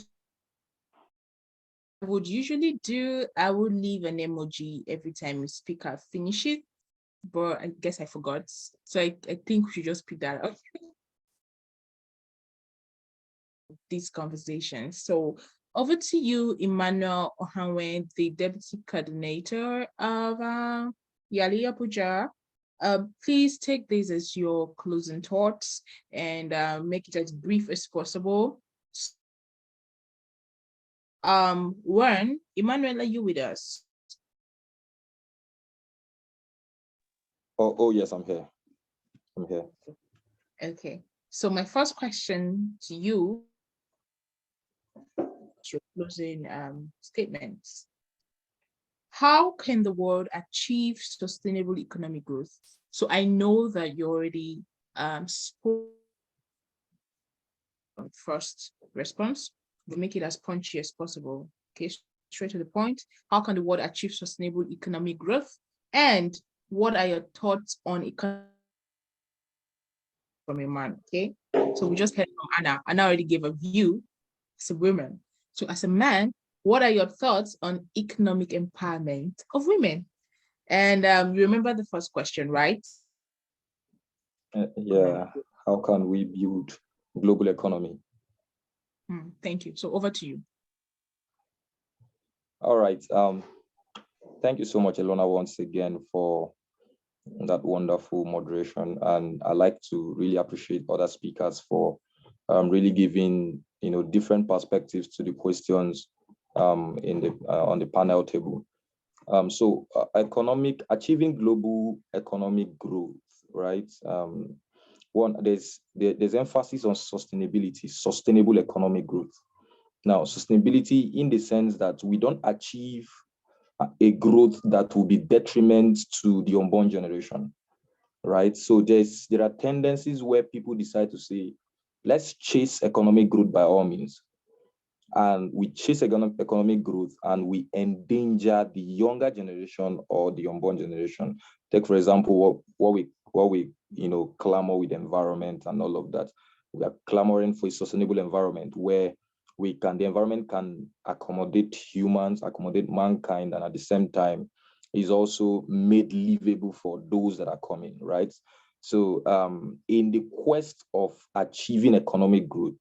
I would usually do, I would leave an emoji every time a speaker finish it, but I guess I forgot. So I think we should just pick that up. These conversations. So over to you, Emmanuel Ohanwe, the Deputy Coordinator of Yali Abuja. Please take this as your closing thoughts and make it as brief as possible. Warren, Emmanuel, are you with us? Oh yes, I'm here. I'm here. Okay. So my first question to you, your closing statements. How can the world achieve sustainable economic growth? So I know that you already spoke on first response, but make it as punchy as possible. Okay, straight to the point. How can the world achieve sustainable economic growth? And what are your thoughts on economic from a man? Okay, so we just heard from Anna. Anna already gave a view as a woman. So as a man, what are your thoughts on economic empowerment of women? And you remember the first question, right? Yeah. How can we build global economy? Thank you. So over to you. All right. Thank you so much, Elona, once again for that wonderful moderation. And I like to really appreciate other speakers for really giving different perspectives to the questions in the on the panel table. Achieving global economic growth, right? There's emphasis on sustainability, sustainable economic growth. Now, sustainability in the sense that we don't achieve a growth that will be detriment to the unborn generation, right? So there are tendencies where people decide to say, let's chase economic growth by all means. And we chase economic growth and we endanger the younger generation or the unborn generation. Take, for example, what we clamor with environment and all of that. We are clamoring for a sustainable environment where the environment can accommodate humans, accommodate mankind, and at the same time is also made livable for those that are coming, right? So in the quest of achieving economic growth,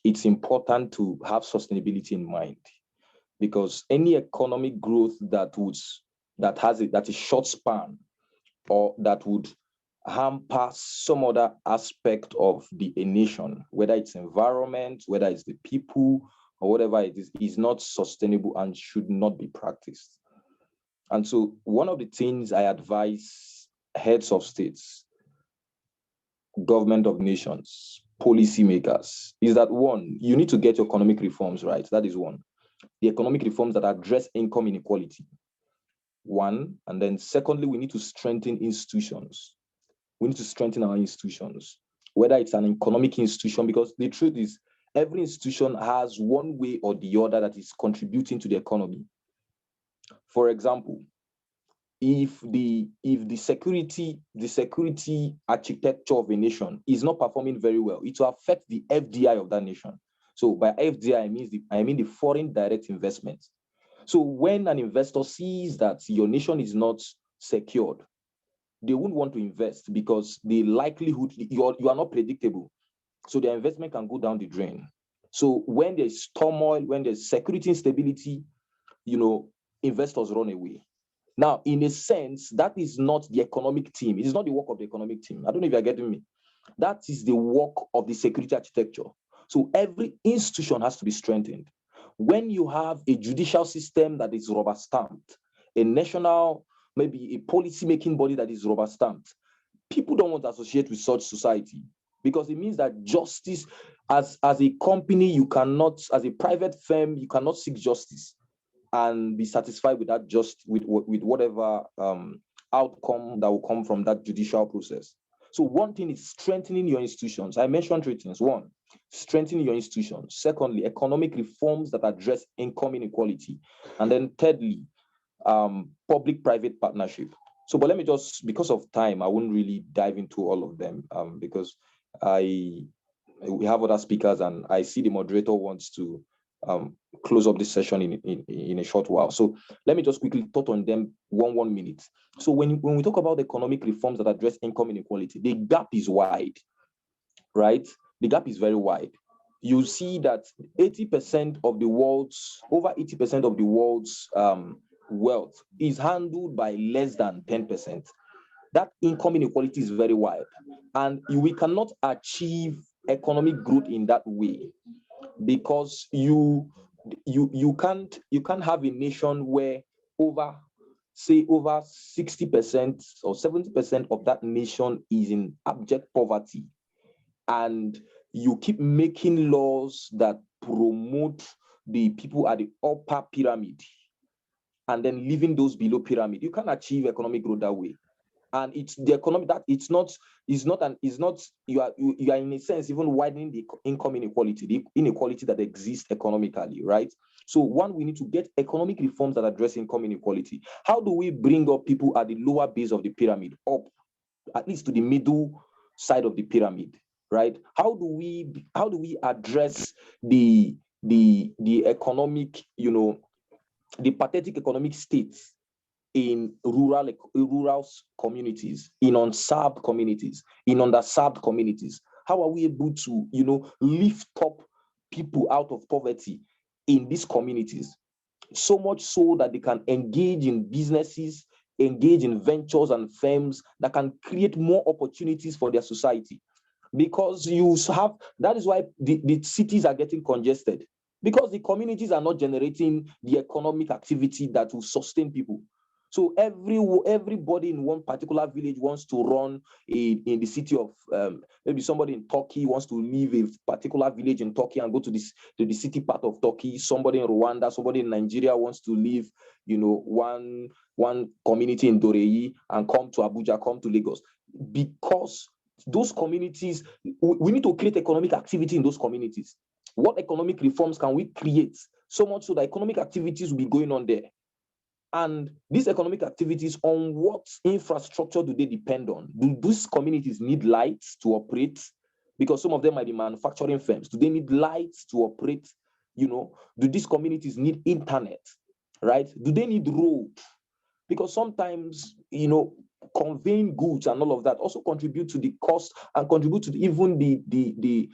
it's important to have sustainability in mind, because any economic growth that is short span or that would hamper some other aspect of a nation, whether it's environment, whether it's the people, or whatever it is not sustainable and should not be practiced. And so one of the things I advise heads of states, government of nations, policymakers, is that one, you need to get your economic reforms right. That is one. The economic reforms that address income inequality. One, and then secondly, we need to strengthen institutions. We need to strengthen our institutions, whether it's an economic institution, because the truth is every institution has one way or the other that is contributing to the economy. For example, if the security architecture of a nation is not performing very well, it will affect the FDI of that nation. So by FDI, I mean the foreign direct investment. So when an investor sees that your nation is not secured, they wouldn't want to invest because the likelihood you are not predictable. So their investment can go down the drain. So when there's turmoil, when there's security instability, investors run away. Now, in a sense, that is not the economic team. It is not the work of the economic team. I don't know if you're getting me. That is the work of the security architecture. So every institution has to be strengthened. When you have a judicial system that is rubber stamped, a national, maybe a policy-making body that is rubber stamped, people don't want to associate with such society because it means that justice, as a company, you cannot, as a private firm, you cannot seek justice and be satisfied with that, just with whatever outcome that will come from that judicial process. So one thing is strengthening your institutions. I mentioned three things. One, strengthening your institutions. Secondly, economic reforms that address income inequality. And then thirdly, public-private partnership. So, but let me just, because of time, I wouldn't really dive into all of them because we have other speakers and I see the moderator wants to close up this session in a short while. So let me just quickly touch on them 1 minute. So when we talk about economic reforms that address income inequality, the gap is wide, right? The gap is very wide. You see that 80% of the world's, over 80% of the world's wealth is handled by less than 10%. That income inequality is very wide. And we cannot achieve economic growth in that way because you can't have a nation where over 60% or 70% of that nation is in abject poverty, and you keep making laws that promote the people at the upper pyramid and then leaving those below pyramid. You can't achieve economic growth that way. And it's the economy that you are in a sense even widening the income inequality, the inequality that exists economically, right? So one, we need to get economic reforms that address income inequality. How do we bring up people at the lower base of the pyramid up, at least to the middle side of the pyramid, right? How do we address the economic, the pathetic economic states in rural communities, in unserved communities, in underserved communities? How are we able to, lift up people out of poverty in these communities? So much so that they can engage in businesses, engage in ventures and firms that can create more opportunities for their society. Because that is why the cities are getting congested, because the communities are not generating the economic activity that will sustain people. So everybody in one particular village wants to run in the city of maybe somebody in Turkey wants to leave a particular village in Turkey and go to the city part of Turkey. Somebody in Rwanda, somebody in Nigeria wants to leave, one community in Dorei and come to Abuja, come to Lagos, because those communities, we need to create economic activity in those communities. What economic reforms can we create so much so that economic activities will be going on there? And these economic activities, on what infrastructure do they depend on? Do these communities need lights to operate? Because some of them might be manufacturing firms. Do they need lights to operate? Do these communities need internet, right? Do they need road? Because sometimes, conveying goods and all of that also contribute to the cost and contribute to even the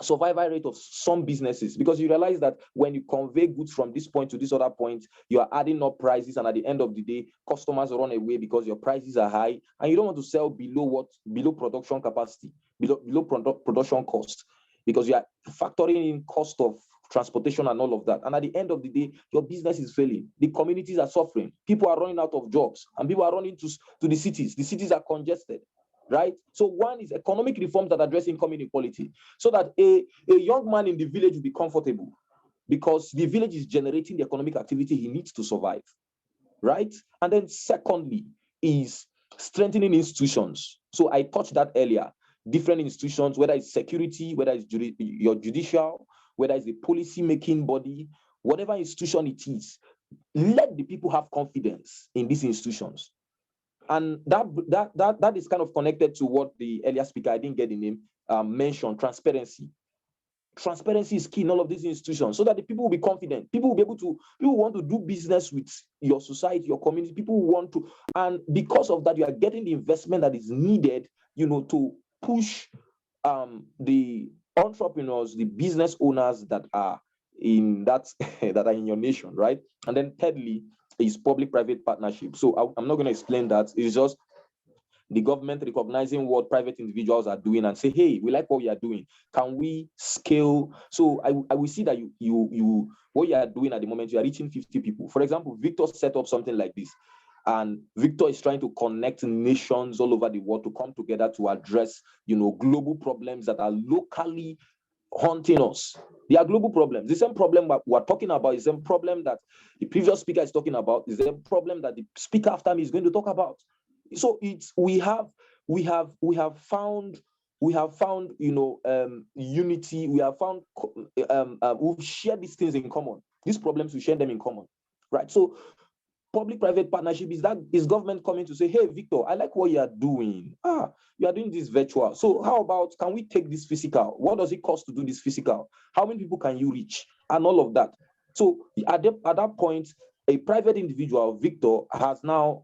survival rate of some businesses, because you realize that when you convey goods from this point to this other point, you are adding up prices, and at the end of the day, customers run away because your prices are high, and you don't want to sell below production capacity, below production cost, because you are factoring in cost of transportation and all of that. And at the end of the day, your business is failing. The communities are suffering. People are running out of jobs, and people are running to the cities. The cities are congested. Right? So one is economic reforms that address income inequality, so that a young man in the village will be comfortable because the village is generating the economic activity he needs to survive. Right? And then secondly is strengthening institutions. So I touched that earlier. Different institutions, whether it's security, whether it's your judicial, whether it's the policy-making body, whatever institution it is, let the people have confidence in these institutions. And that is kind of connected to what the earlier speaker, I didn't get the name, mentioned, transparency. Transparency is key in all of these institutions so that the people will be confident. People will be able to, people want to do business with your society, your community. People want to, and because of that, you are getting the investment that is needed, to push the entrepreneurs, the business owners that are in that that are in your nation, right? And then thirdly is public-private partnership. So I'm not going to explain that. It's just the government recognizing what private individuals are doing and say, hey, we like what you are doing. Can we scale? So I will see that you what you are doing at the moment, you are reaching 50 people. For example, Victor set up something like this. And Victor is trying to connect nations all over the world to come together to address, global problems that are locally haunting us. They are global problems. The same problem that we're talking about is the same problem that the previous speaker is talking about, is the same problem that the speaker after me is going to talk about. So we have found unity. We have found we've shared these things in common. These problems, we share them in common, right? So public-private partnership is government coming to say, hey, Victor, I like what you are doing. You are doing this virtual. So how about, can we take this physical? What does it cost to do this physical? How many people can you reach? And all of that. So at that point, a private individual, Victor, has now,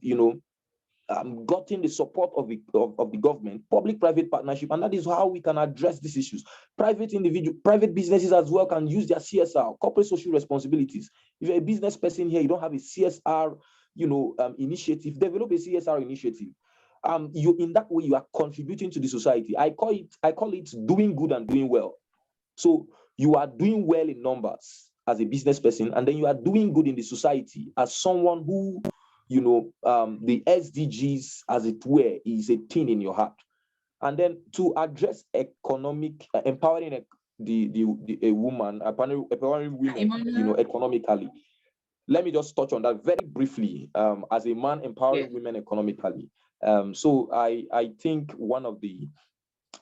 gotten the support of the government, public-private partnership, and that is how we can address these issues. Private businesses as well can use their CSR, corporate social responsibilities. If you're a business person here, you don't have a CSR, initiative, develop a CSR initiative. In that way, you are contributing to the society. I call it doing good and doing well. So you are doing well in numbers as a business person, and then you are doing good in the society as someone who, the SDGs, as it were, is a thing in your heart. And then to address economic empowering a woman, empowering women, economically. Let me just touch on that very briefly. As a man empowering women economically. So I think one of the,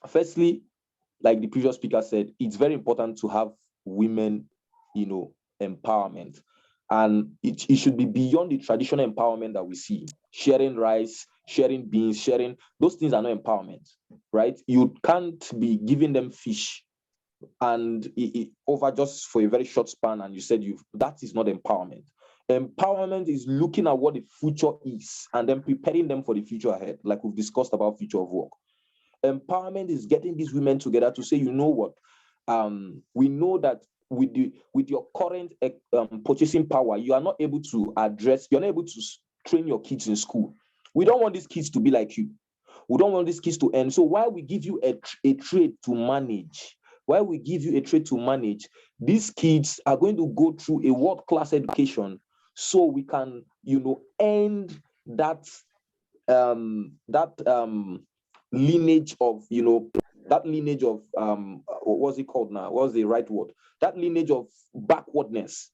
firstly, like the previous speaker said, it's very important to have women, empowerment. And it should be beyond the traditional empowerment that we see. Sharing rice, sharing beans, those things are not empowerment, right? You can't be giving them fish and over just for a very short span, and you said that is not empowerment. Empowerment is looking at what the future is and then preparing them for the future ahead, like we've discussed about future of work. Empowerment is getting these women together to say, you know what, we know that with your current purchasing power, you're not able to train your kids in school. We don't want these kids to be like you. We don't want these kids to end. So while we give you a trade to manage, these kids are going to go through a world-class education so we can, end that lineage of, what's it called now? What's the right word? That lineage of backwardness,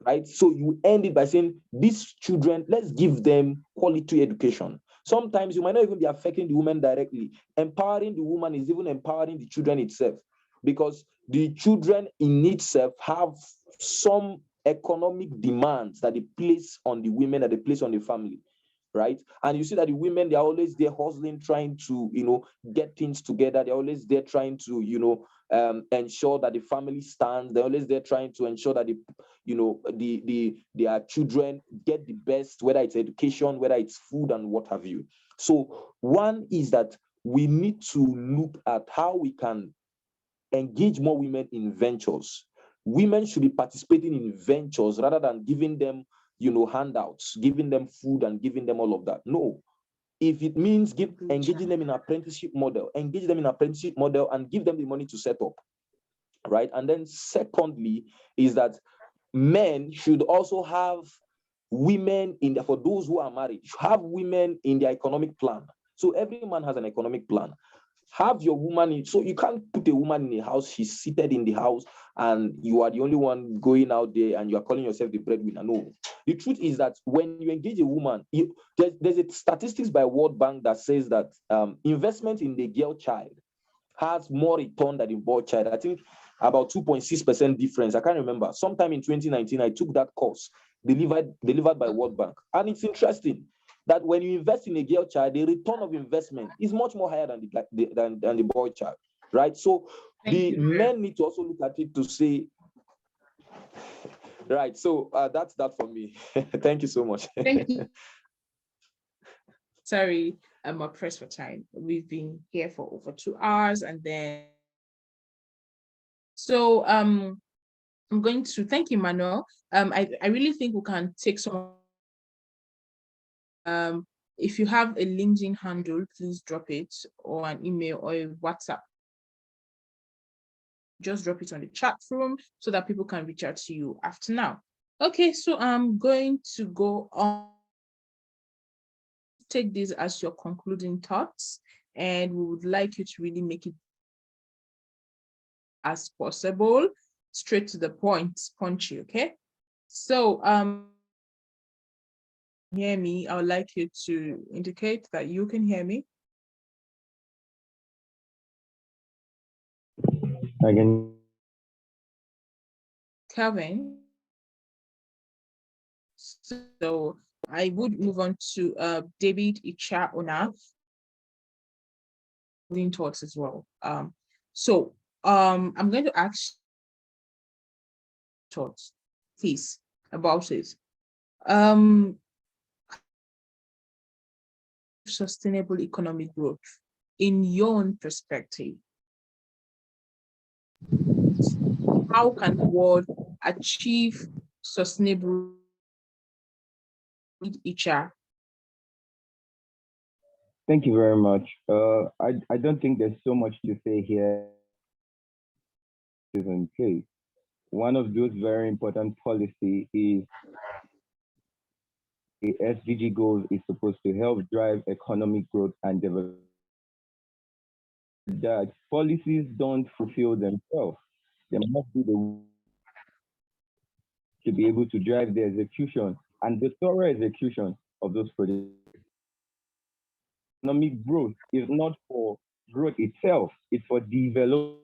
right? So you end it by saying, these children, let's give them quality education. Sometimes you might not even be affecting the woman directly. Empowering the woman is even empowering the children itself, because the children in itself have some economic demands that they place on the women, that they place on the family. Right. And you see that the women, they're always there hustling, trying to, get things together. They're always there trying to, ensure that the family stands. They're always there trying to ensure that their children get the best, whether it's education, whether it's food and what have you. So one is that we need to look at how we can engage more women in ventures. Women should be participating in ventures rather than giving them handouts, giving them food and giving them all of that. No. If it means engaging them in apprenticeship model, engage them in apprenticeship model and give them the money to set up. Right. And then secondly is that men should also have women for those who are married, have women in their economic plan. So every man has an economic plan. Have your woman so you can't put a woman in a house, she's seated in the house, and you are the only one going out there and you are calling yourself the breadwinner. No. The truth is that when you engage a woman, there's a statistics by World Bank that says that investment in the girl child has more return than the boy child. I think about 2.6% difference. I can't remember. Sometime in 2019, I took that course. delivered by World Bank. And it's interesting that when you invest in a girl child, the return of investment is much more higher than the boy child, right? So the men need to also look at it to say, right. So that's that for me. Thank you so much. Thank you. Sorry, I'm pressed for time. We've been here for over 2 hours, and then so I'm going to thank you, Manuel. I really think we can take some. If you have a LinkedIn handle, please drop it, or an email or a WhatsApp. Just drop it on the chat room so that people can reach out to you after now. Okay, so I'm going to go on. Take this as your concluding thoughts, and we would like you to really make it as possible, straight to the point, punchy. Okay, so hear me. I would like you to indicate that you can hear me. I can. Kelvin. So I would move on to David Ichaona thoughts as well. So I'm going to ask thoughts, please, about it. Sustainable economic growth in your own perspective. How can the world achieve sustainable each other? Thank you very much. I don't think there's so much to say here. Is in place. One of those very important policy is the SDG goal is supposed to help drive economic growth and development. That policies don't fulfill themselves. There must be the to be able to drive the execution and the thorough execution of those projects. Economic growth is not for growth itself, it's for development.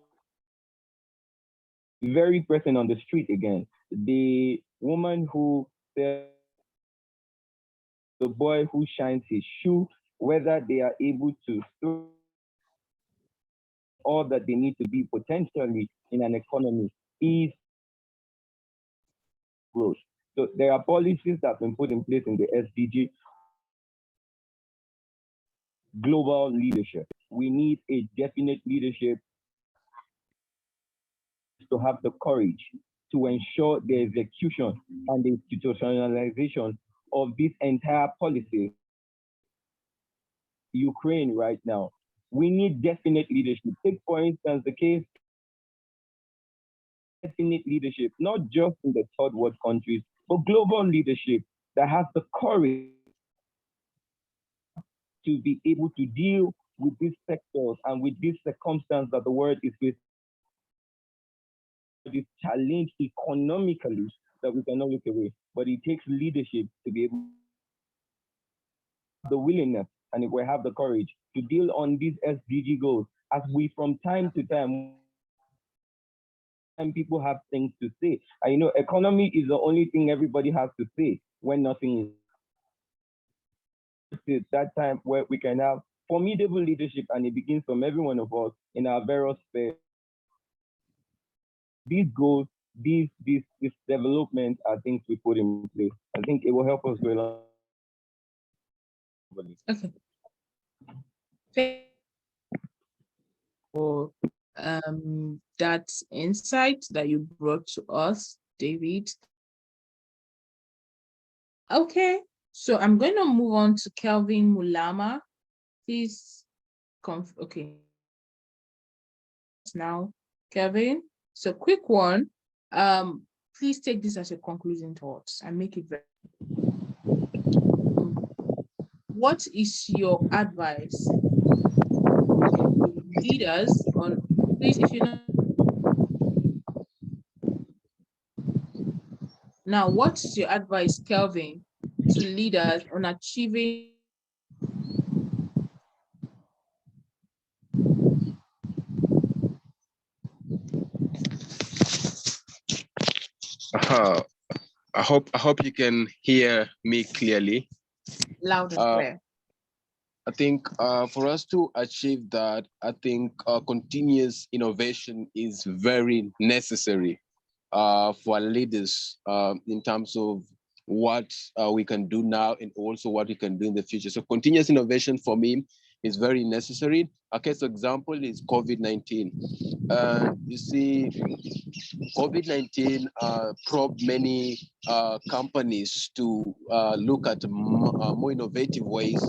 Very present on the street again. The woman who sells, the boy who shines his shoe, whether they are able to store all that they need to be potentially in an economy is growth. So there are policies that have been put in place in the SDG. Global leadership. We need a definite leadership to have the courage to ensure the execution and the institutionalization of this entire policy. Ukraine right now, we need definite leadership. Take, for instance, the case definite leadership, not just in the third world countries, but global leadership that has the courage to be able to deal with these sectors and with this circumstance that the world is facing. This challenge economically that we cannot look away, but it takes leadership to be able the willingness, and if we have the courage to deal on these SDG goals, as we from time to time, and people have things to say. And economy is the only thing everybody has to say when nothing is. It's that time where we can have formidable leadership, and it begins from every one of us in our various spheres. These goals, these developments are things we put in place. I think it will help us go along. Okay. For that insight that you brought to us, David. Okay, so I'm going to move on to Kelvin Mulama. Please okay. Now, Kelvin, so quick one. Please take this as a concluding thoughts and make it very. What is your advice to leaders on, please, if you know. Now, what is your advice, Kelvin, to leaders on achieving I hope you can hear me clearly. Loud and clear. I think for us to achieve that, I think continuous innovation is very necessary for our leaders in terms of what we can do now and also what we can do in the future. So continuous innovation for me is very necessary. A case example is COVID-19. You see, COVID-19 probed many companies to look at more innovative ways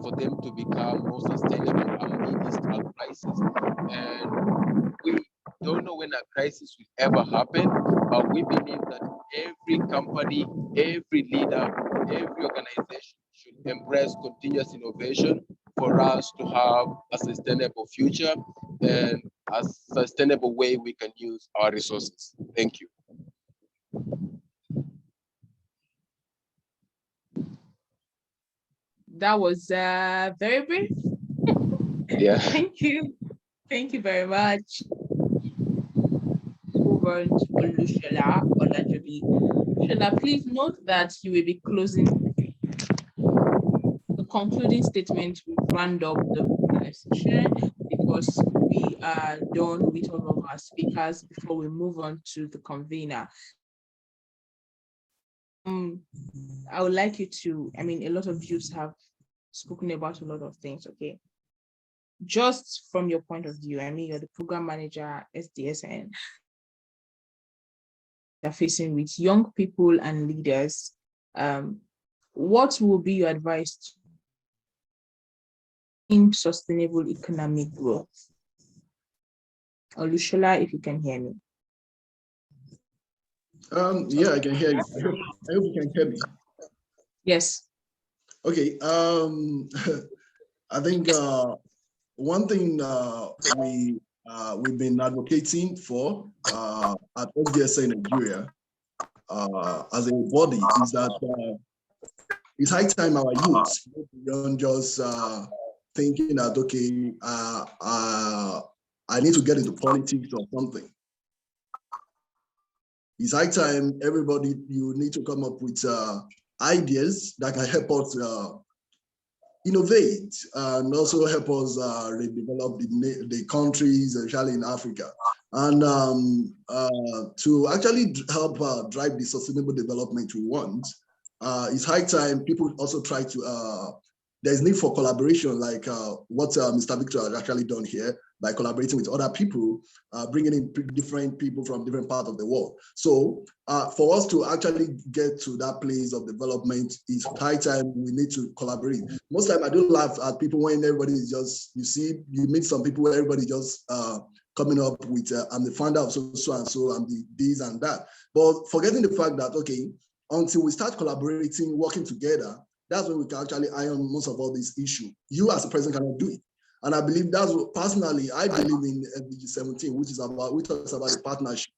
for them to become more sustainable amid this crisis. And we don't know when a crisis will ever happen, but we believe that every company, every leader, every organization should embrace continuous innovation for us to have a sustainable future and a sustainable way we can use our resources. Thank you. That was very brief. Yeah. Thank you. Thank you very much. Over to Olushola Olajobi. Shola, please note that you will be closing the concluding statement. We round up the session because we are done with all of our speakers before we move on to the convener. I would like you to, a lot of you have spoken about a lot of things, okay? Just from your point of view, you're the program manager, SDSN, you're facing with young people and leaders. What will be your advice in sustainable economic growth? Olushola, if you can hear me. Yeah, I can hear you. I hope you can hear me. Yes. Okay. I think one thing we've been advocating for at SDSA in Nigeria as a body is that it's high time our youth beyond just thinking that okay, I need to get into politics or something. It's high time everybody, you need to come up with ideas that can help us innovate and also help us redevelop the countries, especially in Africa. And to actually help drive the sustainable development we want, it's high time people also try to, there's need for collaboration like what Mr. Victor has actually done here by collaborating with other people, bringing in different people from different parts of the world. So for us to actually get to that place of development, it's high time we need to collaborate. Most time I do laugh at people when everybody is just, you meet some people where everybody just coming up with, I'm the founder of so and so, I'm the this and that. But forgetting the fact that, okay, until we start collaborating, working together, that's when we can actually iron most of all these issues. You as a president cannot do it. And I believe that's what, personally, I believe in SDG 17, which talks about the partnership.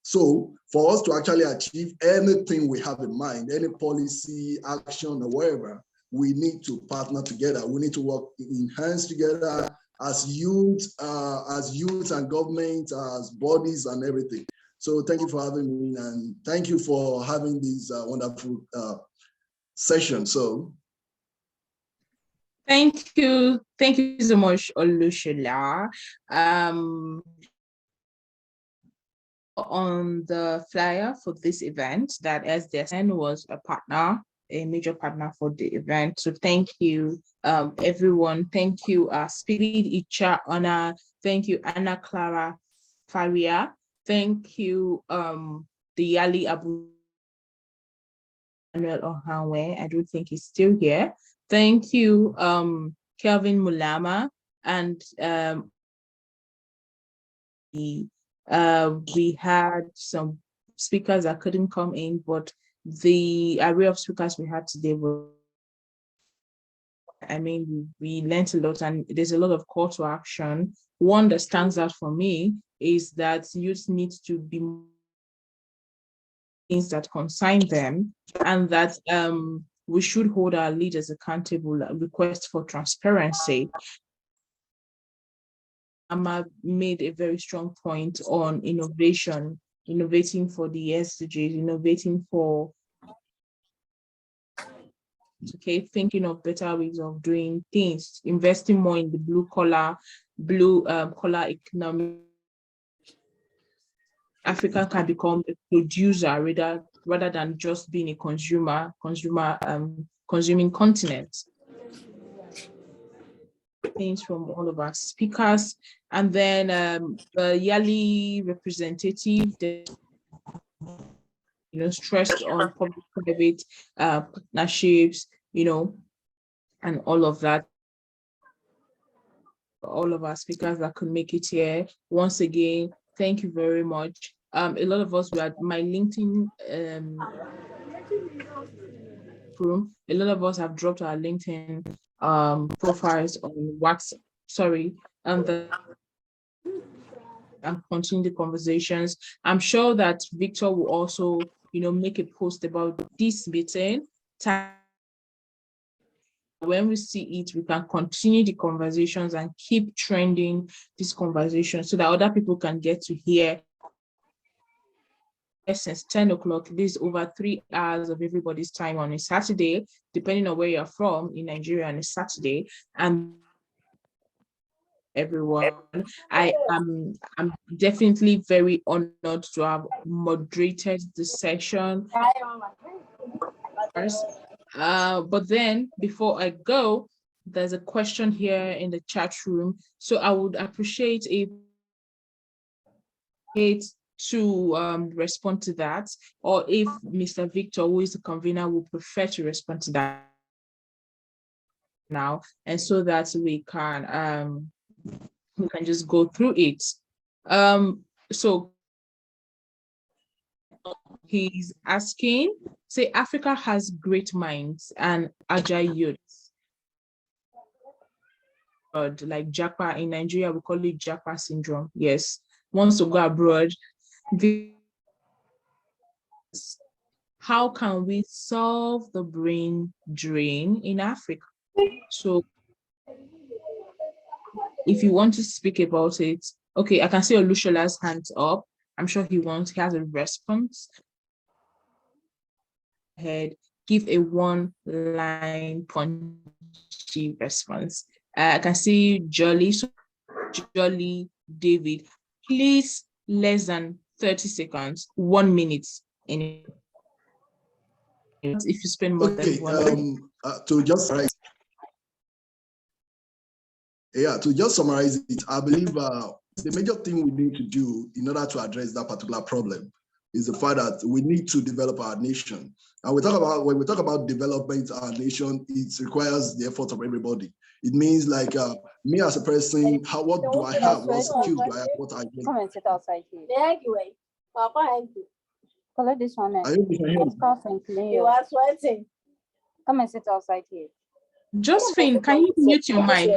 So for us to actually achieve anything we have in mind, any policy, action, or whatever, we need to partner together. We need to work in hands together as youth and government, as bodies and everything. So thank you for having me, and thank you for having this wonderful session. So thank you so much, Olushola. On the flyer for this event, that SDSN was a major partner for the event. So thank you, everyone. Thank you, Spirit Icha Honor. Thank you, Anna Clara Faria. Thank you, the Yali Abu Manuel Ohanwe. I don't think he's still here. Thank you, Kelvin Mulama, and we had some speakers that couldn't come in, but the array of speakers we had today were, we learned a lot, and there's a lot of call to action. One that stands out for me is that youth need to be things that concern them, and that we should hold our leaders accountable. Request for transparency. Amma made a very strong point on innovation innovating for the SDGs, innovating for, okay, thinking of better ways of doing things, investing more in the blue collar economy. Africa can become a producer rather than just being a consuming continent. Things from all of our speakers, and then the yearly representative, stressed on public-private partnerships, and all of that. All of our speakers that could make it here. Once again, thank you very much. A lot of us were at my LinkedIn room. A lot of us have dropped our LinkedIn profiles on WhatsApp. Sorry, and continue the conversations. I'm sure that Victor will also, make a post about this meeting. When we see it, we can continue the conversations and keep trending this conversation so that other people can get to hear. Since 10 o'clock, this is over 3 hours of everybody's time on a Saturday, depending on where you're from in Nigeria on a Saturday. And everyone, I'm definitely very honored to have moderated the session. But then before I go, there's a question here in the chat room. So I would appreciate if to respond to that, or if Mr. Victor, who is the convener, would prefer to respond to that now, and so that we can just go through it. So he's asking, say Africa has great minds and agile youths. Like Japa in Nigeria, we call it Japa syndrome. Yes, wants to go abroad. How can we solve the brain drain in Africa? So if you want to speak about it, okay, I can see Olushola's hands up. I'm sure he has a response. Ahead, give a one-line punchy response. I can see Jolly. So Jolly David, please less than 30 seconds, 1 minute. If you spend more than 1 minute. To just summarize it, I believe the major thing we need to do in order to address that particular problem is the fact that we need to develop our nation. And when we talk about development our nation, it requires the effort of everybody. It means like me as a person, what do I have? What skills do I have? What I get? Come and sit outside here. Collect this one. You are sweating. Come and sit outside here. Josephine, can you mute your mic?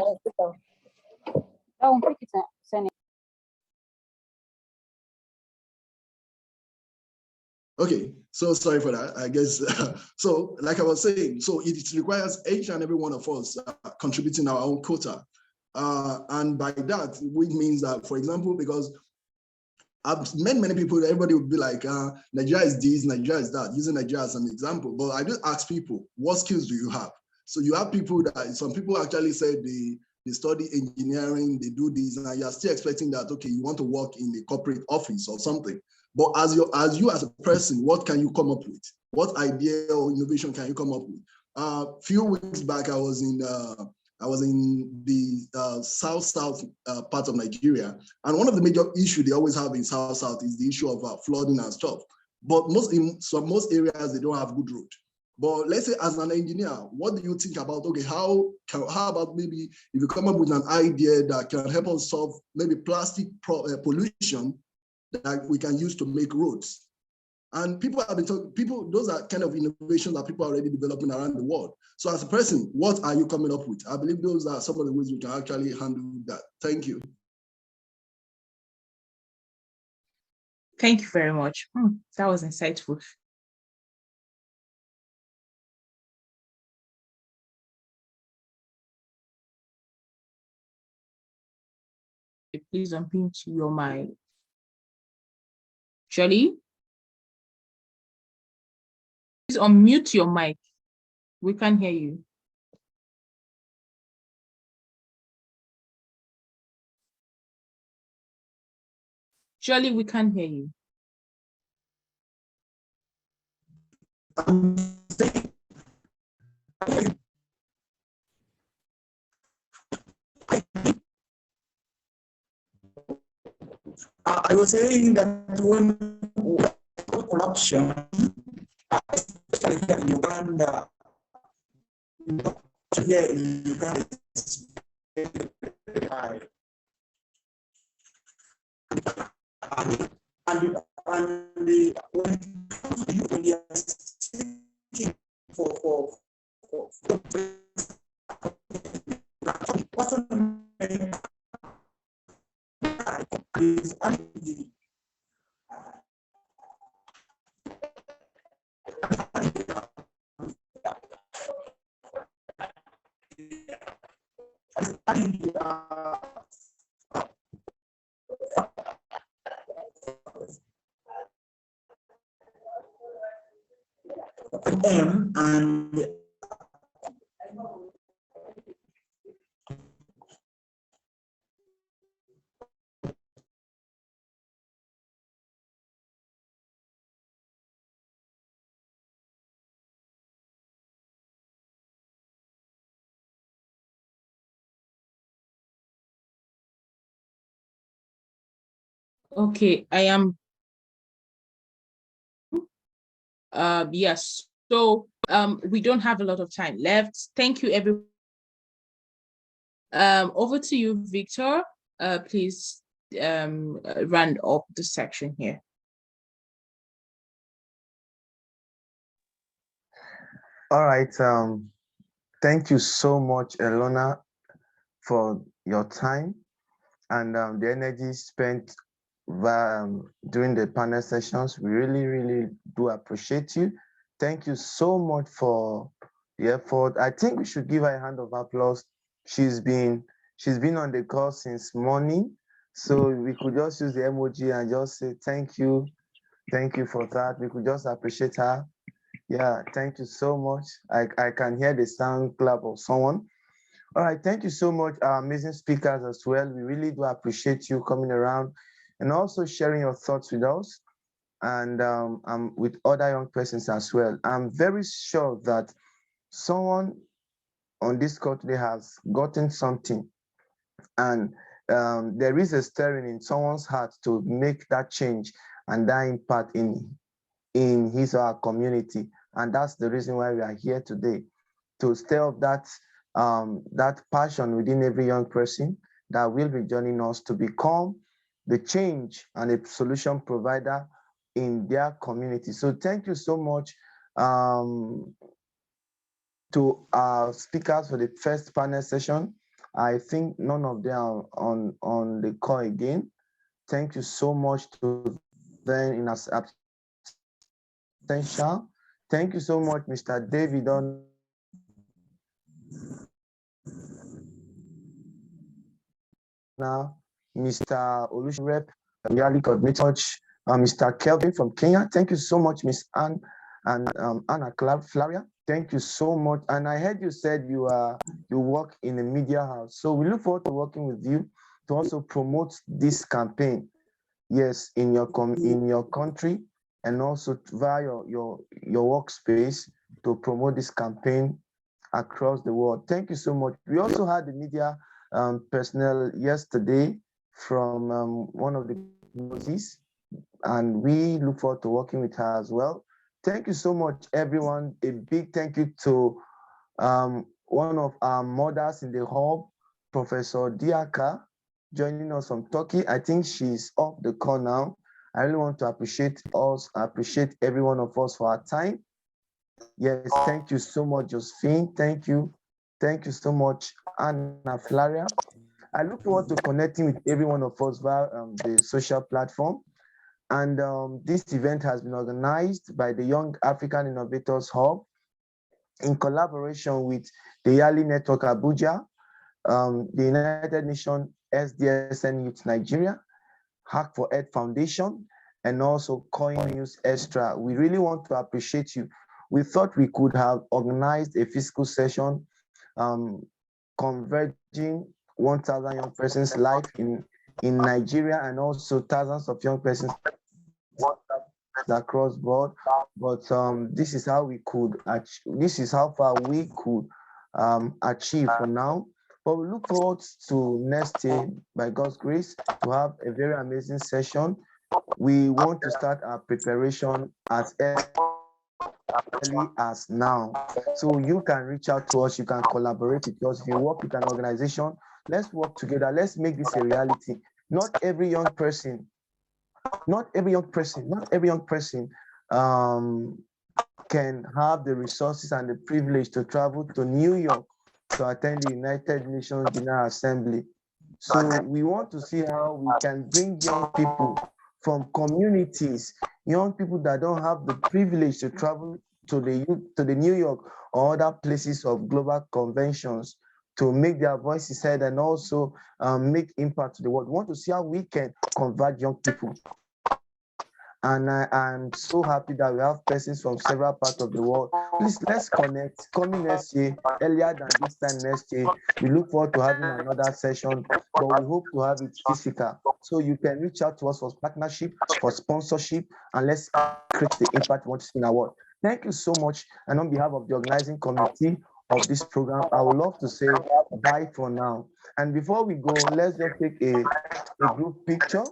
Oh, pick it up. Send it. Okay, so sorry for that. I guess so. Like I was saying, so it requires each and every one of us contributing our own quota, and by that, which means that, for example, because I've met many people, everybody would be like, Nigeria is this, Nigeria is that, using Nigeria as an example. But I just ask people, what skills do you have? So you have people that, some people actually say they study engineering, they do this, and you're still expecting that, okay, you want to work in a corporate office or something. But as you as a person, what can you come up with? What idea or innovation can you come up with? Few weeks back, I was in the south part of Nigeria, and one of the major issues they always have in south is the issue of flooding and stuff. But most areas they don't have good road. But let's say as an engineer, what do you think about, okay, how about maybe if you come up with an idea that can help us solve maybe plastic pollution that we can use to make roads? And people have been talking, those are kind of innovations that people are already developing around the world. So as a person, what are you coming up with? I believe those are some of the ways we can actually handle that. Thank you. Thank you very much. That was insightful. Please unmute your mic. Shirley, please unmute your mic. We can't hear you. Shirley, we can't hear you. I was saying that when corruption, especially here in Uganda, here in Uganda, is very high. And when you are seeking for and Okay, I am. Yes. So we don't have a lot of time left. Thank you, everyone. Over to you, Victor. Please round up the section here. All right. Thank you so much, Elona, for your time and the energy spent during the panel sessions. We really, really do appreciate you. Thank you so much for the effort. I think we should give her a hand of applause. She's been on the call since morning, so we could just use the emoji and just say thank you for that. We could just appreciate her. Yeah, thank you so much. I can hear the sound clap of someone. All right, thank you so much, our amazing speakers as well. We really do appreciate you coming around and also sharing your thoughts with us and with other young persons as well. I'm very sure that someone on this call today has gotten something, and there is a stirring in someone's heart to make that change and that impact in his or her community. And that's the reason why we are here today, to stir up that passion within every young person that will be joining us to become the change and a solution provider in their community. So thank you so much to our speakers for the first panel session. I think none of them are on the call again. Thank you so much to them in absentia. Thank you so much, Mr. David now, Mr. Olushirep, Yali Coordinator, Mr. Kelvin from Kenya. Thank you so much, Miss Anne and Anna Flaria. Thank you so much. And I heard you said you work in a media house. So we look forward to working with you to also promote this campaign. Yes, in your country and also via your workspace to promote this campaign across the world. Thank you so much. We also had the media personnel yesterday from one of the communities, and we look forward to working with her as well. Thank you so much, everyone. A big thank you to one of our mothers in the hub, Professor Diaka, joining us from Turkey. I think she's off the call now. I really want to appreciate every one of us for our time. Yes, thank you so much, Josephine. Thank you. Thank you so much, Anna Flaria. I look forward to connecting with every one of us via the social platform. And this event has been organized by the Young African Innovators Hub in collaboration with the Yali Network Abuja, the United Nations SDSN Youth Nigeria, Hack for Earth Foundation, and also Coin News Extra. We really want to appreciate you. We thought we could have organized a physical session converging 1,000 young persons live in Nigeria and also thousands of young persons across board. But this is how we could this is how far we could achieve for now. But we look forward to next year, by God's grace, to have a very amazing session. We want to start our preparation as early as now. So you can reach out to us, you can collaborate with us. If you work with an organization, let's work together. Let's make this a reality. Not every young person can have the resources and the privilege to travel to New York to attend the United Nations General Assembly. So we want to see how we can bring young people from communities, young people that don't have the privilege to travel to the New York or other places of global conventions, to make their voices heard and also make impact to the world. We want to see how we can convert young people. And I'm so happy that we have persons from several parts of the world. Please, let's connect. Coming next year, earlier than this time next year, we look forward to having another session, but we hope to have it physical. So you can reach out to us for partnership, for sponsorship, and let's create the impact we want to see in our world. Thank you so much. And on behalf of the organizing committee of this program, I would love to say bye for now. And before we go, let's just take a group picture.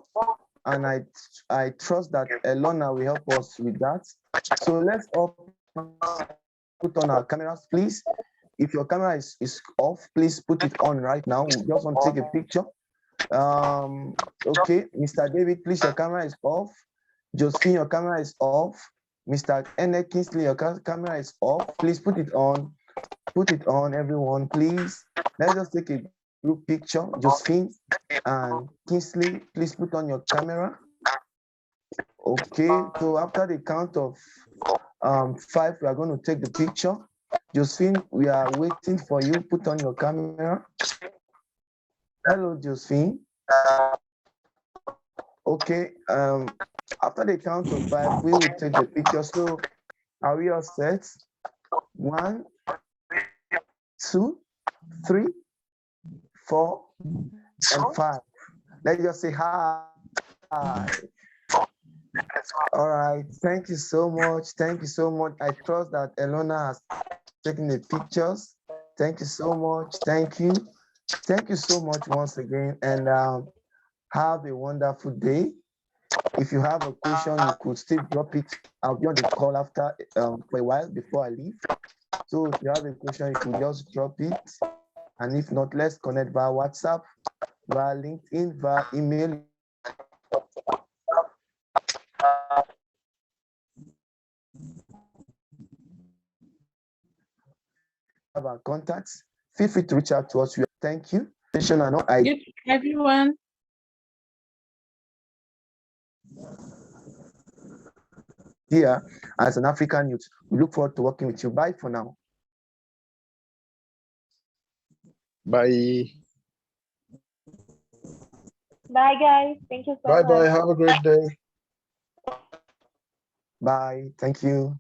And I trust that Elona will help us with that. So let's all put on our cameras, please. If your camera is off, please put it on right now. We just want to take a picture. Okay, Mr. David, please, your camera is off. Josephine, your camera is off. Mr. Enne Kingsley, your camera is off. Please put it on. Put it on, everyone, please. Let's just take a group picture. Josephine and Kingsley, please put on your camera. Okay, so after the count of 5, we are going to take the picture. Josephine, we are waiting for you. Put on your camera. Hello, Josephine. Okay, after the count of 5, we will take the picture. So are we all set? 1, 2, 3, 4, and 5. Let's just say hi. All right. Thank you so much. Thank you so much. I trust that Elona has taken the pictures. Thank you so much. Thank you. Thank you so much once again. And have a wonderful day. If you have a question, you could still drop it. I'll be on the call after for a while before I leave. So if you have a question, you can just drop it. And if not, let's connect via WhatsApp, via LinkedIn, via email. Have our contacts. Feel free to reach out to us. Thank you. Everyone. Here, as an African youth, we look forward to working with you. Bye for now. Bye. Bye, guys. Thank you so much. Bye. Have a great day. Bye. Thank you.